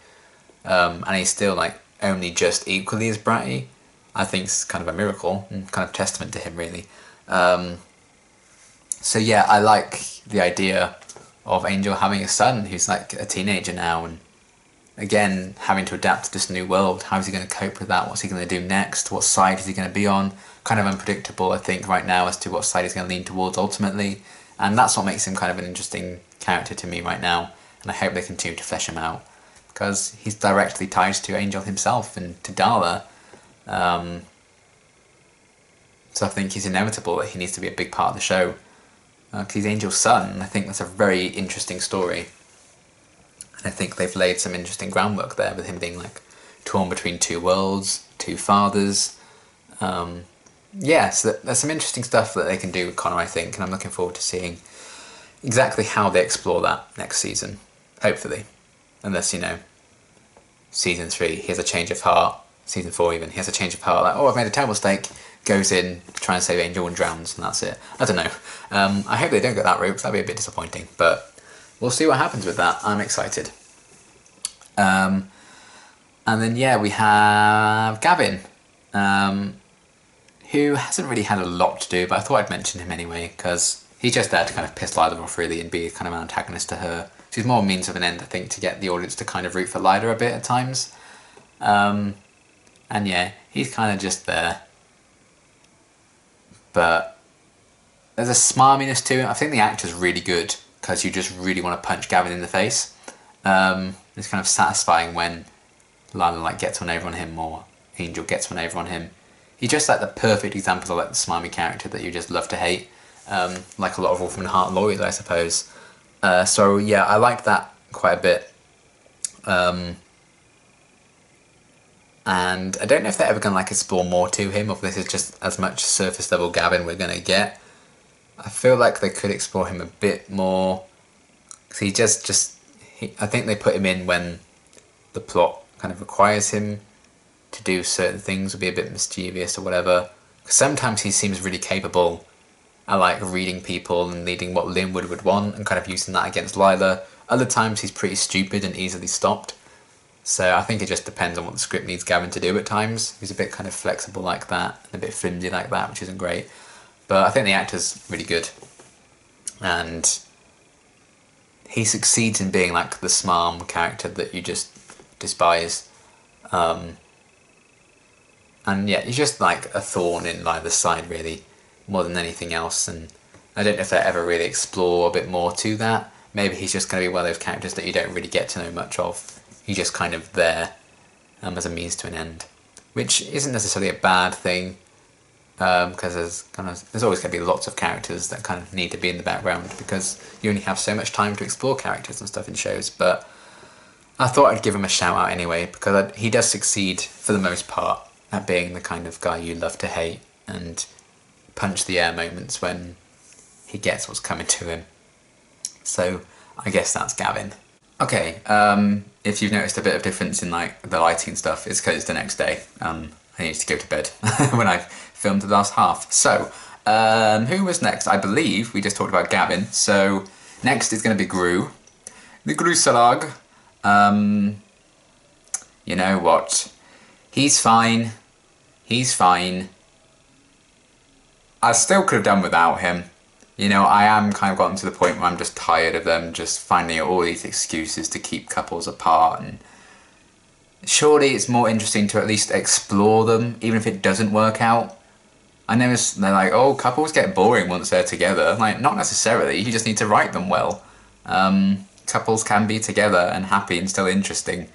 and he's still like only just equally as bratty, I think is kind of a miracle, and kind of testament to him really. So yeah, I like the idea of Angel having a son who's like a teenager now, and again having to adapt to this new world. How is he going to cope with that? What's he going to do next? What side is he going to be on? Kind of unpredictable, I think, right now as to what side he's going to lean towards ultimately, and that's what makes him kind of an interesting character to me right now, and I hope they continue to flesh him out, because he's directly tied to Angel himself and to Darla. So I think he's inevitable that he needs to be a big part of the show, because he's Angel's son, and I think that's a very interesting story. And I think they've laid some interesting groundwork there with him being like torn between two worlds, two fathers. Yeah, so there's some interesting stuff that they can do with Connor, I think, and I'm looking forward to seeing exactly how they explore that next season, hopefully. Unless, you know, season 3, he has a change of heart, season 4 even, he has a change of heart, like, oh, I've made a terrible mistake, goes in, tries to save Angel and drowns, and that's it. I don't know. I hope they don't go that route, because that'd be a bit disappointing, but we'll see what happens with that. I'm excited. And then, yeah, we have Gavin, who hasn't really had a lot to do, but I thought I'd mention him anyway, because he's just there to kind of piss Lila off, really, and be kind of an antagonist to her. She's more a means of an end, I think, to get the audience to kind of root for Lila a bit at times. And yeah, he's kind of just there. But there's a smarminess to it. I think the actor's really good, because you just really want to punch Gavin in the face. It's kind of satisfying when Lila like gets one over on him, or Angel gets one over on him. He's just like the perfect example of like the smarmy character that you just love to hate, like a lot of Wolfram and Hart lawyers, I suppose. So yeah, I liked that quite a bit. And I don't know if they're ever going to like explore more to him, or if this is just as much surface level Gavin we're going to get. I feel like they could explore him a bit more, because I think they put him in when the plot kind of requires him to do certain things, or be a bit mischievous or whatever. Sometimes he seems really capable at like reading people and leading what Linwood would want and kind of using that against Lila. Other times he's pretty stupid and easily stopped. So I think it just depends on what the script needs Gavin to do at times. He's a bit kind of flexible like that, and a bit flimsy like that, which isn't great. But I think the actor's really good. And he succeeds in being like the smarm character that you just despise. And yeah, he's just like a thorn in Lila's side, really, more than anything else. And I don't know if they ever really explore a bit more to that. Maybe he's just going to be one of those characters that you don't really get to know much of. He's just kind of there as a means to an end, which isn't necessarily a bad thing, because there's always going to be lots of characters that kind of need to be in the background, because you only have so much time to explore characters and stuff in shows. But I thought I'd give him a shout out anyway, because he does succeed for the most part at being the kind of guy you love to hate, and punch the air moments when he gets what's coming to him. So I guess that's Gavin. Okay, if you've noticed a bit of difference in like the lighting and stuff, it's because it's the next day. I need to go to bed when I've filmed the last half. So, who was next? I believe we just talked about Gavin. So next is going to be Gru. The Gru Salag. You know what? He's fine. He's fine. I still could have done without him. You know, I am kind of gotten to the point where I'm just tired of them just finding all these excuses to keep couples apart, and surely it's more interesting to at least explore them, even if it doesn't work out. I know they're like, oh, couples get boring once they're together. Like, not necessarily, you just need to write them well. Couples can be together and happy and still interesting,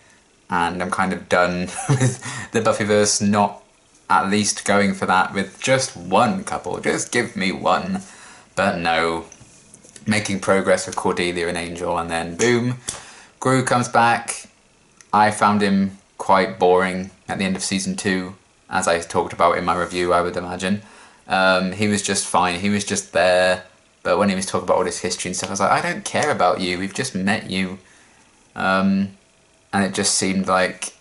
and I'm kind of done with the Buffyverse not at least going for that with just one couple. Just give me one. But no, making progress with Cordelia and Angel, and then boom, Gru comes back. I found him quite boring at the end of season 2, as I talked about in my review, I would imagine. He was just fine, he was just there, but when he was talking about all his history and stuff, I was like, I don't care about you, we've just met you. And it just seemed like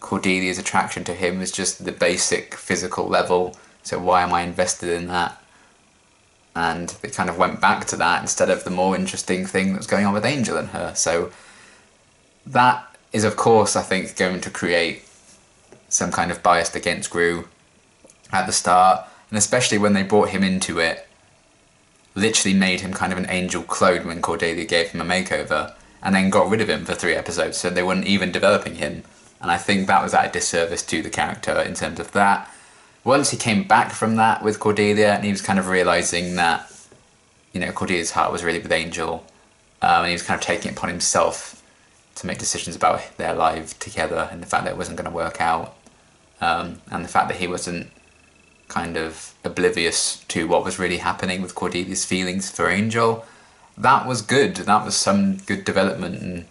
Cordelia's attraction to him was just the basic physical level, so why am I invested in that? And they kind of went back to that instead of the more interesting thing that was going on with Angel and her. So that is, of course, I think going to create some kind of bias against Gru at the start, and especially when they brought him into it. literally made him kind of an angel clone when Cordelia gave him a makeover, and then got rid of him for 3 episodes, so they weren't even developing him. And I think that was at a disservice to the character in terms of that. Once he came back from that with Cordelia, and he was kind of realising that, you know, Cordelia's heart was really with Angel, and he was kind of taking it upon himself to make decisions about their lives together, and the fact that it wasn't going to work out, and the fact that he wasn't kind of oblivious to what was really happening with Cordelia's feelings for Angel. That was good. That was some good development, and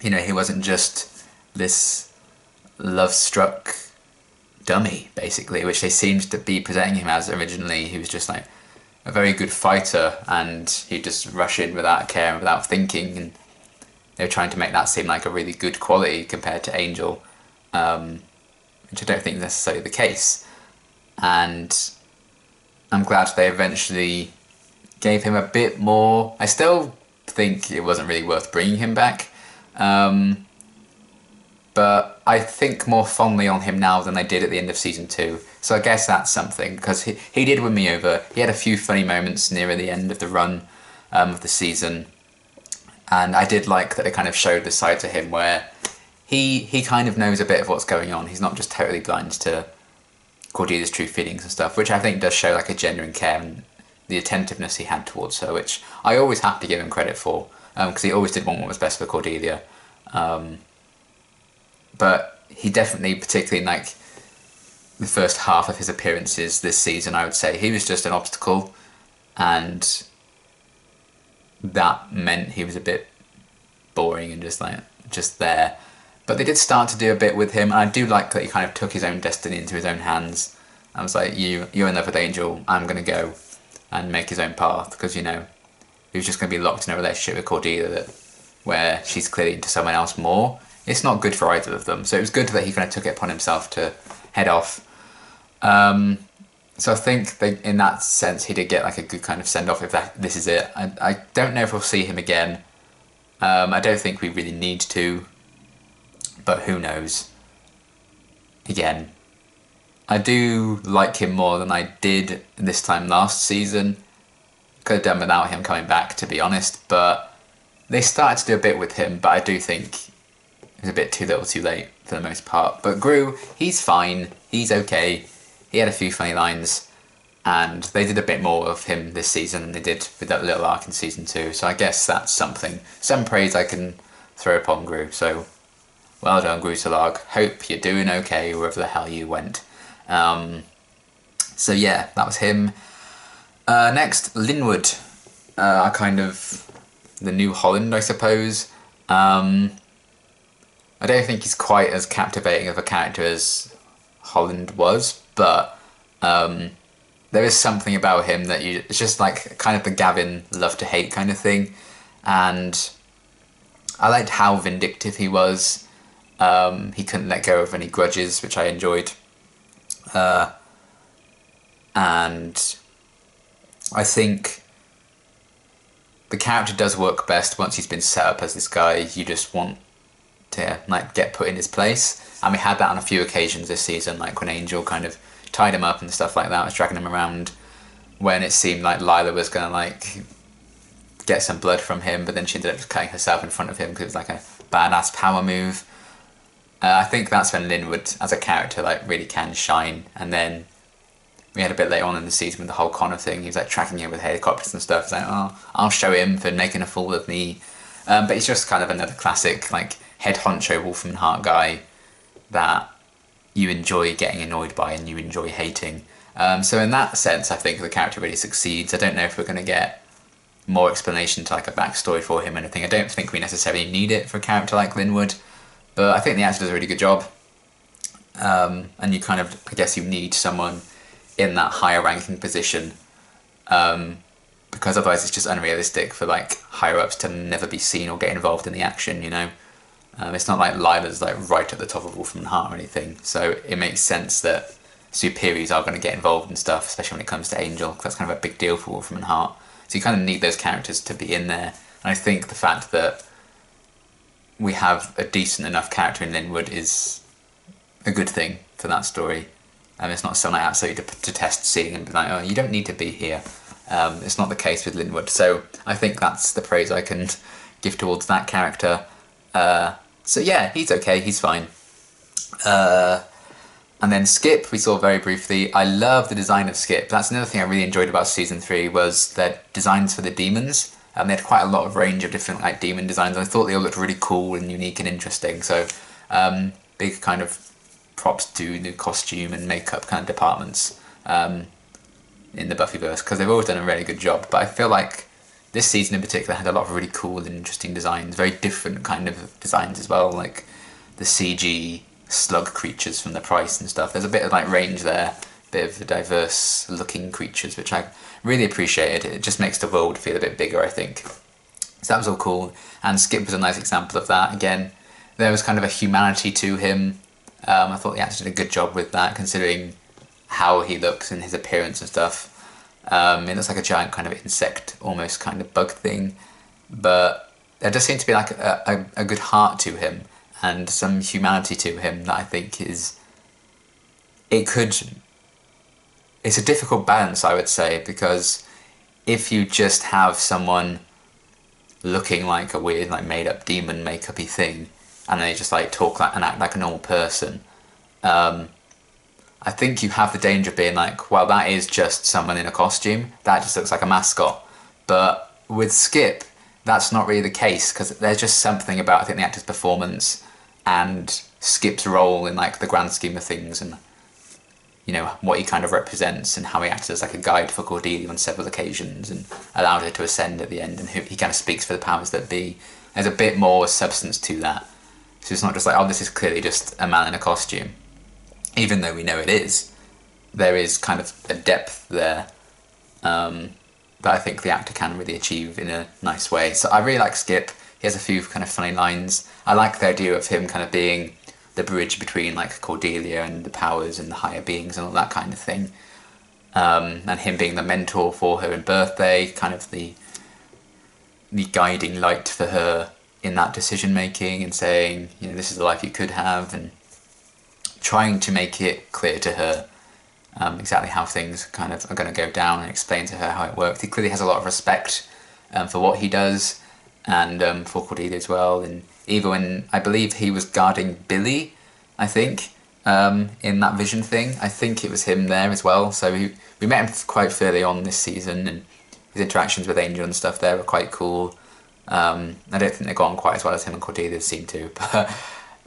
you know, he wasn't just this love-struck dummy, basically, which they seemed to be presenting him as originally. He was just like a very good fighter, and he'd just rush in without care and without thinking, and they were trying to make that seem like a really good quality compared to Angel, which I don't think is necessarily the case. And I'm glad they eventually gave him a bit more. I still think it wasn't really worth bringing him back, but I think more fondly on him now than I did at the end of season 2. So I guess that's something, because he did win me over. He had a few funny moments near the end of the run of the season, and I did like that they kind of showed the side to him where he kind of knows a bit of what's going on. He's not just totally blind to Cordelia's true feelings and stuff, which I think does show like a genuine care and the attentiveness he had towards her, which I always have to give him credit for, because he always did want what was best for Cordelia. But he definitely, particularly in like the first half of his appearances this season, I would say he was just an obstacle, and that meant he was a bit boring and just there. But they did start to do a bit with him, and I do like that he kind of took his own destiny into his own hands. I was like, you're in love with Angel, I'm going to go and make his own path, because, you know, he was just going to be locked in a relationship with Cordelia where she's clearly into someone else more. It's not good for either of them, so it was good that he kind of took it upon himself to head off. So I think in that sense he did get like a good kind of send-off if this is it. I don't know if we'll see him again. I don't think we really need to, but who knows. Again, I do like him more than I did this time last season. Could have done without him coming back, to be honest, but they started to do a bit with him, but I do think it was a bit too little too late for the most part. But Gru, he's fine, he's okay, he had a few funny lines, and they did a bit more of him this season than they did with that little arc in season 2, so I guess that's something. Some praise I can throw upon Gru, so well done, Gru Talarg. Hope you're doing okay wherever the hell you went. So yeah, that was him. Next, Linwood. Kind of the new Holland, I suppose. I don't think he's quite as captivating of a character as Holland was, but there is something about him that it's just like kind of the Gavin love to hate kind of thing, and I liked how vindictive he was. He couldn't let go of any grudges, which I enjoyed. And I think the character does work best once he's been set up as this guy you just want to like get put in his place. And we had that on a few occasions this season, like when Angel kind of tied him up and stuff like that, was dragging him around, when it seemed like Lila was going to like get some blood from him, but then she ended up just cutting herself in front of him because it was like a badass power move. I think that's when Linwood as a character like really can shine. And then we had a bit later on in the season with the whole Connor thing, he was like tracking him with helicopters and stuff. It's like, oh, I'll show him for making a fool of me. But he's just kind of another classic like head honcho Wolfram and Hart guy that you enjoy getting annoyed by and you enjoy hating. So in that sense, I think the character really succeeds. I don't know if we're going to get more explanation to like a backstory for him or anything. I don't think we necessarily need it for a character like Linwood, but I think the actor does a really good job. And you kind of, I guess you need someone in that higher ranking position, because otherwise it's just unrealistic for like higher ups to never be seen or get involved in the action, you know. It's not like Lila's like right at the top of Wolfram and Hart or anything, so it makes sense that superiors are going to get involved in stuff, especially when it comes to Angel, because that's kind of a big deal for Wolfram and Hart. So you kind of need those characters to be in there, and I think the fact that we have a decent enough character in Linwood is a good thing for that story. It's not someone I absolutely detest seeing and be like, oh, you don't need to be here. It's not the case with Linwood, so I think that's the praise I can give towards that character. So yeah, he's okay, he's fine. And then Skip, we saw very briefly. I love the design of Skip. That's another thing I really enjoyed about season 3 was their designs for the demons. They had quite a lot of range of different like demon designs. I thought they all looked really cool and unique and interesting. So big kind of props to the costume and makeup kind of departments in the Buffyverse, because they've always done a really good job. But I feel like this season in particular had a lot of really cool and interesting designs, very different kind of designs as well, like the CG slug creatures from the Pryce and stuff. There's a bit of like range there, a bit of diverse looking creatures, which I really appreciated. It just makes the world feel a bit bigger, I think. So that was all cool, and Skip was a nice example of that. Again, there was kind of a humanity to him. I thought the actor did a good job with that, considering how he looks and his appearance and stuff. It looks like a giant kind of insect, almost kind of bug thing, but there does seem to be like a good heart to him and some humanity to him that I think is... It's a difficult balance, I would say, because if you just have someone looking like a weird, like made-up demon makeup-y thing, and they just like talk like and act like a normal person, I think you have the danger of being like, well, that is just someone in a costume. That just looks like a mascot. But with Skip, that's not really the case, because there's just something about, I think, the actor's performance and Skip's role in like the grand scheme of things, and you know what he kind of represents, and how he acts as like a guide for Cordelia on several occasions and allowed her to ascend at the end, and he kind of speaks for the powers that be. There's a bit more substance to that. So it's not just like, oh, this is clearly just a man in a costume. Even though we know it is, there is kind of a depth there that I think the actor can really achieve in a nice way. So I really like Skip. He has a few kind of funny lines. I like the idea of him kind of being the bridge between like Cordelia and the powers and the higher beings and all that kind of thing. And him being the mentor for her in Birthday, kind of the guiding light for her in that decision making, and saying, you know, this is the life you could have, and trying to make it clear to her exactly how things kind of are going to go down, and explain to her how it works. He clearly has a lot of respect for what he does, and for Cordelia as well. And even when, I believe he was guarding Billy, I think, in that vision thing, I think it was him there as well. So we met him quite fairly on this season, and his interactions with Angel and stuff there were quite cool. I don't think they got on quite as well as him and Cordelia seem to, but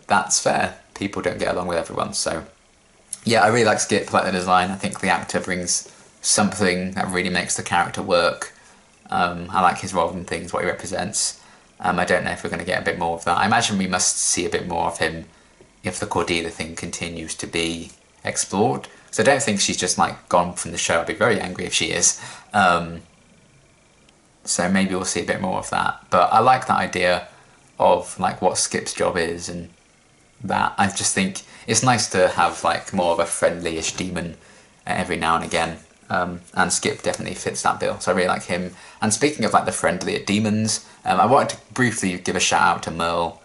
that's fair. People don't get along with everyone, so yeah, I really like Skip, I like the design. I think the actor brings something that really makes the character work. I like his role in things, what he represents. I don't know if we're going to get a bit more of that. I imagine we must see a bit more of him if the Cordelia thing continues to be explored. So I don't think she's just like gone from the show. I'd be very angry if she is. So maybe we'll see a bit more of that. But I like that idea of like what Skip's job is, and that I just think it's nice to have like more of a friendly-ish demon every now and again. And Skip definitely fits that bill, so I really like him. And speaking of like the friendlier demons, I wanted to briefly give a shout out to Merle,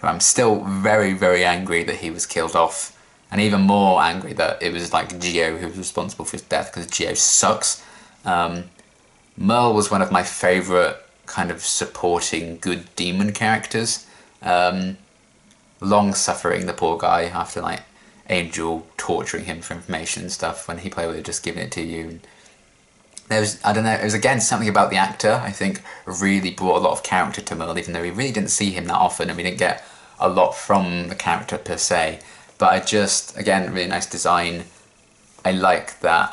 who I'm still very, very angry that he was killed off, and even more angry that it was like Geo who was responsible for his death, because Geo sucks. Merle was one of my favourite kind of supporting good demon characters. Long suffering, the poor guy, after like Angel torturing him for information and stuff, when he played with it, just giving it to you. There was, I don't know, it was again something about the actor, I think, really brought a lot of character to Merle, even though we really didn't see him that often and we didn't get a lot from the character per se. But I just, again, really nice design. I like that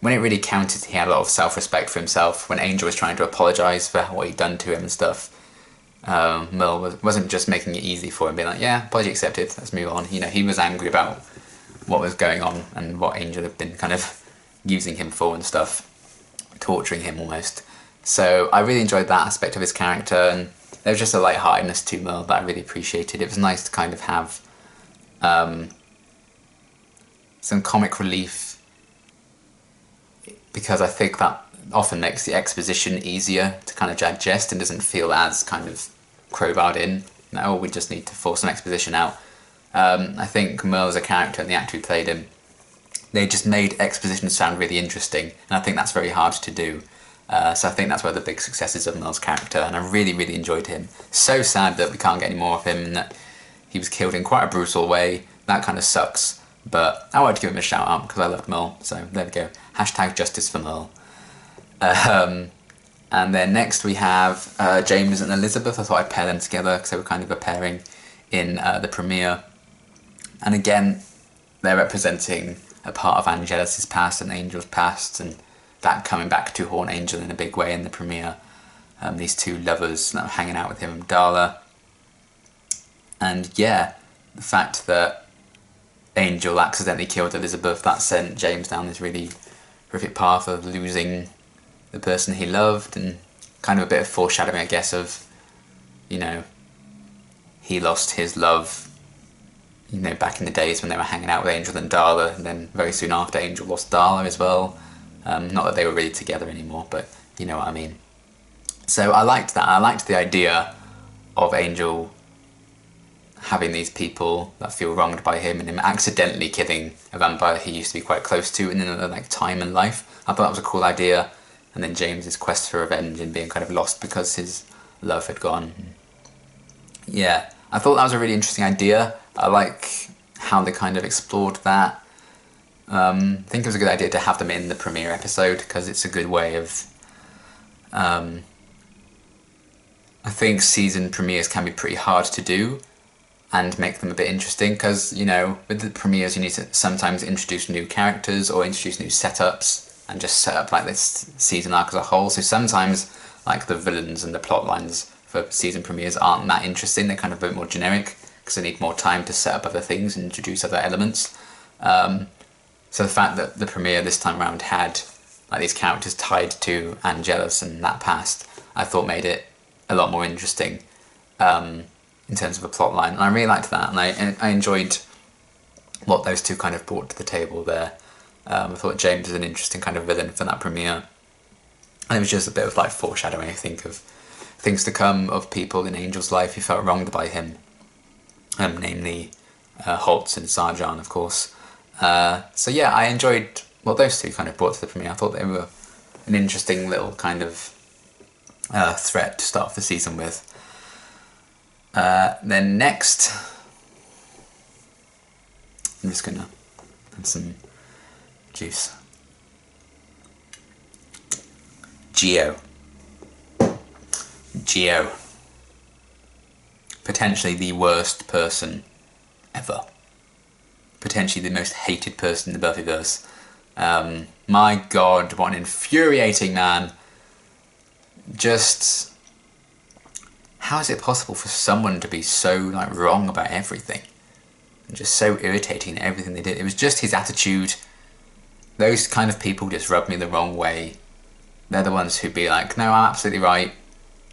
when it really counted, he had a lot of self-respect for himself. When Angel was trying to apologise for what he'd done to him and stuff, Merle wasn't just making it easy for him, being like, yeah, apology accepted, let's move on. You know, he was angry about what was going on and what Angel had been kind of using him for and stuff, torturing him almost. So I really enjoyed that aspect of his character, and there was just a lightheartedness to Merle that I really appreciated. It was nice to kind of have some comic relief, because I think that often makes the exposition easier to kind of digest and doesn't feel as kind of crowbarred in. No, we just need to force some exposition out. I think Merle as a character and the actor who played him they just made exposition sound really interesting, and I think that's very hard to do. So I think that's where the big success is of Mel's character, and I really, really enjoyed him. So sad that we can't get any more of him, and that he was killed in quite a brutal way. That kind of sucks, but I wanted to give him a shout out because I loved Merle, so there we go. Hashtag justice for Merle. And then next we have James and Elizabeth. I thought I'd pair them together because they were kind of a pairing in the premiere. And again, they're representing a part of Angelus' past and Angel's past, and that coming back to haunt Angel in a big way in the premiere. These two lovers that were hanging out with him and Darla. And yeah, the fact that Angel accidentally killed Elizabeth, that sent James down this really horrific path of losing the person he loved, and kind of a bit of foreshadowing, I guess, of, you know, he lost his love, you know, back in the days when they were hanging out with Angel and Darla, and then very soon after Angel lost Darla as well. Not that they were really together anymore, but you know what I mean. So I liked that. I liked the idea of Angel having these people that feel wronged by him, and him accidentally killing a vampire he used to be quite close to in another like time in life. I thought that was a cool idea. And then James's quest for revenge and being kind of lost because his love had gone. Yeah, I thought that was a really interesting idea. I like how they kind of explored that. I think it was a good idea to have them in the premiere episode because it's a good way of... I think season premieres can be pretty hard to do and make them a bit interesting because, you know, with the premieres you need to sometimes introduce new characters or introduce new setups and just set up like this season arc as a whole. So sometimes like the villains and the plot lines for season premieres aren't that interesting. They're kind of a bit more generic because they need more time to set up other things and introduce other elements. So the fact that the premiere this time around had like these characters tied to Angelus and that past, I thought made it a lot more interesting in terms of a plot line. And I really liked that, and I enjoyed what those two kind of brought to the table there. I thought James was an interesting kind of villain for that premiere. And it was just a bit of like foreshadowing, I think, of things to come, of people in Angel's life who felt wronged by him. Namely Holtz and Sarjan, of course. So yeah, I enjoyed what those two kind of brought to the premiere. I thought they were an interesting little kind of threat to start off the season with. Then next, I'm just gonna have some juice. Geo. Potentially the worst person ever. Potentially the most hated person in the Buffyverse. My god, what an infuriating man. Just... how is it possible for someone to be so like wrong about everything? And just so irritating at everything they did. It was just his attitude. Those kind of people just rub me the wrong way. They're the ones who'd be like, no, I'm absolutely right.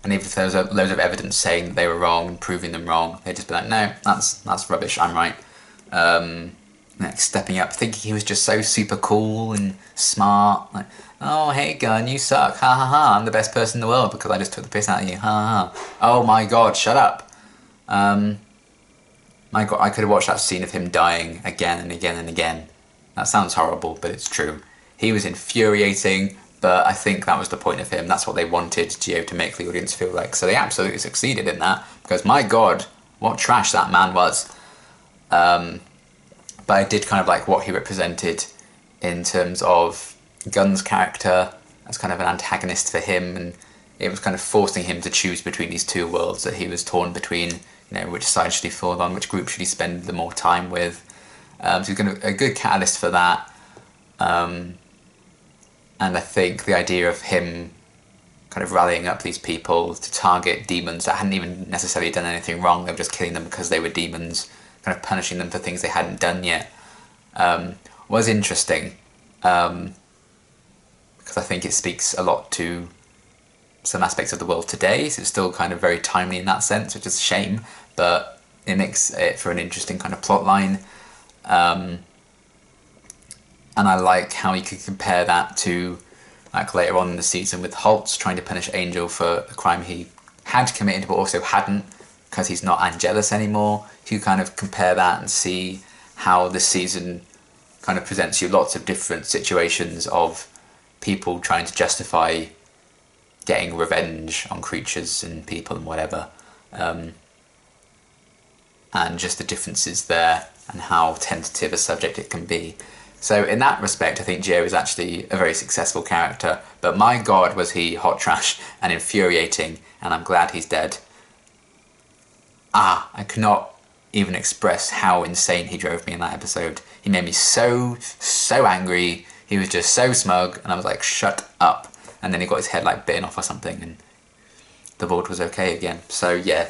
And even if there was loads of evidence saying that they were wrong and proving them wrong, they'd just be like, no, that's rubbish, I'm right. Like stepping up, thinking he was just so super cool and smart. Like, oh, hey gun, you suck, ha ha ha, I'm the best person in the world because I just took the piss out of you, ha ha ha. Oh my god, shut up. My god, I could have watched that scene of him dying again and again and again. That sounds horrible, but it's true. He was infuriating, but I think that was the point of him. That's what they wanted Geo to make the audience feel like. So they absolutely succeeded in that, because my god, what trash that man was. But I did kind of like what he represented in terms of Gunn's character as kind of an antagonist for him, and it was kind of forcing him to choose between these two worlds that he was torn between, you know, which side should he fall on, which group should he spend the more time with. So he's a good catalyst for that. And I think the idea of him kind of rallying up these people to target demons that hadn't even necessarily done anything wrong, they were just killing them because they were demons, kind of punishing them for things they hadn't done yet, was interesting. Because I think it speaks a lot to some aspects of the world today, so it's still kind of very timely in that sense, which is a shame, but it makes it for an interesting kind of plot line. And I like how you could compare that to like later on in the season with Holtz trying to punish Angel for a crime he had committed but also hadn't, because he's not Angelus anymore. You kind of compare that and see how this season kind of presents you lots of different situations of people trying to justify getting revenge on creatures and people and whatever, and just the differences there and how tentative a subject it can be. So in that respect, I think Gio is actually a very successful character, but my god was he hot trash and infuriating, and I'm glad he's dead. I cannot even express how insane he drove me in that episode. He made me so angry. He was just so smug, and I was like, shut up. And then he got his head like bitten off or something, and the world was okay again. So yeah,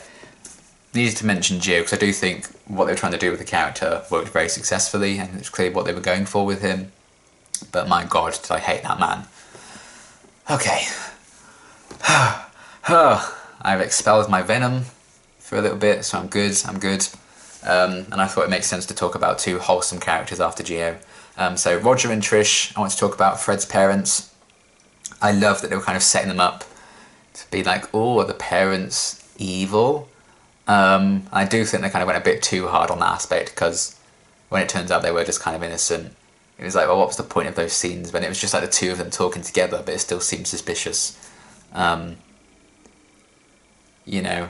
needed to mention Gio, because I do think what they were trying to do with the character worked very successfully, and it's clear what they were going for with him. But my god, did I hate that man. Okay. I've expelled my venom for a little bit, so I'm good. And I thought it makes sense to talk about two wholesome characters after Gio. So Roger and Trish, I want to talk about Fred's parents. I love that they were kind of setting them up to be like, oh, are the parents evil? I do think they kind of went a bit too hard on that aspect, because when it turns out they were just kind of innocent, it was like, well, what was the point of those scenes when it was just like the two of them talking together, but it still seemed suspicious. You know,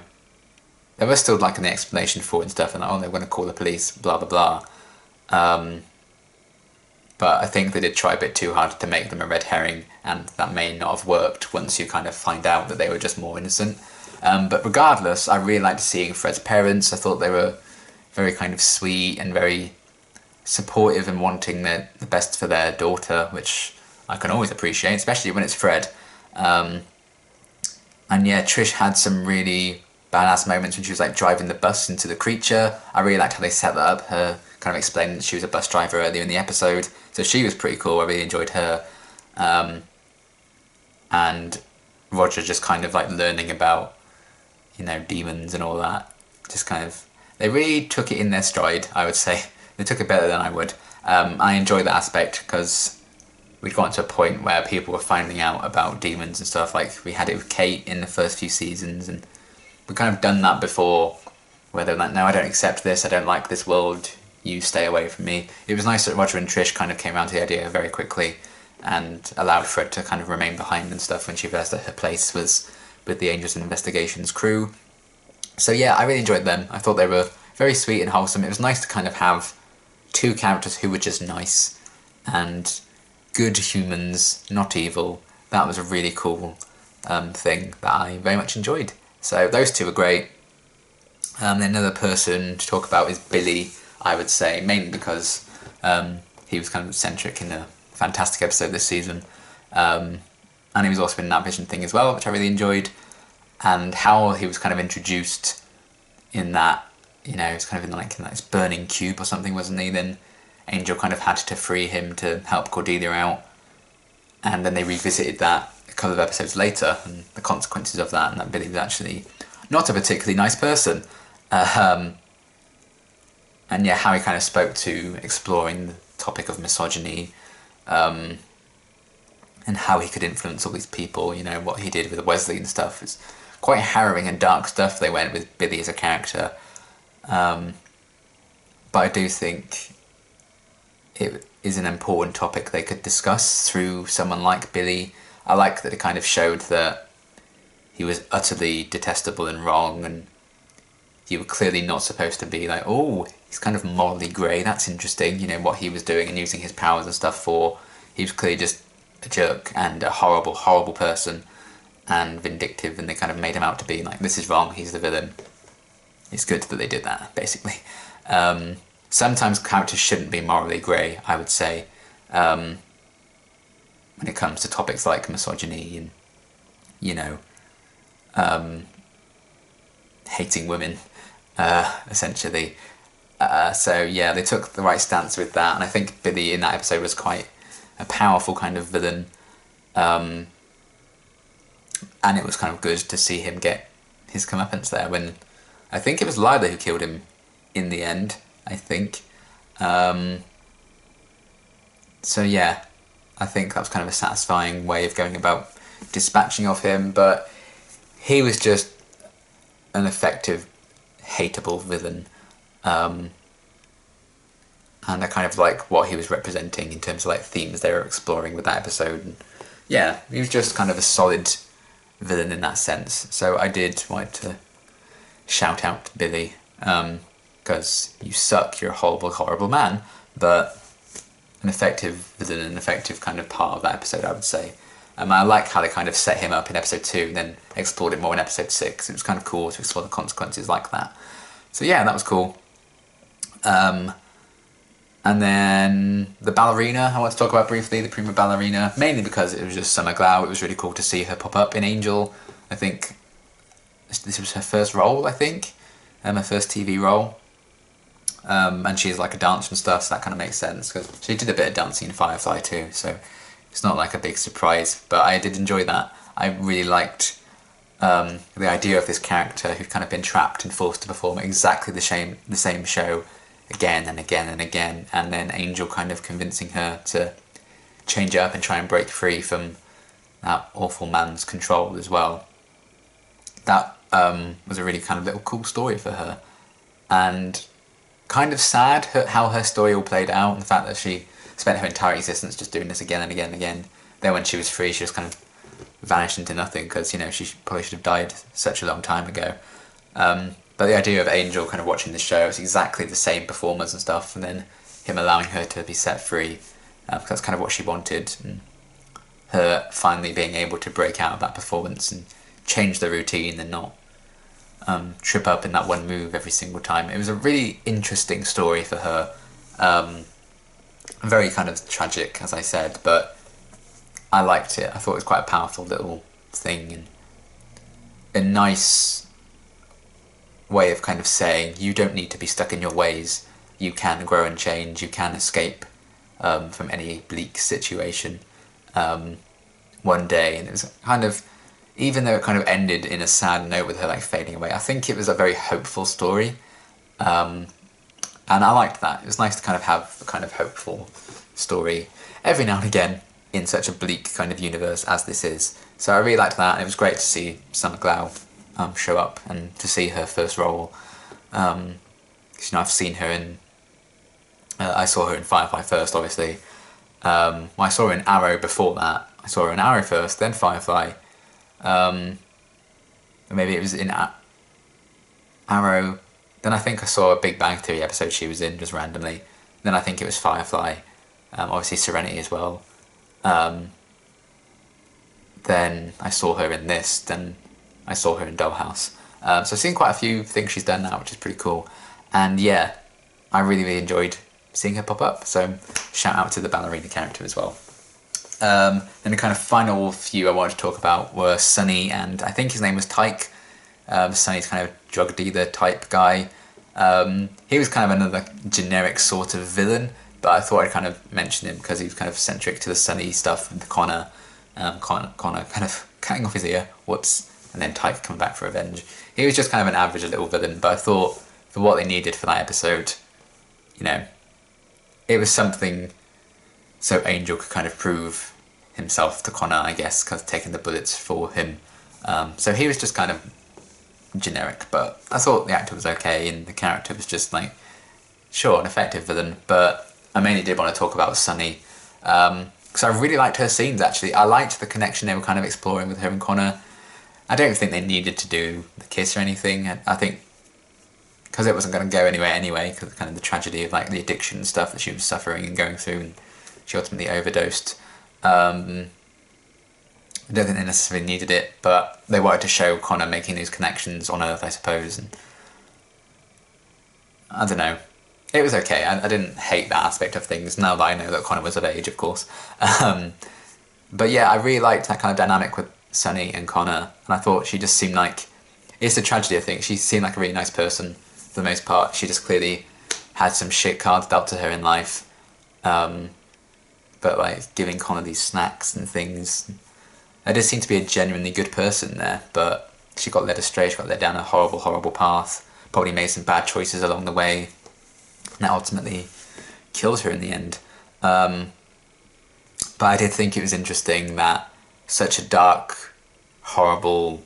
there was still like an explanation for it and stuff, and like, oh, they're going to call the police, blah blah blah. But I think they did try a bit too hard to make them a red herring, and that may not have worked once you kind of find out that they were just more innocent. But regardless, I really liked seeing Fred's parents. I thought they were very kind of sweet and very supportive and wanting the best for their daughter, which I can always appreciate, especially when it's Fred. And yeah, Trish had some really badass moments when she was like driving the bus into the creature. I really liked how they set that up, her kind of explaining that she was a bus driver earlier in the episode. So she was pretty cool, I really enjoyed her. And Roger just kind of like learning about, you know, demons and all that. Just kind of, they really took it in their stride, I would say. They took it better than I would. I enjoyed that aspect, because we'd gotten to a point where people were finding out about demons and stuff. Like, we had it with Kate in the first few seasons, and we've kind of done that before, where they're like, no, I don't accept this, I don't like this world, you stay away from me. It was nice that Roger and Trish kind of came around to the idea very quickly, and allowed Fred to kind of remain behind and stuff when she realised that her place was with the Angels and Investigations crew. So yeah, I really enjoyed them. I thought they were very sweet and wholesome. It was nice to kind of have two characters who were just nice and good humans, not evil. That was a really cool thing that I very much enjoyed. So those two were great. Another person to talk about is Billy, I would say, mainly because he was kind of eccentric in a fantastic episode this season. And he was also in that Vision thing as well, which I really enjoyed. And how he was kind of introduced in that, you know, it's kind of in like this burning cube or something, wasn't he? Then Angel kind of had to free him to help Cordelia out. And then they revisited that a couple of episodes later, and the consequences of that, and that Billy was actually not a particularly nice person. And yeah, how he kind of spoke to exploring the topic of misogyny, and how he could influence all these people, you know, what he did with Wesley and stuff. It's quite harrowing and dark stuff they went with Billy as a character. But I do think it is an important topic they could discuss through someone like Billy. I like that it kind of showed that he was utterly detestable and wrong, and you were clearly not supposed to be like, oh, he's kind of morally grey, that's interesting, you know, what he was doing and using his powers and stuff for. He was clearly just a jerk and a horrible, horrible person and vindictive, and they kind of made him out to be like, this is wrong, he's the villain. It's good that they did that, basically. Sometimes characters shouldn't be morally grey, I would say, when it comes to topics like misogyny and, you know, hating women, essentially. So yeah, they took the right stance with that, and I think Billy in that episode was quite a powerful kind of villain, and it was kind of good to see him get his comeuppance there when I think it was Lila who killed him in the end, I think. So yeah, I think that was kind of a satisfying way of going about dispatching of him, but he was just an effective, hateable villain. and I kind of like what he was representing in terms of like themes they were exploring with that episode. And yeah, he was just kind of a solid villain in that sense. So I did want to shout out to Billy, because you suck, you're a horrible, horrible man, but an effective villain, an effective kind of part of that episode, I would say. I like how they kind of set him up in episode 2 and then explored it more in episode 6. It was kind of cool to explore the consequences like that. So yeah, that was cool. And then the ballerina, I want to talk about briefly, the prima ballerina, mainly because it was just Summer Glau. It was really cool to see her pop up in Angel. I think this was her first role, I think, her first TV role. And she's like a dancer and stuff, so that kind of makes sense, because she did a bit of dancing in Firefly too, so it's not like a big surprise, but I did enjoy that. I really liked the idea of this character who'd kind of been trapped and forced to perform exactly the same show again and again and again, and then Angel kind of convincing her to change it up and try and break free from that awful man's control as well. That was a really kind of little cool story for her, and kind of sad how her story all played out, and the fact that she spent her entire existence just doing this again and again and again. Then when she was free, she just kind of vanished into nothing, because, you know, she probably should have died such a long time ago. But the idea of Angel kind of watching the show, it's exactly the same performers and stuff, and then him allowing her to be set free, because that's kind of what she wanted, and her finally being able to break out of that performance and change the routine and not trip up in that one move every single time. It was a really interesting story for her. Very kind of tragic, as I said, but I liked it. I thought it was quite a powerful little thing, and a nice way of kind of saying you don't need to be stuck in your ways. You can grow and change. You can escape from any bleak situation one day. And it was kind of, even though it kind of ended in a sad note with her like fading away, I think it was a very hopeful story. And I liked that. It was nice to kind of have a kind of hopeful story every now and again in such a bleak kind of universe as this is. So I really liked that, and it was great to see Summer Glau show up and to see her first role. Because, you know, I've seen her in... I saw her in Firefly first, obviously. Well, I saw her in Arrow before that. I saw her in Arrow first, then Firefly. Maybe it was in Arrow. Then I think I saw a Big Bang Theory episode she was in, just randomly. Then I think it was Firefly. Obviously Serenity as well. Then I saw her in this. Then I saw her in Dollhouse. So I've seen quite a few things she's done now, which is pretty cool. And yeah, I really, really enjoyed seeing her pop up. So shout out to the ballerina character as well. Then the kind of final few I wanted to talk about were Sunny, and I think his name was Tyke. Sunny's kind of drug dealer type guy. He was kind of another generic sort of villain, but I thought I'd kind of mention him because he was kind of centric to the Sunny stuff with Connor. Connor kind of cutting off his ear, whoops, and then Tyke coming back for revenge. He was just kind of an average little villain, but I thought for what they needed for that episode, you know, it was something so Angel could kind of prove himself to Connor, I guess, because taking the bullets for him. So he was just kind of generic, but I thought the actor was okay, and the character was just like, sure, an effective villain, but I mainly did want to talk about Sunny, because I really liked her scenes, actually. I liked the connection they were kind of exploring with her and Connor. I don't think they needed to do the kiss or anything. I think because it wasn't going to go anywhere anyway, because kind of the tragedy of like the addiction and stuff that she was suffering and going through, and she ultimately overdosed. I don't think they necessarily needed it, but they wanted to show Connor making these connections on Earth, I suppose. And I don't know. It was okay. I didn't hate that aspect of things, now that I know that Connor was of age, of course. But yeah, I really liked that kind of dynamic with Sunny and Connor, and I thought she just seemed like... It's a tragedy, I think. She seemed like a really nice person for the most part. She just clearly had some shit cards dealt to her in life. But like giving Connor these snacks and things... There did seem to be a genuinely good person there, but she got led astray, she got led down a horrible, horrible path, probably made some bad choices along the way, and that ultimately killed her in the end. But I did think it was interesting that such a dark, horrible,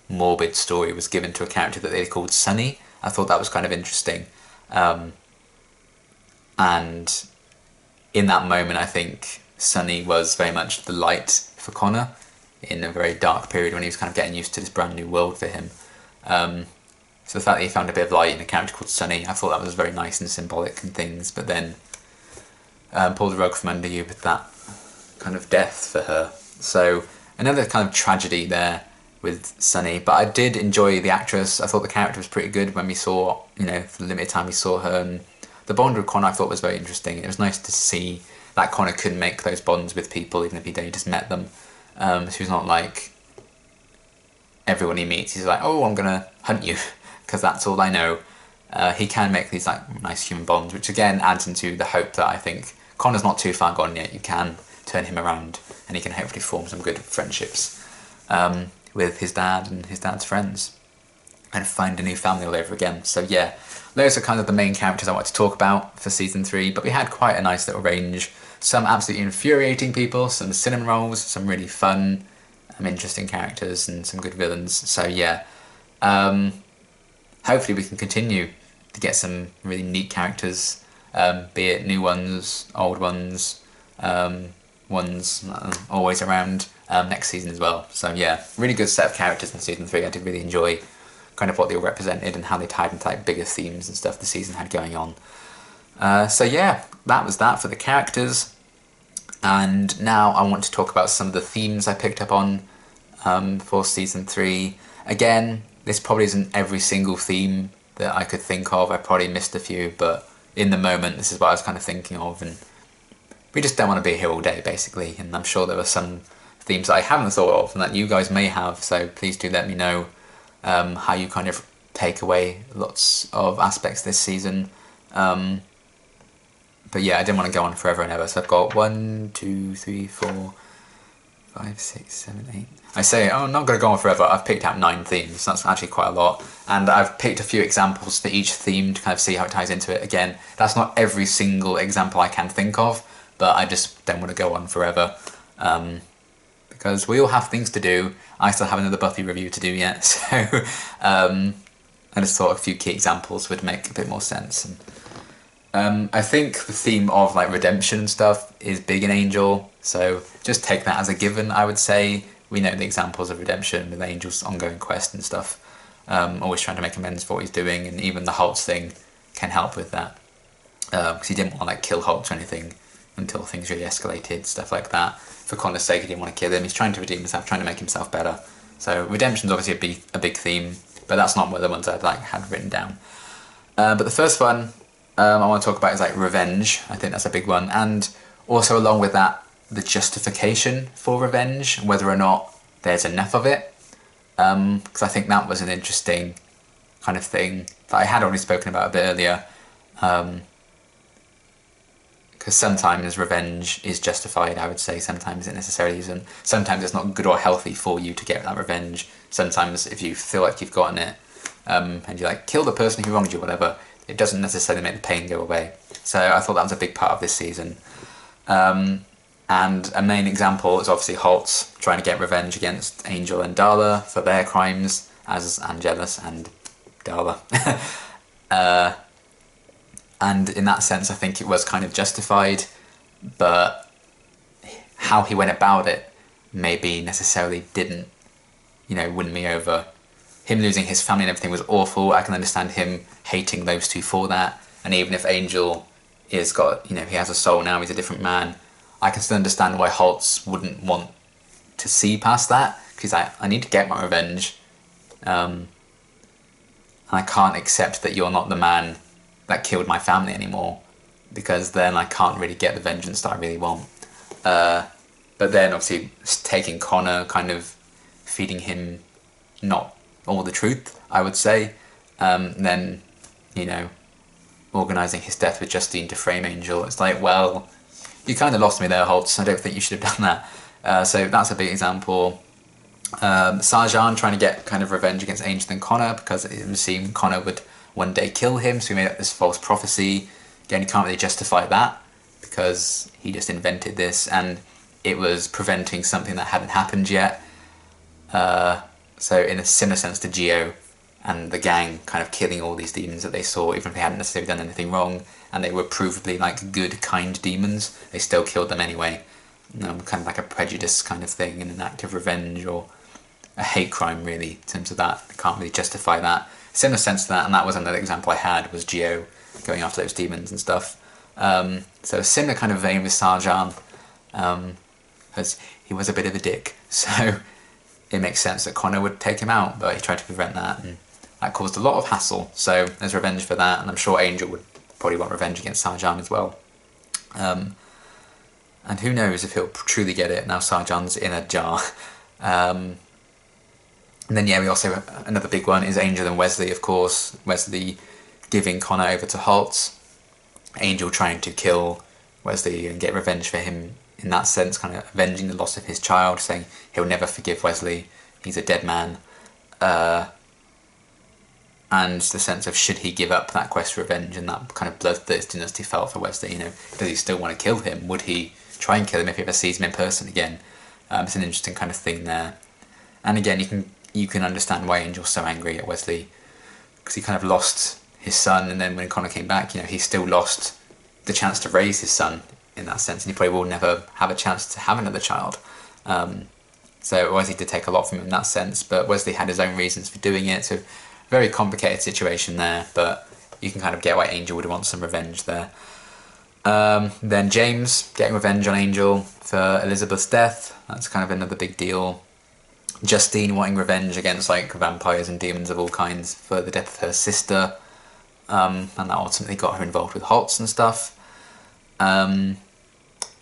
morbid story was given to a character that they called Sunny. I thought that was kind of interesting. And in that moment, I think Sonny was very much the light for Connor in a very dark period when he was kind of getting used to this brand new world for him. So the fact that he found a bit of light in a character called Sonny, I thought that was very nice and symbolic and things, but then pulled the rug from under you with that kind of death for her. So another kind of tragedy there with Sonny, but I did enjoy the actress. I thought the character was pretty good when we saw, you know, for the limited time we saw her, and the bond with Connor I thought was very interesting. It was nice to see that Connor could make those bonds with people even if he'd only just met them. So he's not like everyone he meets, he's like, oh, I'm gonna hunt you because that's all I know. He can make these like nice human bonds, which again adds into the hope that I think Connor's not too far gone yet. You can turn him around and he can hopefully form some good friendships with his dad and his dad's friends and find a new family all over again. So yeah, those are kind of the main characters I want to talk about for season 3, but we had quite a nice little range. Some absolutely infuriating people, some cinnamon rolls, some really fun, interesting characters and some good villains. So yeah, hopefully we can continue to get some really neat characters, be it new ones, old ones, ones always around next season as well. So yeah, really good set of characters in season 3. I did really enjoy kind of what they all represented and how they tied into like bigger themes and stuff the season had going on. So yeah, that was that for the characters. And now I want to talk about some of the themes I picked up on for season 3. Again, this probably isn't every single theme that I could think of. I probably missed a few, but in the moment, this is what I was kind of thinking of. And we just don't want to be here all day, basically. And I'm sure there are some themes that I haven't thought of and that you guys may have. So please do let me know how you kind of take away lots of aspects this season. But yeah, I didn't want to go on forever and ever. So I've got 1, 2, 3, 4, 5, 6, 7, 8. I say, oh, I'm not going to go on forever. I've picked out 9 themes. So that's actually quite a lot. And I've picked a few examples for each theme to kind of see how it ties into it. Again, that's not every single example I can think of, but I just don't want to go on forever. Because we all have things to do. I still have another Buffy review to do yet. So I just thought a few key examples would make a bit more sense. And I think the theme of like redemption and stuff is big in Angel, so just take that as a given. I would say we know the examples of redemption with Angel's ongoing quest and stuff, always trying to make amends for what he's doing, and even the Holtz thing can help with that, because he didn't want to like kill Holtz or anything until things really escalated, stuff like that. For Connor's sake, he didn't want to kill him. He's trying to redeem himself, trying to make himself better. So redemption's obviously a big theme, but that's not one of the ones I'd like had written down. But the first one I want to talk about is like revenge. I think that's a big one, and also along with that, the justification for revenge, whether or not there's enough of it. Because I think that was an interesting kind of thing that I had already spoken about a bit earlier. Because sometimes revenge is justified, I would say. Sometimes it necessarily isn't. Sometimes it's not good or healthy for you to get that revenge. Sometimes if you feel like you've gotten it, and you like kill the person who wronged you or whatever, it doesn't necessarily make the pain go away. So I thought that was a big part of this season. And a main example is obviously Holtz trying to get revenge against Angel and Darla for their crimes as Angelus and Darla. And in that sense, I think it was kind of justified, but how he went about it maybe necessarily didn't, win me over. Him losing his family and everything was awful. I can understand him hating those two for that. And even if Angel is got, he has a soul now, he's a different man, I can still understand why Holtz wouldn't want to see past that. Because I need to get my revenge. And I can't accept that you're not the man that killed my family anymore. Because then I can't really get the vengeance that I really want. But then obviously taking Connor, kind of feeding him not all the truth, I would say. Then, organising his death with Justine to frame Angel. It's like, well, you kind of lost me there, Holtz. I don't think you should have done that. So that's a big example. Sarjan trying to get kind of revenge against Angel and Connor because it would seem Connor would one day kill him, so he made up this false prophecy. Again, you can't really justify that because he just invented this and it was preventing something that hadn't happened yet. So in a similar sense to Geo, and the gang kind of killing all these demons that they saw, even if they hadn't necessarily done anything wrong, and they were provably like good, kind demons, they still killed them anyway. Kind of like a prejudice kind of thing, and an act of revenge, or a hate crime really, in terms of that. I can't really justify that. Similar sense to that, and that was another example I had, was Geo going after those demons and stuff. So a similar kind of vein with Sarjan, because he was a bit of a dick, so it makes sense that Connor would take him out, but he tried to prevent that, and that caused a lot of hassle, so there's revenge for that, and I'm sure Angel would probably want revenge against Sarjan as well. And who knows if he'll truly get it now Sarjan's in a jar. And then yeah, we also, another big one is Angel and Wesley, of course. Wesley giving Connor over to Holt, Angel trying to kill Wesley and get revenge for him in that sense, kind of avenging the loss of his child, saying he'll never forgive Wesley, he's a dead man. And the sense of, should he give up that quest for revenge and that kind of bloodthirstiness he felt for Wesley, you know, does he still want to kill him? Would he try and kill him if he ever sees him in person again? It's an interesting kind of thing there. And again, you can understand why Angel's so angry at Wesley, because he kind of lost his son, and then when Connor came back, you know, he still lost the chance to raise his son in that sense, and he probably will never have a chance to have another child. So Wesley did take a lot from him in that sense, but Wesley had his own reasons for doing it, so very complicated situation there, but you can kind of get why Angel would want some revenge there. Then James getting revenge on Angel for Elizabeth's death, that's kind of another big deal. Justine wanting revenge against like vampires and demons of all kinds for the death of her sister, and that ultimately got her involved with Holtz and stuff.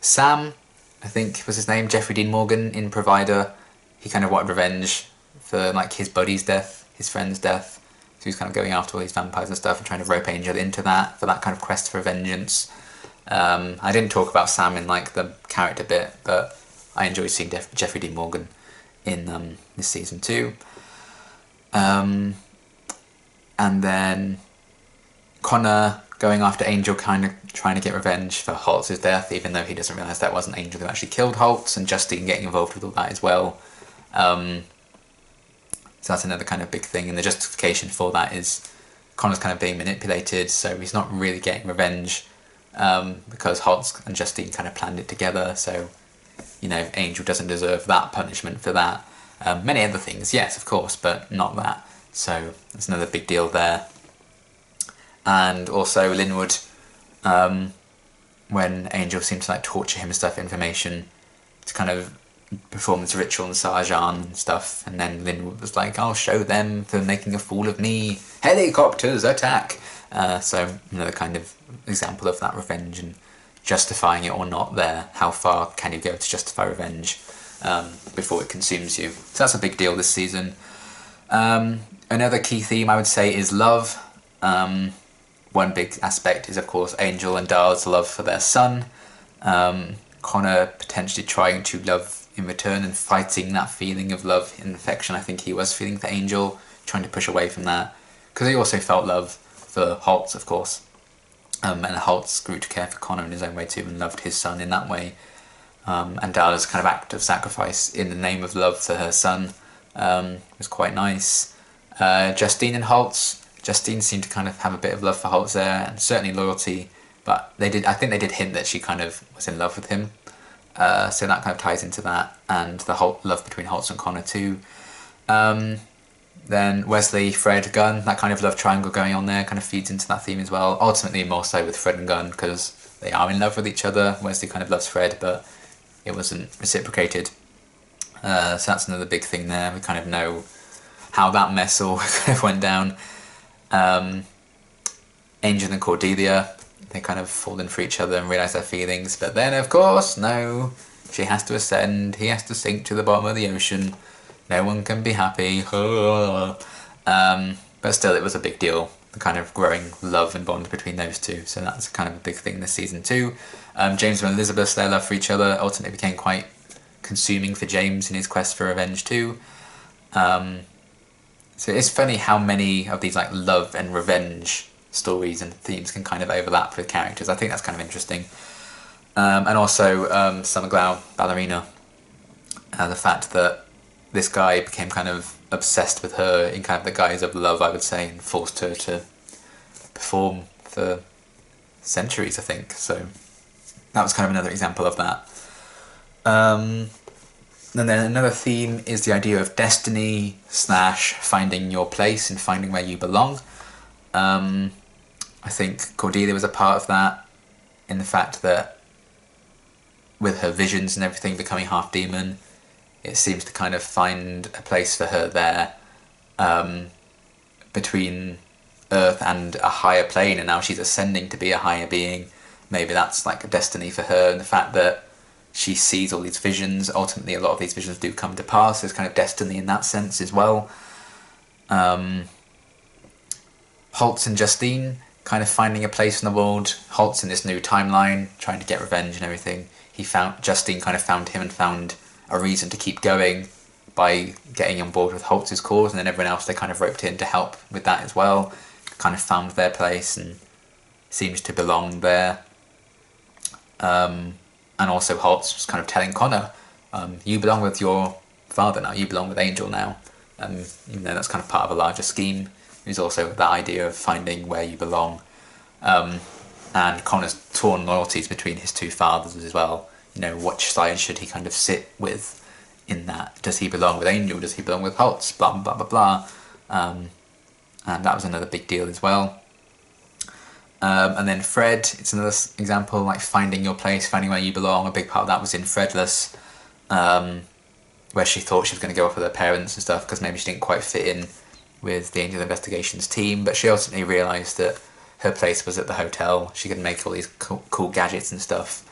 Sam, I think was his name, Jeffrey Dean Morgan in Provider, he kind of wanted revenge for like his buddy's death, his friend's death, so he was kind of going after all these vampires and stuff and trying to rope Angel into that, for that kind of quest for vengeance. I didn't talk about Sam in like the character bit, but I enjoyed seeing Jeffrey Dean Morgan in this season too. And then Connor going after Angel, kind of trying to get revenge for Holtz's death, even though he doesn't realise that wasn't Angel who actually killed Holtz, and Justine getting involved with all that as well. So that's another kind of big thing, and the justification for that is Connor's kind of being manipulated, so he's not really getting revenge, because Holtz and Justine kind of planned it together, so, you know, Angel doesn't deserve that punishment for that. Many other things, yes, of course, but not that. So that's another big deal there. And also Linwood, when Angel seemed to like torture him and stuff, information to kind of perform this ritual on Sarjan and stuff, and then Linwood was like, I'll show them for making a fool of me, helicopters attack. So another kind of example of that revenge and justifying it or not there. How far can you go to justify revenge before it consumes you? So that's a big deal this season. Another key theme I would say is love. One big aspect is of course Angel and Darla's love for their son. Connor potentially trying to love in return and fighting that feeling of love and affection I think he was feeling for Angel, trying to push away from that. Because he also felt love for Holtz, of course. And Holtz grew to care for Connor in his own way too and loved his son in that way. And Darla's kind of act of sacrifice in the name of love for her son was quite nice. Justine and Holtz. Justine seemed to kind of have a bit of love for Holtz there, and certainly loyalty, but I think they did hint that she kind of was in love with him. So that kind of ties into that, and the whole love between Holtz and Connor too. Then Wesley, Fred, Gunn, that kind of love triangle going on there kind of feeds into that theme as well. Ultimately more so with Fred and Gunn because they are in love with each other. Wesley kind of loves Fred, but it wasn't reciprocated. So that's another big thing there. We kind of know how that mess all kind of went down. Angel and Cordelia, they kind of fall in for each other and realise their feelings, but then of course, no, she has to ascend, he has to sink to the bottom of the ocean, no one can be happy. But still, it was a big deal, the kind of growing love and bond between those two, so that's kind of a big thing this season too. James and Elizabeth, their love for each other ultimately became quite consuming for James in his quest for revenge too. So it's funny how many of these like love and revenge stories and themes can kind of overlap with characters. I think that's kind of interesting. And also Summer Glau, Ballerina. The fact that this guy became kind of obsessed with her in kind of the guise of love, I would say, and forced her to perform for centuries, I think. So that was kind of another example of that. And then another theme is the idea of destiny / finding your place and finding where you belong. I think Cordelia was a part of that, in the fact that with her visions and everything becoming half demon, it seems to kind of find a place for her there, between Earth and a higher plane, and now she's ascending to be a higher being. Maybe that's like a destiny for her, and the fact that she sees all these visions, ultimately a lot of these visions do come to pass. There's kind of destiny in that sense as well. Holtz and Justine kind of finding a place in the world. Holtz in this new timeline, trying to get revenge and everything. Justine kind of found him and found a reason to keep going by getting on board with Holtz's cause, and then everyone else they kind of roped in to help with that as well. Kind of found their place and seems to belong there. And also Holtz was kind of telling Connor, you belong with your father now, you belong with Angel now. Even though that's kind of part of a larger scheme, there's also that idea of finding where you belong. And Connor's torn loyalties between his two fathers as well. You know, which side should he kind of sit with in that? Does he belong with Angel? Does he belong with Holtz? Blah, blah, blah, blah. And that was another big deal as well. And then Fred, it's another example, like finding your place, finding where you belong. A big part of that was in Fredless, where she thought she was going to go off with her parents and stuff because maybe she didn't quite fit in with the Angel Investigations team, but she ultimately realised that her place was at the hotel. She could make all these cool gadgets and stuff.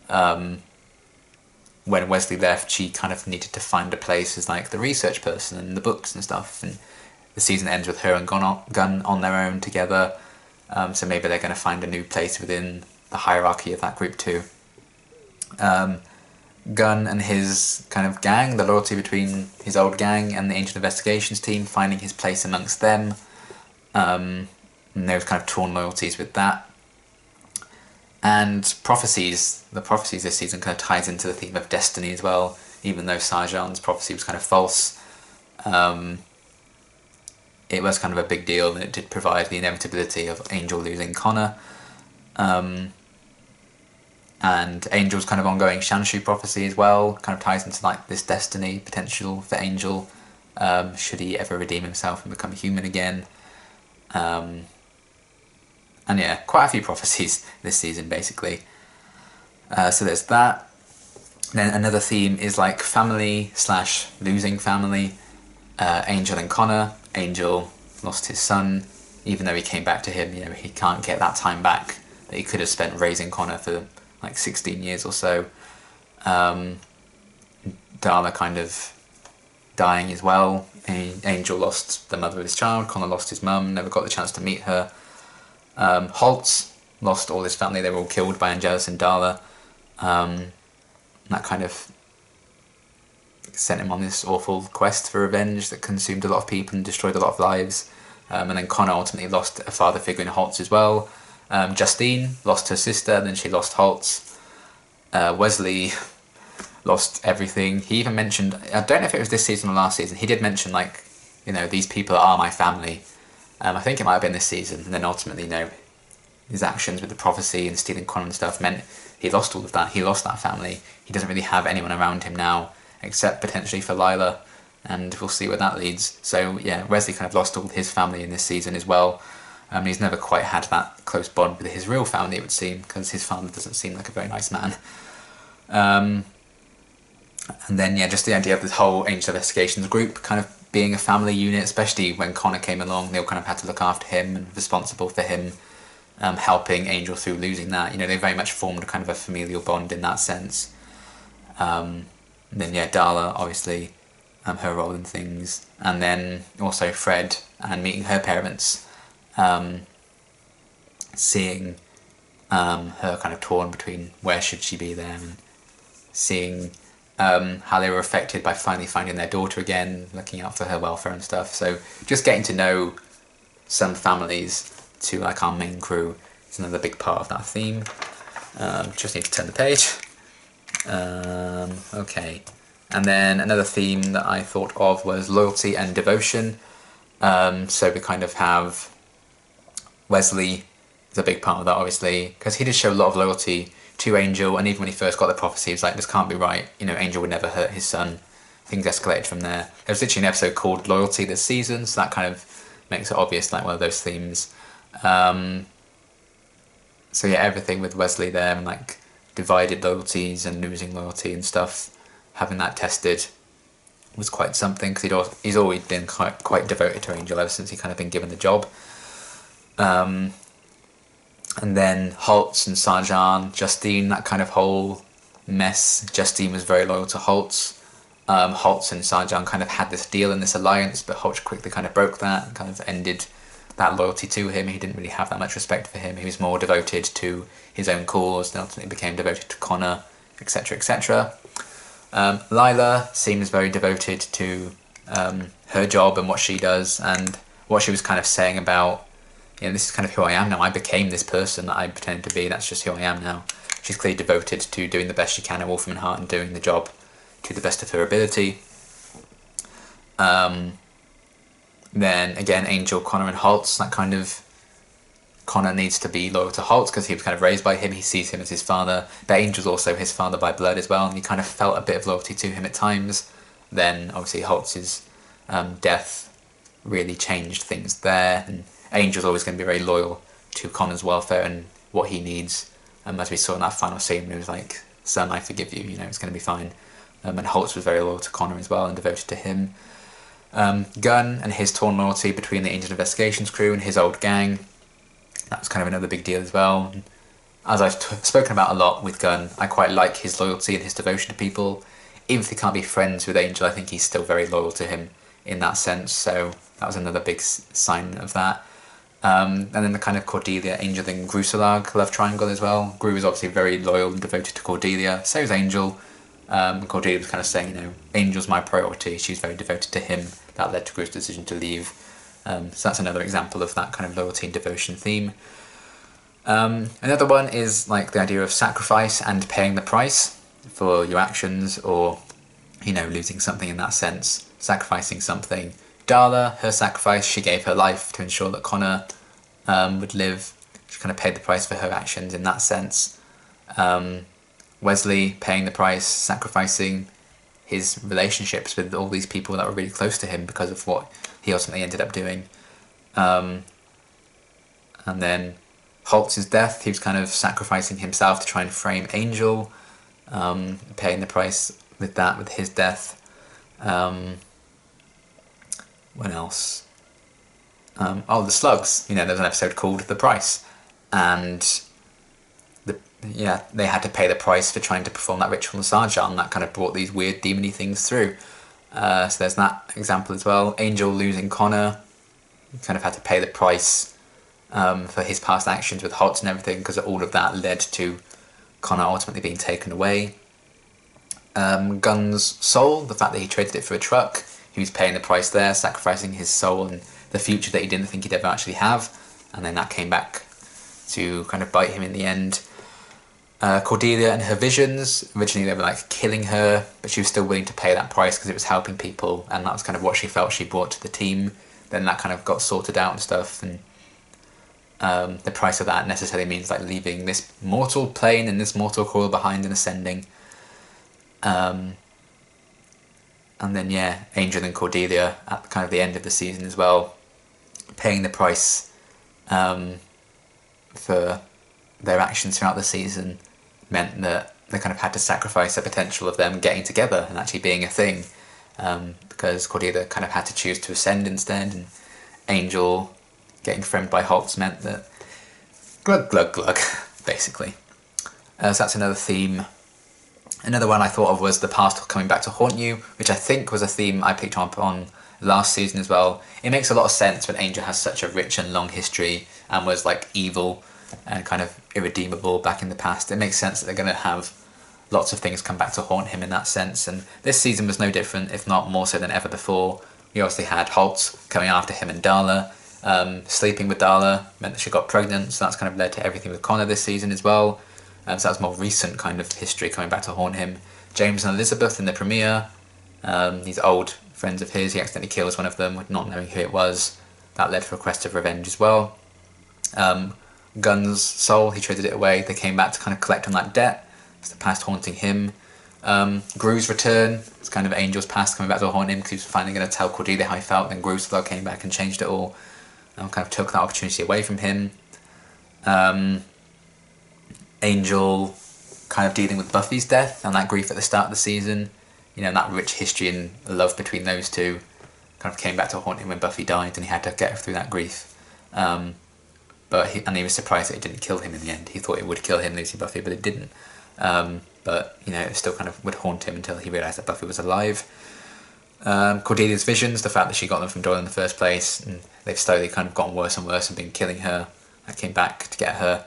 When Wesley left, she kind of needed to find a place as like the research person and the books and stuff, and the season ends with her and Gunn on their own together. So maybe they're going to find a new place within the hierarchy of that group too. Gunn and his kind of gang, the loyalty between his old gang and the Angel Investigations team, finding his place amongst them. And those kind of torn loyalties with that. And prophecies, the prophecies this season kind of ties into the theme of destiny as well, even though Sarjan's prophecy was kind of false. It was kind of a big deal, and it did provide the inevitability of Angel losing Connor. And Angel's kind of ongoing Shanshu prophecy as well kind of ties into like this destiny potential for Angel, should he ever redeem himself and become human again. And yeah, quite a few prophecies this season basically. So there's that. Then another theme is like family / losing family. Angel and Connor. Angel lost his son, even though he came back to him, you know, he can't get that time back that he could have spent raising Connor for like 16 years or so. Darla kind of dying as well. Angel lost the mother of his child, Connor lost his mum, never got the chance to meet her. Holtz lost all his family, they were all killed by Angelus and Darla. That kind of sent him on this awful quest for revenge that consumed a lot of people and destroyed a lot of lives. And then Connor ultimately lost a father figure in Holtz as well. Justine lost her sister, then she lost Holtz. Wesley lost everything. He even mentioned, I don't know if it was this season or last season, he did mention like, you know, these people are my family. I think it might have been this season, and then ultimately, you know, his actions with the prophecy and stealing Connor and stuff meant he lost all of that. He lost that family. He doesn't really have anyone around him now, except potentially for Lila, and we'll see where that leads. So yeah, Wesley kind of lost all his family in this season as well. He's never quite had that close bond with his real family, it would seem, because his father doesn't seem like a very nice man. And then yeah, just the idea of this whole Angel Investigations group kind of being a family unit, especially when Connor came along, they all kind of had to look after him and responsible for him, helping Angel through losing that. You know, they very much formed kind of a familial bond in that sense. And then yeah, Darla, obviously, her role in things, and then also Fred and meeting her parents, seeing her kind of torn between where should she be there, and seeing how they were affected by finally finding their daughter again, looking out for her welfare and stuff. So just getting to know some families to like our main crew is another big part of that theme. Just need to turn the page. Okay, And then another theme that I thought of was loyalty and devotion. So we kind of have Wesley is a big part of that, obviously, because he did show a lot of loyalty to Angel, and even when he first got the prophecy, he was like, this can't be right, you know, Angel would never hurt his son. Things escalated from there. There was literally an episode called Loyalty this season, so that kind of makes it obvious, like one of those themes. So yeah, everything with Wesley there, and like divided loyalties and losing loyalty and stuff, having that tested was quite something, because he's always been quite devoted to Angel ever since he kind of been given the job. And then Holtz and Sarjan, Justine, that kind of whole mess. Justine was very loyal to Holtz. Holtz and Sarjan kind of had this deal and this alliance, but Holtz quickly kind of broke that and kind of ended that loyalty to him. He didn't really have that much respect for him. He was more devoted to his own cause, and ultimately became devoted to Connor, etc., etc. Lila seems very devoted to her job and what she does, and what she was kind of saying about, you know, this is kind of who I am now. I became this person that I pretended to be. That's just who I am now. She's clearly devoted to doing the best she can at Wolfram and Hart and doing the job to the best of her ability. Then again, Angel, Connor and Holtz, that kind of, Connor needs to be loyal to Holtz because he was kind of raised by him. He sees him as his father. But Angel's also his father by blood as well, and he kind of felt a bit of loyalty to him at times. Then obviously Holtz's death really changed things there, and Angel's always going to be very loyal to Connor's welfare and what he needs. As we saw in that final scene, it was like, son, I forgive you, you know, it's going to be fine. And Holtz was very loyal to Connor as well and devoted to him. Gunn and his torn loyalty between the Angel Investigations crew and his old gang, that was kind of another big deal as well. As I've spoken about a lot with Gunn, I quite like his loyalty and his devotion to people. Even if he can't be friends with Angel, I think he's still very loyal to him in that sense, so that was another big sign of that. And then the kind of Cordelia, Angel and Gruselag love triangle as well. Gru was obviously very loyal and devoted to Cordelia, so was Angel. Cordelia was kind of saying, you know, Angel's my priority, she's very devoted to him. That led to Gru's decision to leave. So that's another example of that kind of loyalty and devotion theme. Another one is like the idea of sacrifice and paying the price for your actions, or, you know, losing something in that sense, sacrificing something. Darla, her sacrifice, she gave her life to ensure that Connor would live. She kind of paid the price for her actions in that sense. Wesley paying the price, sacrificing his relationships with all these people that were really close to him because of what he ultimately ended up doing. And then Holtz's death, he was kind of sacrificing himself to try and frame Angel, paying the price with that, with his death. What else? The slugs. You know, there was an episode called The Price, and they had to pay the price for trying to perform that ritual on Sarjan, and that kind of brought these weird demony things through. So there's that example as well. Angel losing Connor, he kind of had to pay the price for his past actions with Holtz and everything, because all of that led to Connor ultimately being taken away. Gunn's soul, the fact that he traded it for a truck, he was paying the price there, sacrificing his soul and the future that he didn't think he'd ever actually have, and then that came back to kind of bite him in the end. Cordelia and her visions, originally they were like killing her, but she was still willing to pay that price because it was helping people, and that was kind of what she felt she brought to the team. Then that kind of got sorted out and stuff, and the price of that necessarily means like leaving this mortal plane and this mortal coil behind and ascending. And then yeah, Angel and Cordelia at kind of the end of the season as well, paying the price for their actions throughout the season, meant that they kind of had to sacrifice the potential of them getting together and actually being a thing, because Cordelia kind of had to choose to ascend instead, and Angel getting framed by Holtz meant that glug glug glug, basically. So that's another theme. Another one I thought of was the past coming back to haunt you, which I think was a theme I picked up on last season as well. It makes a lot of sense when Angel has such a rich and long history and was like evil and kind of irredeemable back in the past. It makes sense that they're going to have lots of things come back to haunt him in that sense, and this season was no different, if not more so than ever before. We obviously had Holtz coming after him and Darla. Sleeping with Darla meant that she got pregnant, so that's kind of led to everything with Connor this season as well. So that's more recent kind of history coming back to haunt him. James and Elizabeth in the premiere, These old friends of his, he accidentally kills one of them with not knowing who it was. That led to a quest of revenge as well. Gunn's soul, he traded it away. They came back to kind of collect on that debt. It's the past haunting him. Gru's return, it's kind of Angel's past coming back to haunt him because he was finally going to tell Cordelia how he felt. Then Gru's flow came back and changed it all and kind of took that opportunity away from him. Angel kind of dealing with Buffy's death and that grief at the start of the season. You know, that rich history and love between those two kind of came back to haunt him when Buffy died, and he had to get through that grief. But he was surprised that it didn't kill him in the end. He thought it would kill him losing Buffy, but it didn't. But, you know, it still kind of would haunt him until he realised that Buffy was alive. Cordelia's visions, the fact that she got them from Doyle in the first place, and they've slowly kind of gotten worse and worse and been killing her. I came back to get her.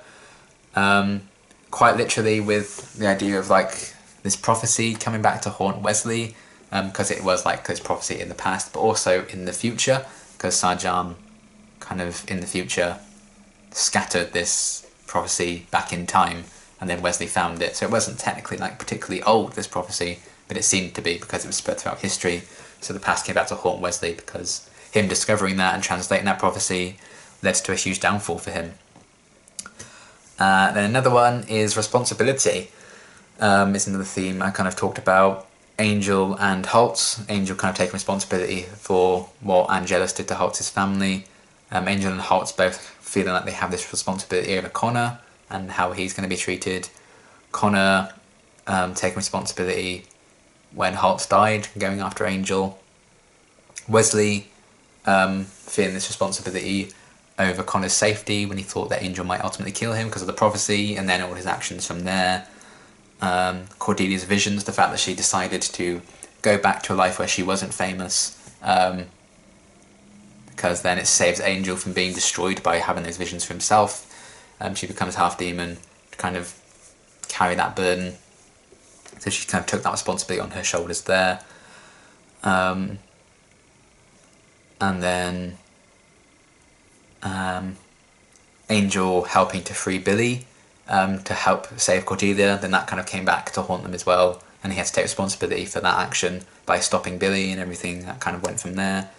Quite literally with the idea of, like, this prophecy coming back to haunt Wesley, because it was, like, this prophecy in the past, but also in the future, because Sarjan kind of, in the future, scattered this prophecy back in time, and then Wesley found it. So it wasn't technically, like, particularly old, this prophecy, but it seemed to be because it was spread throughout history. So the past came back to haunt Wesley because him discovering that and translating that prophecy led to a huge downfall for him. Then another one is responsibility. It's another theme I kind of talked about. Angel and Holtz. Angel kind of taking responsibility for what Angelus did to Holtz's family. Angel and Holtz both feeling like they have this responsibility over Connor and how he's going to be treated. Connor taking responsibility when Holtz died, going after Angel. Wesley feeling this responsibility over Connor's safety when he thought that Angel might ultimately kill him because of the prophecy, and then all his actions from there. Cordelia's visions, the fact that she decided to go back to a life where she wasn't famous, because then it saves Angel from being destroyed by having those visions for himself. She becomes half demon to kind of carry that burden, so she kind of took that responsibility on her shoulders there. And then Angel helping to free Billy to help save Cordelia, then that kind of came back to haunt them as well, and he had to take responsibility for that action by stopping Billy, and everything that kind of went from there.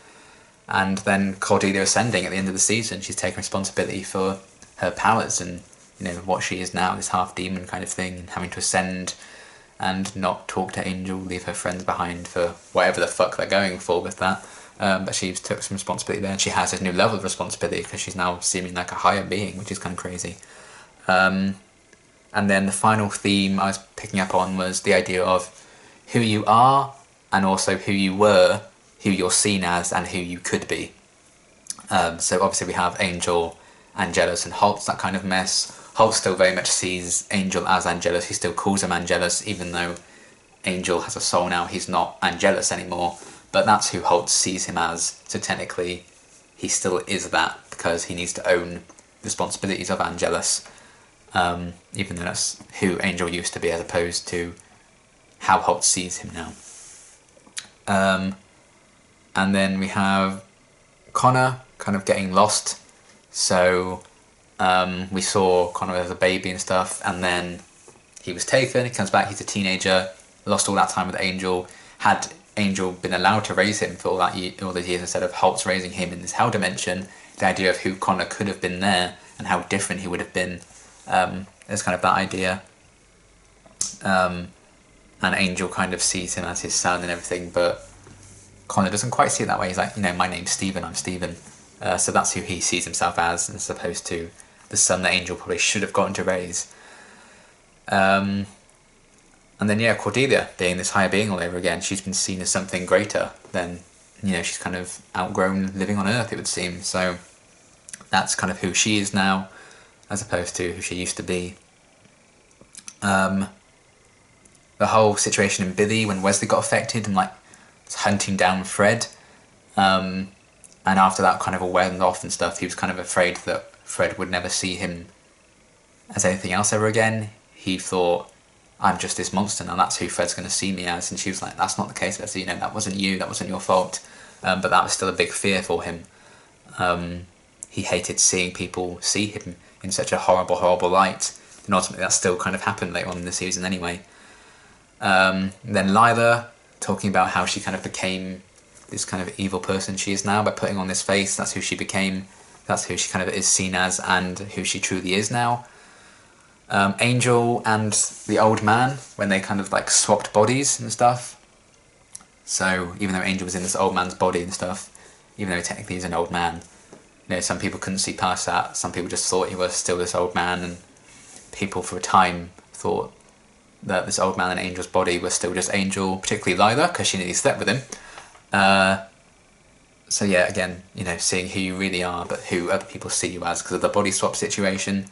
And then Cordelia ascending at the end of the season, she's taking responsibility for her powers and, you know, what she is now, this half demon kind of thing, and having to ascend and not talk to Angel, leave her friends behind for whatever the fuck they're going for with that. But she took some responsibility there, and she has a new level of responsibility because she's now seeming like a higher being, which is kind of crazy. And then the final theme I was picking up on was the idea of who you are, and also who you were, who you're seen as, and who you could be. So obviously we have Angel, Angelus, and Holtz, that kind of mess. Holtz still very much sees Angel as Angelus. He still calls him Angelus, even though Angel has a soul now. He's not Angelus anymore, but that's who Holtz sees him as. So technically he still is that, because he needs to own responsibilities of Angelus, even though that's who Angel used to be, as opposed to how Holtz sees him now. And then we have Connor kind of getting lost. So we saw Connor as a baby and stuff, and then he was taken, he comes back, he's a teenager, lost all that time with Angel. Had Angel been allowed to raise him for all those years instead of Holtz raising him in this hell dimension, the idea of who Connor could have been there and how different he would have been, is kind of that idea. And Angel kind of sees him as his son and everything, but Connor doesn't quite see it that way. He's like, you know, my name's Stephen, I'm Stephen. So that's who he sees himself as opposed to the son that Angel probably should have gotten to raise. And then, yeah, Cordelia, being this higher being all over again, she's been seen as something greater than, you know, she's kind of outgrown living on Earth, it would seem. So that's kind of who she is now, as opposed to who she used to be. The whole situation in Billy, when Wesley got affected and, like, hunting down Fred, and after that kind of all went off and stuff, he was kind of afraid that Fred would never see him as anything else ever again. He thought, I'm just this monster now, that's who Fred's going to see me as. And she was like, that's not the case, Wesley, you know, that wasn't you, that wasn't your fault. But that was still a big fear for him. He hated seeing people see him in such a horrible, horrible light. And ultimately that still kind of happened later on in the season anyway. Then Lila, talking about how she kind of became this kind of evil person she is now by putting on this face. That's who she became. That's who she kind of is seen as, and who she truly is now. Angel and the old man, when they kind of like swapped bodies and stuff. So even though Angel was in this old man's body and stuff, even though technically he's an old man, you know, some people couldn't see past that. Some people just thought he was still this old man, and people for a time thought that this old man in Angel's body was still just Angel, particularly Lila, because she nearly slept with him. So yeah, again, you know, seeing who you really are, but who other people see you as because of the body swap situation.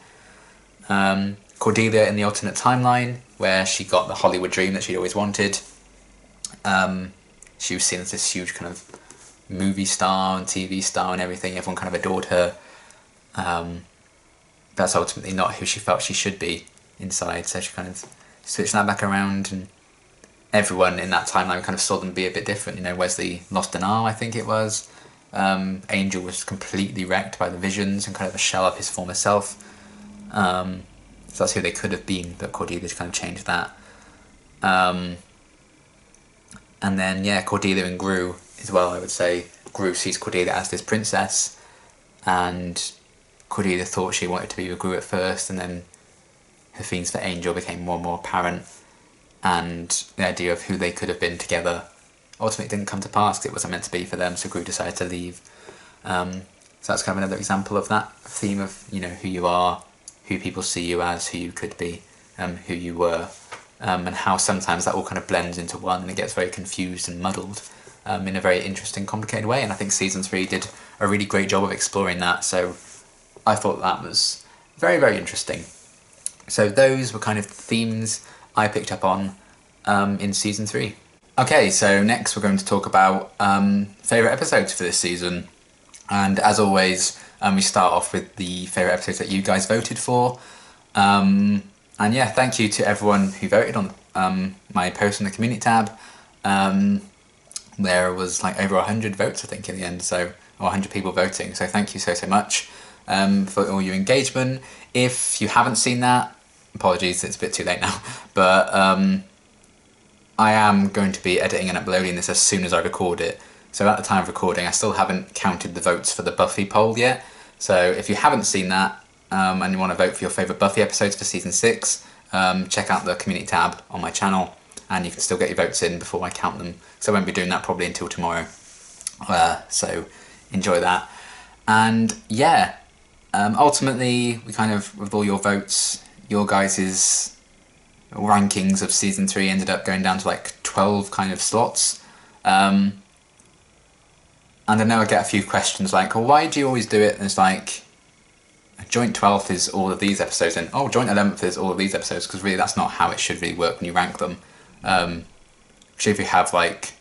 Cordelia in the alternate timeline, where she got the Hollywood dream that she'd always wanted. She was seen as this huge kind of movie star and TV star and everything. Everyone kind of adored her. That's ultimately not who she felt she should be inside, so she kind of switched that back around, and everyone in that timeline kind of saw them be a bit different. You know, Wesley lost an arm, I think it was. Angel was completely wrecked by the visions and kind of a shell of his former self. So that's who they could have been, but Cordelia kind of changed that. And then, yeah, Cordelia and Gru as well, I would say. Gru sees Cordelia as this princess, and Cordelia thought she wanted to be with Gru at first, and then her feelings for Angel became more and more apparent, and the idea of who they could have been together ultimately didn't come to pass because it wasn't meant to be for them, so Gru decided to leave. So that's kind of another example of that theme of, you know, who you are, who people see you as, who you could be, who you were, and how sometimes that all kind of blends into one and it gets very confused and muddled in a very interesting, complicated way. And I think season 3 did a really great job of exploring that, so I thought that was very, very interesting. So those were kind of themes I picked up on in season 3. Okay, so next we're going to talk about favourite episodes for this season. And as always, we start off with the favourite episodes that you guys voted for. And yeah, thank you to everyone who voted on my post in the community tab. There was like over 100 votes, I think, in the end, so, or 100 people voting, so thank you so much for all your engagement. If you haven't seen that, apologies, it's a bit too late now, but I am going to be editing and uploading this as soon as I record it. So at the time of recording, I still haven't counted the votes for the Buffy poll yet. So if you haven't seen that, and you want to vote for your favourite Buffy episodes for season 6, check out the community tab on my channel, and you can still get your votes in before I count them. So I won't be doing that probably until tomorrow. So enjoy that. And yeah, ultimately, we kind of, with all your votes, your guys' rankings of season 3 ended up going down to like 12 kind of slots. And I know I get a few questions like, well, why do you always do it? And it's like, joint 12th is all of these episodes, and oh, joint 11th is all of these episodes, because really that's not how it should really work when you rank them. So if you have like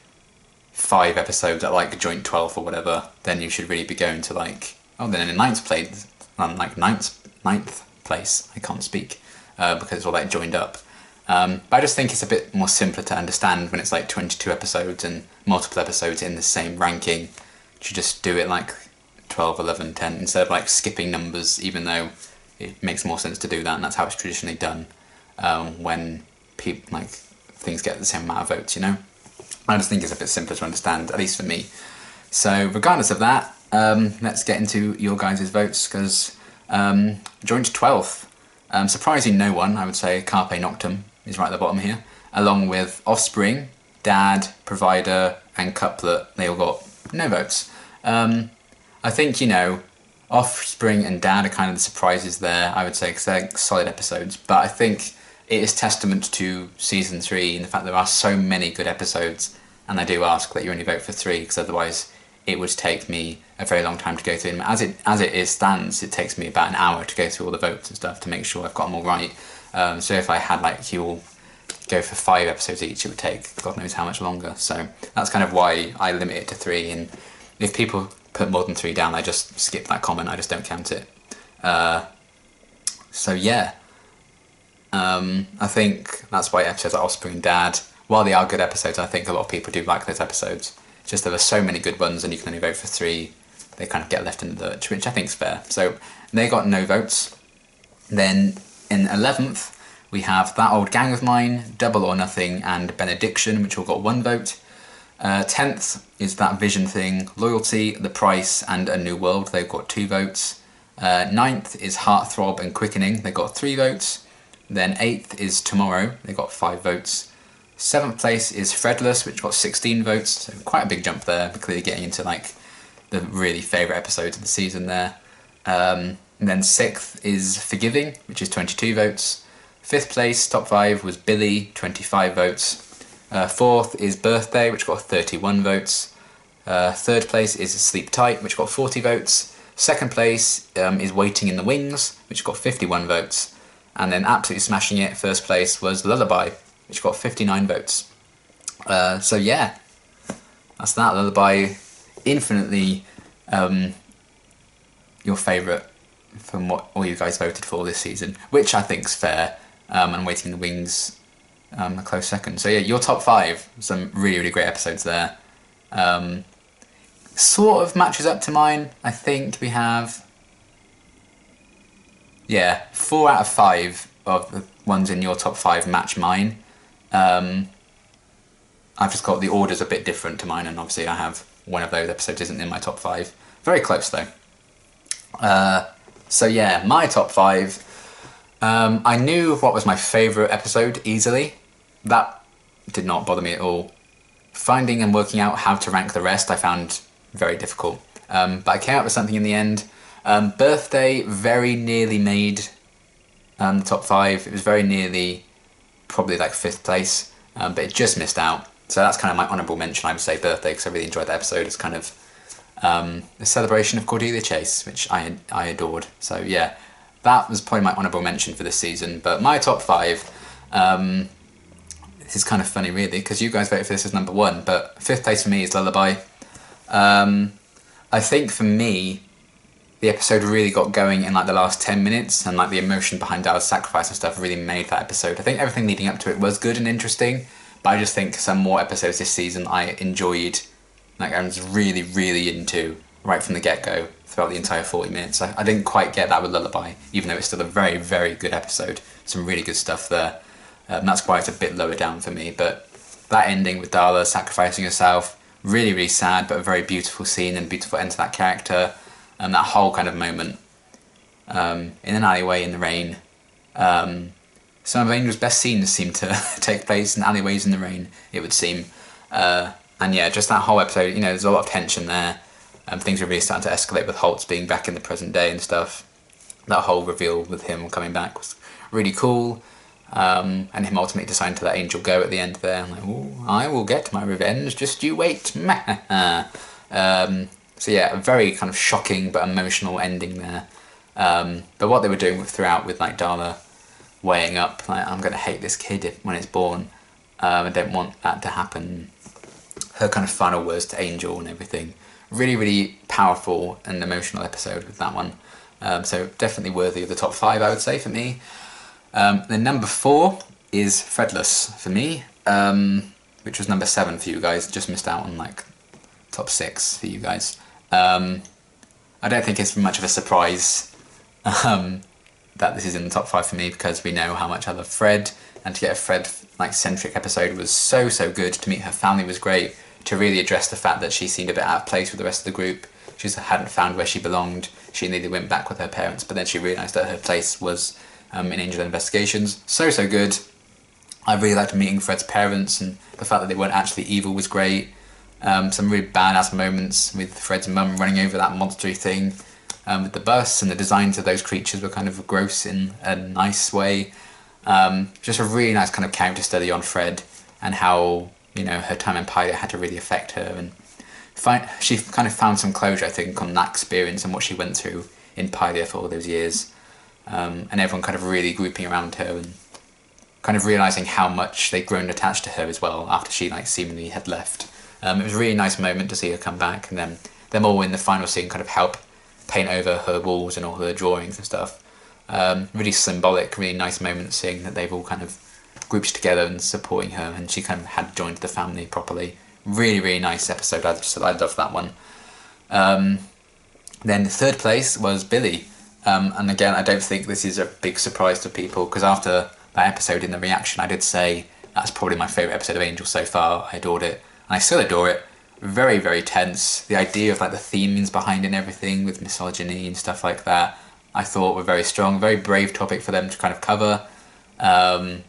5 episodes at like joint 12th or whatever, then you should really be going to like, oh, then in ninth place, ninth place, I can't speak, because it's all like joined up. But I just think it's a bit more simpler to understand when it's like 22 episodes and multiple episodes in the same ranking. You just do it like 12, 11, 10, instead of like skipping numbers, even though it makes more sense to do that, and that's how it's traditionally done when people, like, things get the same amount of votes, you know? I just think it's a bit simpler to understand, at least for me. So regardless of that, let's get into your guys' votes, because joint 12th, surprising no one, I would say Carpe Noctem is right at the bottom here, along with Offspring, Dad, Provider, and Couplet. They all got no votes. I think, you know, Offspring and Dad are kind of the surprises there, I would say, because they're solid episodes. But I think it is testament to season 3 and the fact there are so many good episodes, and I do ask that you only vote for 3, because otherwise it would take me a very long time to go through them. As it stands, it takes me about an hour to go through all the votes and stuff to make sure I've got them all right. So if I had like you all go for 5 episodes each, it would take God knows how much longer. So that's kind of why I limit it to 3, and if people put more than 3 down, I just skip that comment, I just don't count it. So yeah, I think that's why episodes like Offspring and Dad, while they are good episodes, I think a lot of people do like those episodes. It's just there are so many good ones and you can only vote for 3, they kind of get left in the lurch, which I think is fair. So they got no votes. Then in 11th, we have That Old Gang of Mine, Double or Nothing, and Benediction, which all got 1 vote. 10th is That Vision Thing, Loyalty, The Price, and A New World. They've got 2 votes. 9th is Heartthrob and Quickening. They got 3 votes. Then 8th is Tomorrow. They got 5 votes. 7th place is Threadless, which got 16 votes. So quite a big jump there. We're clearly getting into like the really favourite episodes of the season there. And then 6th is Forgiving, which is 22 votes. 5th place, top 5, was Billy, 25 votes. 4th is Birthday, which got 31 votes. 3rd place is Sleep Tight, which got 40 votes. 2nd place is Waiting in the Wings, which got 51 votes. And then absolutely smashing it, 1st place was Lullaby, which got 59 votes. So yeah, that's that. Lullaby, infinitely your favourite from what all you guys voted for this season, which I think's fair. And Waiting in the Wings a close second. So yeah, your top 5, some really, really great episodes there. Sort of matches up to mine. I think we have, yeah, 4 out of 5 of the ones in your top 5 match mine. I've just got the orders a bit different to mine, and obviously I have one of those episodes isn't in my top 5. Very close though. So yeah, my top 5. I knew what was my favourite episode easily. That did not bother me at all. Finding and working out how to rank the rest I found very difficult. But I came up with something in the end. Birthday very nearly made the top 5. It was very nearly probably like 5th place, but it just missed out. So that's kind of my honourable mention, I would say, Birthday, because I really enjoyed that episode. It's kind of a celebration of Cordelia Chase, which I adored. So yeah, that was probably my honourable mention for this season. But my top 5, this is kind of funny really, because you guys voted for this as number 1, but 5th place for me is Lullaby. I think for me, the episode really got going in like the last 10 minutes, and like the emotion behind Darla's sacrifice and stuff really made that episode. I think everything leading up to it was good and interesting, but I just think some more episodes this season I enjoyed, like I was really, really into right from the get-go throughout the entire 40 minutes. I didn't quite get that with Lullaby, even though it's still a very, very good episode. Some really good stuff there. That's why it's a bit lower down for me, but that ending with Darla sacrificing herself, really, really sad, but a very beautiful scene and beautiful end to that character. And that whole kind of moment in an alleyway in the rain. Some of Angel's best scenes seem to take place in alleyways in the rain, it would seem. And yeah, just that whole episode, you know, there's a lot of tension there. Things are really starting to escalate with Holtz being back in the present day and stuff. That whole reveal with him coming back was really cool. And him ultimately deciding to let Angel go at the end there. I'm like, ooh, I will get my revenge, just you wait. So yeah, a very kind of shocking but emotional ending there. But what they were doing throughout with like Darla weighing up, like, I'm going to hate this kid when it's born. I don't want that to happen. Her kind of final words to Angel and everything. Really, really powerful and emotional episode with that one. So definitely worthy of the top 5, I would say, for me. Then number 4 is Threadless for me, which was number 7 for you guys. Just missed out on like top 6 for you guys. I don't think it's much of a surprise that this is in the top 5 for me, because we know how much I love Fred, and to get a Fred like centric episode was so good. To meet her family was great. To really address the fact that she seemed a bit out of place with the rest of the group. She just hadn't found where she belonged. She nearly went back with her parents, but then she realised that her place was in Angel Investigations. So good. I really liked meeting Fred's parents, and the fact that they weren't actually evil was great. Some really badass moments with Fred's mum running over that monstery thing with the bus, and the designs of those creatures were kind of gross in a nice way. Just a really nice kind of character study on Fred, and how, you know, her time in Pilot had to really affect her, and she kind of found some closure, I think, on that experience and what she went through in Pilot for all those years. And everyone kind of really grouping around her and kind of realising how much they'd grown attached to her as well after she like seemingly had left. It was a really nice moment to see her come back, and then them all in the final scene kind of help paint over her walls and all her drawings and stuff. Really symbolic, really nice moment seeing that they've all kind of grouped together and supporting her, and she kind of had joined the family properly. Really nice episode. I loved that one. Then the 3rd place was Billy. And again, I don't think this is a big surprise to people, because after that episode in the reaction, I did say that's probably my favourite episode of Angel so far. I adored it, and I still adore it. Very, very tense. The idea of like the themings behind it and everything with misogyny and stuff like that, I thought were very strong. Very brave topic for them to kind of cover. And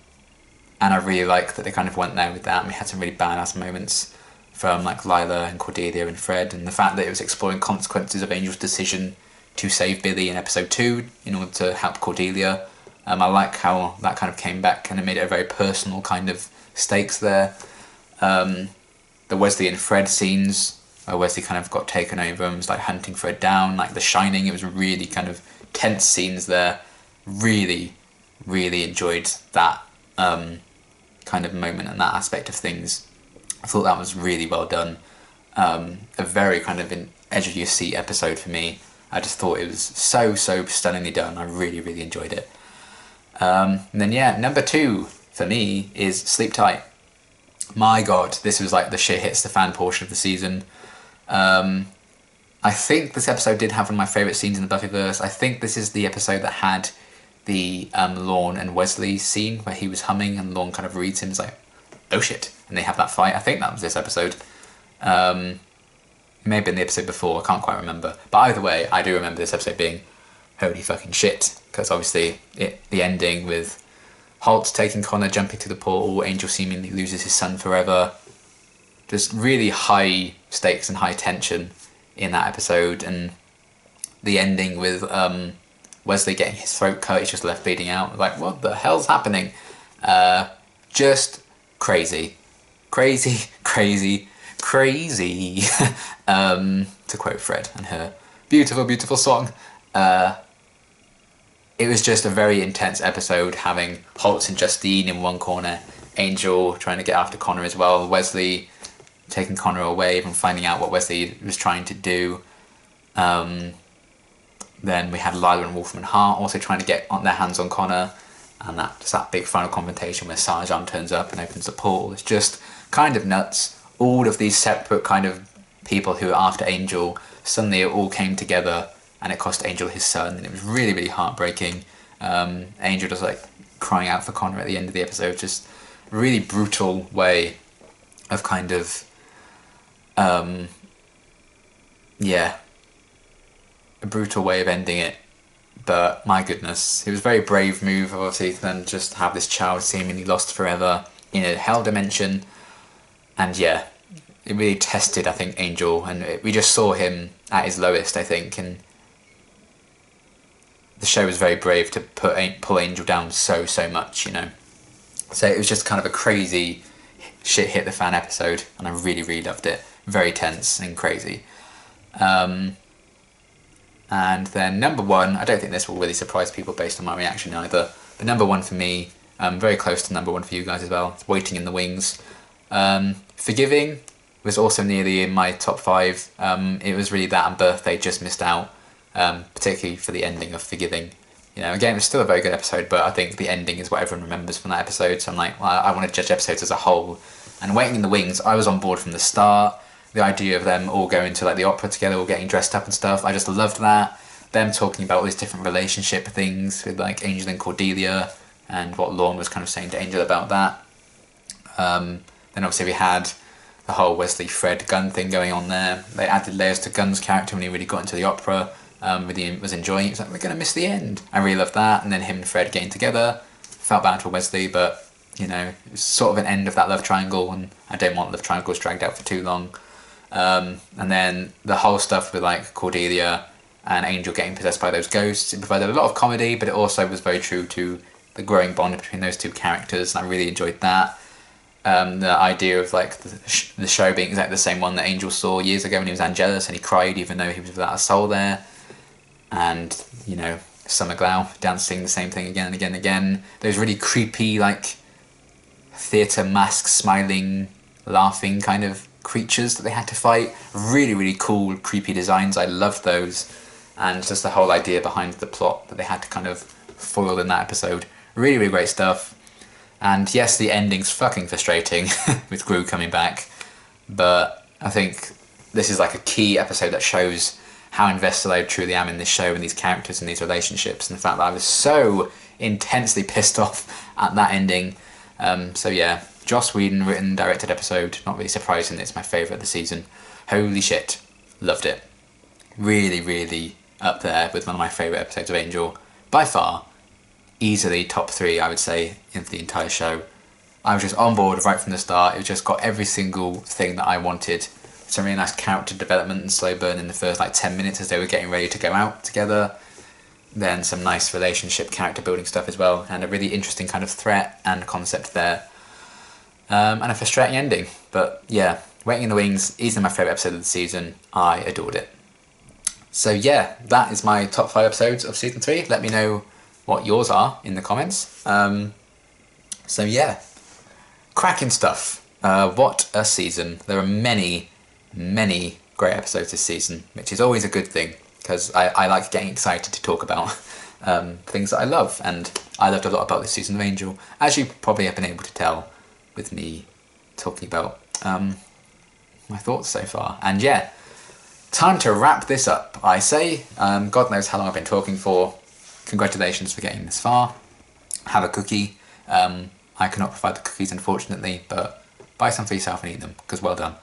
I really like that they kind of went there with that, and we had some really badass moments from like Lila and Cordelia and Fred, and the fact that it was exploring consequences of Angel's decision to save Billy in episode 2 in order to help Cordelia. I like how that kind of came back and it made it a very personal kind of stakes there. The Wesley and Fred scenes where Wesley kind of got taken over and was like hunting Fred down, like The Shining, it was really kind of tense scenes there. Really, really enjoyed that kind of moment and that aspect of things. I thought that was really well done. A very kind of an edge of your seat episode for me. I just thought it was so stunningly done. I really, really enjoyed it. And then yeah, number 2 for me is Sleep Tight. My god, this was like the shit hits the fan portion of the season. I think this episode did have one of my favourite scenes in the Buffyverse. I think this is the episode that had the Lorne and Wesley scene where he was humming and Lorne kind of reads him. He's like, oh shit. And they have that fight. I think that was this episode. It may have been the episode before. I can't quite remember. But either way, I do remember this episode being holy fucking shit. Because obviously the ending with Holt taking Connor, jumping through the portal, Angel seemingly loses his son forever. Just really high stakes and high tension in that episode. And the ending with Wesley getting his throat cut, he's just left bleeding out. Like, what the hell's happening? Just crazy. Crazy. To quote Fred and her beautiful song. It was just a very intense episode, having Holtz and Justine in one corner, Angel trying to get after Connor as well, Wesley taking Connor away from finding out what Wesley was trying to do. Then we had Lila and Wolfram and Hart also trying to get on their hands on Connor, and that big final confrontation where Sarjan turns up and opens the portal. It's just kind of nuts. All of these separate kind of people who are after Angel, suddenly it all came together and it cost Angel his son, and it was really, really heartbreaking. Angel just like crying out for Connor at the end of the episode. Just really brutal way of kind of a brutal way of ending it. But my goodness, it was a very brave move, obviously, to then just have this child seemingly lost forever in a hell dimension. And yeah, it really tested, I think, Angel, and we just saw him at his lowest, I think, and the show was very brave to pull Angel down so much, you know. So it was just kind of a crazy shit hit the fan episode, and I really, really loved it. Very tense and crazy. And then number 1, I don't think this will really surprise people based on my reaction either, but number 1 for me, very close to number 1 for you guys as well, it's Waiting in the Wings. Forgiving was also nearly in my top 5. It was really that and Birthday just missed out, particularly for the ending of Forgiving. You know, again, it was still a very good episode, but I think the ending is what everyone remembers from that episode, so I'm like, well, I want to judge episodes as a whole. And Waiting in the Wings, I was on board from the start. The idea of them all going to like the opera together, all getting dressed up and stuff, I just loved that. Them talking about all these different relationship things with like Angel and Cordelia, and what Lorne was kind of saying to Angel about that. Then obviously we had the whole Wesley Fred Gunn thing going on there. They added layers to Gunn's character when he really got into the opera. Really was enjoying it. It's like, we're going to miss the end. I really loved that. And then him and Fred getting together. Felt bad for Wesley, but you know, it's sort of an end of that love triangle, and I don't want love triangles dragged out for too long. And then the whole stuff with like Cordelia and Angel getting possessed by those ghosts, it provided a lot of comedy, but it also was very true to the growing bond between those two characters, and I really enjoyed that. The idea of like the show being exactly the same one that Angel saw years ago when he was Angelus, and he cried even though he was without a soul there. And you know, Summer Glau dancing the same thing again and again and again. Those really creepy like theatre mask smiling laughing kind of creatures that they had to fight. Really, really cool creepy designs. I loved those, and just the whole idea behind the plot that they had to kind of foil in that episode. Really, really great stuff. And yes, the ending's fucking frustrating with Gru coming back, but I think this is like a key episode that shows how invested I truly am in this show and these characters and these relationships, and the fact that I was so intensely pissed off at that ending. So yeah, Joss Whedon written, directed episode. Not really surprising, it's my favourite of the season. Holy shit, loved it. Really, really up there with one of my favourite episodes of Angel. By far, easily top 3, I would say, in the entire show. I was just on board right from the start. It just got every single thing that I wanted. Some really nice character development and slow burn in the first like 10 minutes as they were getting ready to go out together. Then some nice relationship character building stuff as well, and a really interesting kind of threat and concept there. And a frustrating ending. But yeah, Waiting in the Wings, easily my favourite episode of the season. I adored it. So yeah, that is my top 5 episodes of season 3. Let me know what yours are in the comments. So yeah, cracking stuff. What a season. There are many, many great episodes this season, which is always a good thing, because I like getting excited to talk about things that I love, and I loved a lot about this season of Angel, as you probably have been able to tell with me talking about my thoughts so far. And yeah, time to wrap this up, I say. God knows how long I've been talking for. Congratulations for getting this far. Have a cookie. I cannot provide the cookies, unfortunately, but buy some for yourself and eat them, because well done.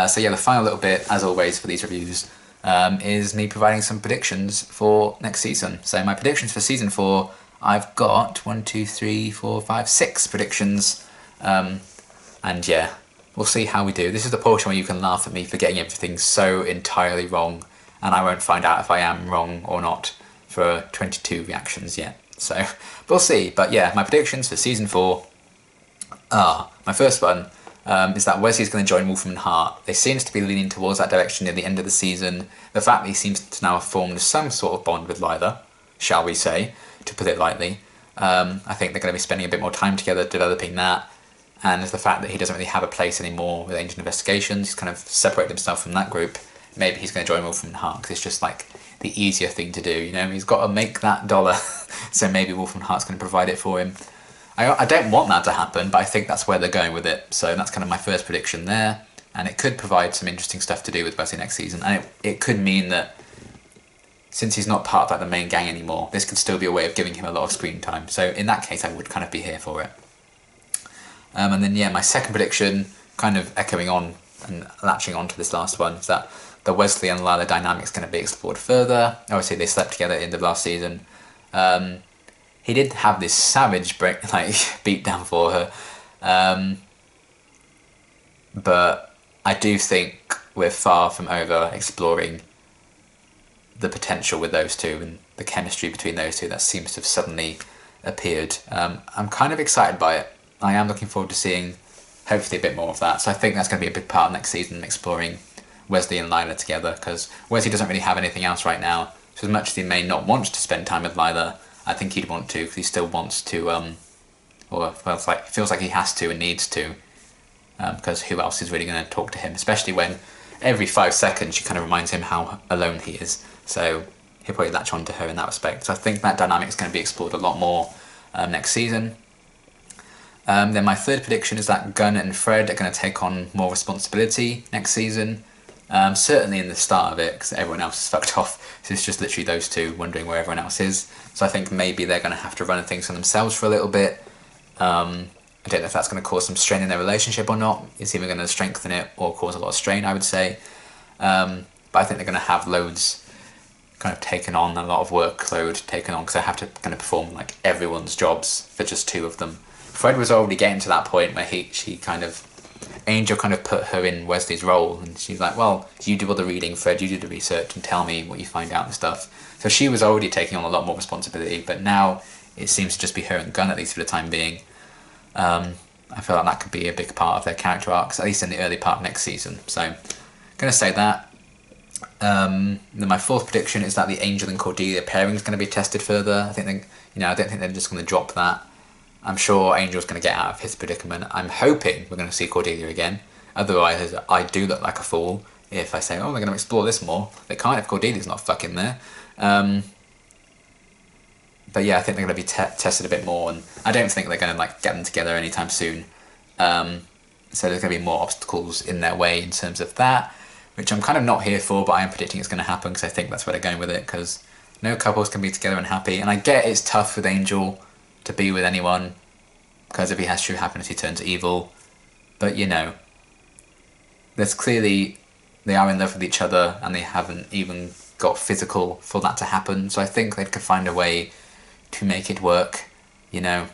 So yeah, the final little bit, as always for these reviews, is me providing some predictions for next season. So my predictions for season 4, I've got 6 predictions. And yeah, we'll see how we do. This is the portion where you can laugh at me for getting everything so entirely wrong, and I won't find out if I am wrong or not for 22 reactions yet. So we'll see. But yeah, my predictions for season 4 are, my first one is that Wesley's going to join Wolfram and Hart. They seems to be leaning towards that direction near the end of the season. The fact that he seems to now have formed some sort of bond with Lila, shall we say, to put it lightly. I think they're going to be spending a bit more time together developing that. And the fact that he doesn't really have a place anymore with Angel Investigations, he's kind of separated himself from that group. Maybe he's going to join Wolfram and Hart because it's just like the easier thing to do, you know? He's got to make that dollar, so maybe Wolfram and Hart's going to provide it for him. I don't want that to happen, but I think that's where they're going with it. So that's kind of my first prediction there. And it could provide some interesting stuff to do with Wesley next season. And it could mean that since he's not part of like the main gang anymore, this could still be a way of giving him a lot of screen time. So in that case, I would kind of be here for it. And then yeah, my second prediction, kind of echoing on and latching on to this last one, is that the Wesley and Lila dynamic is going to be explored further. Obviously, they slept together at the end of last season. He did have this savage beat down for her, but I do think we're far from over exploring the potential with those two and the chemistry between those two that seems to have suddenly appeared. I'm kind of excited by it. I am looking forward to seeing hopefully a bit more of that. So I think that's going to be a big part of next season, exploring Wesley and Lila together, because Wesley doesn't really have anything else right now. So as much as he may not want to spend time with Lila, I think he'd want to, because he still wants to, or feels like he has to and needs to, because who else is really going to talk to him, especially when every 5 seconds she kind of reminds him how alone he is. So he'll probably latch on to her in that respect. So I think that dynamic is going to be explored a lot more next season. Then my third prediction is that Gunn and Fred are going to take on more responsibility next season. Certainly in the start of it, because everyone else is fucked off. So it's just literally those two wondering where everyone else is. So I think maybe they're going to have to run things for themselves for a little bit. I don't know if that's going to cause some strain in their relationship or not. It's either going to strengthen it or cause a lot of strain, I would say. But I think they're going to have loads kind of taken on, a lot of workload taken on, because they have to kind of perform like everyone's jobs for just 2 of them. Fred was already getting to that point where Angel kind of put her in Wesley's role, and she's like, well, you do all the reading, Fred, you do the research and tell me what you find out and stuff. So she was already taking on a lot more responsibility, but now it seems to just be her and Gunn, at least for the time being. I feel like that could be a big part of their character arcs, at least in the early part of next season. So I'm going to say that. Then my fourth prediction is that the Angel and Cordelia pairing is going to be tested further. I don't think they're just going to drop that. I'm sure Angel's going to get out of his predicament. I'm hoping we're going to see Cordelia again. Otherwise, I do look like a fool if I say, oh, we're going to explore this more. They can't if Cordelia's not fucking there. But yeah, I think they're going to be tested a bit more, and I don't think they're going to get them together anytime soon. So there's going to be more obstacles in their way in terms of that, which I'm kind of not here for, but I am predicting it's going to happen because I think that's where they're going with it, because no couples can be together and happy. And I get it's tough with Angel to be with anyone, because if he has true happiness he turns evil. But you know, there's clearly, they are in love with each other and they haven't even got physical for that to happen, so I think they could find a way to make it work, you know.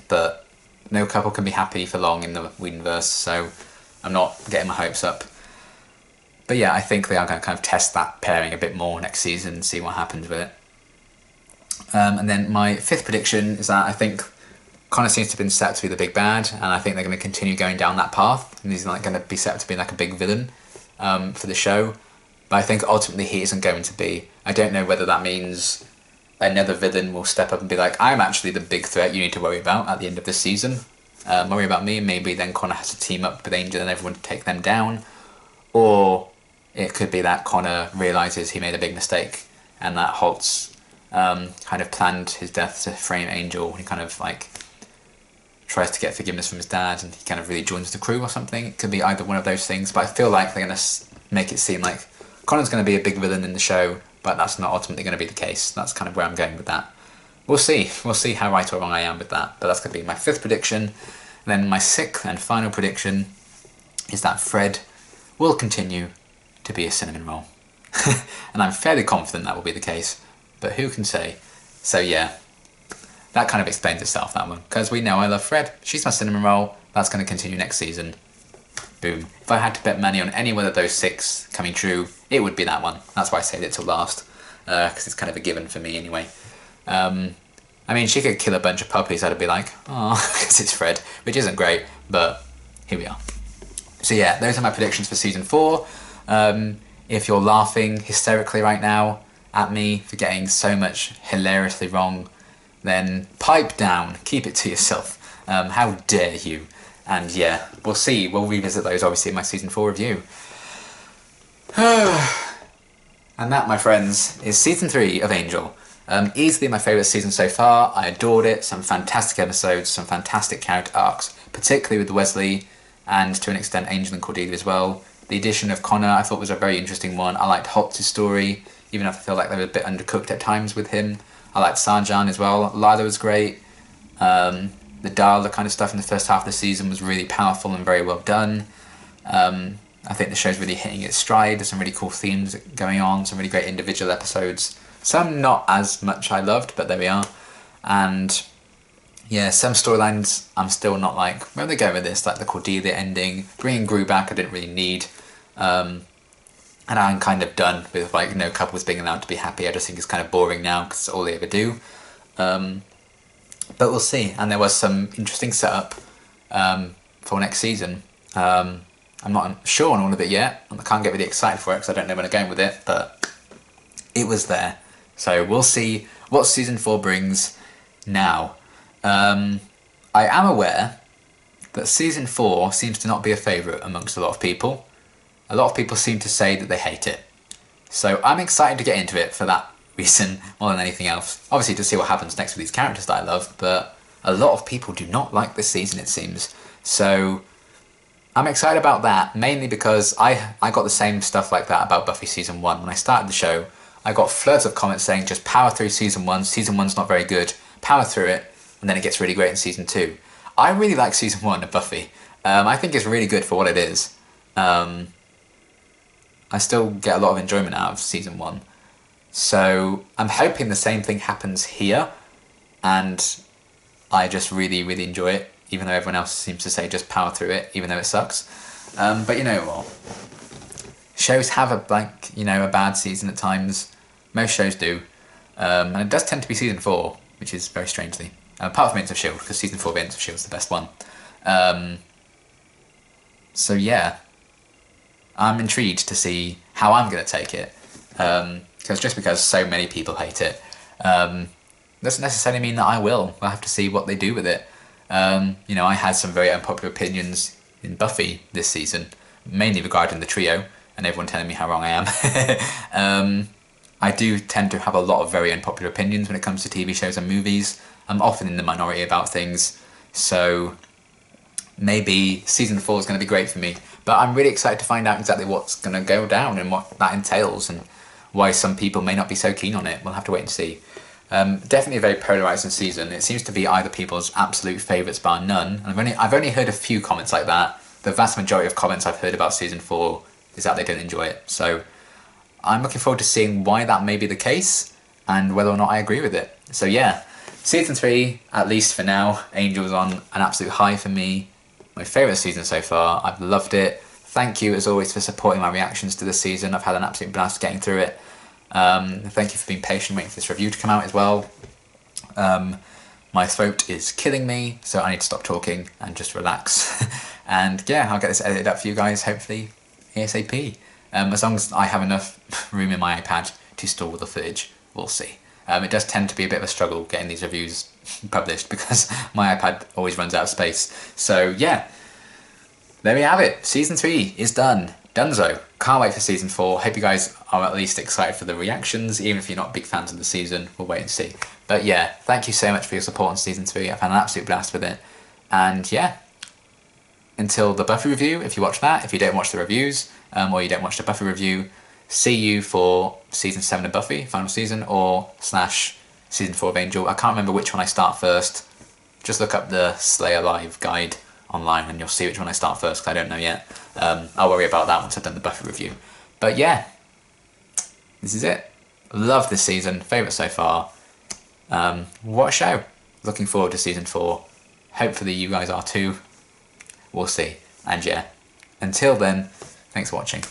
But no couple can be happy for long in the Whedonverse, so I'm not getting my hopes up. But yeah, I think they are going to kind of test that pairing a bit more next season and see what happens with it. And then my fifth prediction is that I think Connor seems to have been set up to be the big bad, and I think they're going to continue going down that path, and he's like going to be set up to be like a big villain for the show. But I think ultimately he isn't going to be. I don't know whether that means another villain will step up and be like, I'm actually the big threat you need to worry about at the end of this season. Worry about me, and maybe then Connor has to team up with Angel and everyone to take them down. Or it could be that Connor realises he made a big mistake and that Holtz kind of planned his death to frame Angel. He kind of like tries to get forgiveness from his dad and he kind of really joins the crew or something. It could be either one of those things, but I feel like they're going to make it seem like Connor's going to be a big villain in the show, but that's not ultimately going to be the case. That's kind of where I'm going with that. We'll see. We'll see how right or wrong I am with that, but that's going to be my fifth prediction. And then my sixth and final prediction is that Fred will continue to be a cinnamon roll. And I'm fairly confident that will be the case, but who can say? So yeah, that kind of explains itself, that one. Because we know I love Fred. She's my cinnamon roll. That's going to continue next season. Boom. If I had to bet money on any one of those six coming true, it would be that one. That's why I saved it till last. Because it's kind of a given for me anyway. I mean, she could kill a bunch of puppies. I'd be like, oh, because it's Fred. Which isn't great, but here we are. So yeah, those are my predictions for season 4. If you're laughing hysterically right now at me for getting so much hilariously wrong, then pipe down, keep it to yourself. How dare you? And yeah, we'll see. We'll revisit those obviously in my season 4 review. And that, my friends, is season 3 of Angel. Easily my favourite season so far. I adored it. Some fantastic episodes, some fantastic character arcs, particularly with Wesley and to an extent Angel and Cordelia as well. The addition of Connor I thought was a very interesting one. I liked Holtz's story, even if I feel like they were a bit undercooked at times with him. I liked Sarjan as well. Lila was great. The Darla kind of stuff in the first half of the season was really powerful and very well done. I think the show's really hitting its stride. There's some really cool themes going on, some really great individual episodes. Some not as much I loved, but there we are. And yeah, some storylines I'm still not like, where are they going with this? Like the Cordelia ending, bringing Gru back I didn't really need. And I'm kind of done with like no couples being allowed to be happy. I just think it's kind of boring now because it's all they ever do. But we'll see. And there was some interesting setup for next season. I'm not sure on all of it yet. I can't get really excited for it because I don't know where I'm going with it, but it was there. So we'll see what season 4 brings now. I am aware that season 4 seems to not be a favourite amongst a lot of people. A lot of people seem to say that they hate it. So I'm excited to get into it for that reason more than anything else. Obviously to see what happens next with these characters that I love, but a lot of people do not like this season, it seems. So I'm excited about that, mainly because I got the same stuff like that about Buffy season 1. When I started the show, I got floods of comments saying just power through season 1, season 1's not very good, power through it, and then it gets really great in season 2. I really like season 1 of Buffy. I think it's really good for what it is. I still get a lot of enjoyment out of season 1. So I'm hoping the same thing happens here, and I just really, really enjoy it, even though everyone else seems to say just power through it, even though it sucks. But you know what? Shows have a bad season at times. Most shows do. And it does tend to be season 4, which is very strangely. Apart from Agents of S.H.I.E.L.D., because season 4 of Agents of S.H.I.E.L.D. is the best one. So yeah, I'm intrigued to see how I'm going to take it. Because so many people hate it, doesn't necessarily mean that I will. We'll have to see what they do with it. I had some very unpopular opinions in Buffy this season, mainly regarding the trio, and everyone telling me how wrong I am. I do tend to have a lot of very unpopular opinions when it comes to TV shows and movies. I'm often in the minority about things, so maybe season 4 is going to be great for me. But I'm really excited to find out exactly what's going to go down and what that entails and why some people may not be so keen on it. We'll have to wait and see. Definitely a very polarising season. It seems to be either people's absolute favourites bar none. And I've only heard a few comments like that. The vast majority of comments I've heard about season 4 is that they didn't enjoy it. So I'm looking forward to seeing why that may be the case and whether or not I agree with it. So yeah, season 3, at least for now, Angel's on an absolute high for me. My favourite season so far. I've loved it. Thank you as always for supporting my reactions to this season. I've had an absolute blast getting through it. Thank you for being patient waiting for this review to come out as well. My throat is killing me, so I need to stop talking and just relax. And yeah, I'll get this edited up for you guys, hopefully ASAP. As long as I have enough room in my iPad to store the footage, we'll see. It does tend to be a bit of a struggle getting these reviews published because my iPad always runs out of space. So yeah, there we have it. Season 3 is done. Dunzo. Can't wait for season 4. Hope you guys are at least excited for the reactions, even if you're not big fans of the season. We'll wait and see. But yeah, thank you so much for your support on season 3. I've had an absolute blast with it. And yeah, until the Buffy review, if you watch that, if you don't watch the reviews, or you don't watch the Buffy review, see you for season 7 of Buffy, final season, or / season 4 of Angel. I can't remember which one I start first. Just look up the Slay Alive guide online and you'll see which one I start first, because I don't know yet. I'll worry about that once I've done the Buffy review. But yeah, this is it. Love this season, favourite so far. What a show. Looking forward to season 4. Hopefully you guys are too. We'll see. And yeah, until then, thanks for watching.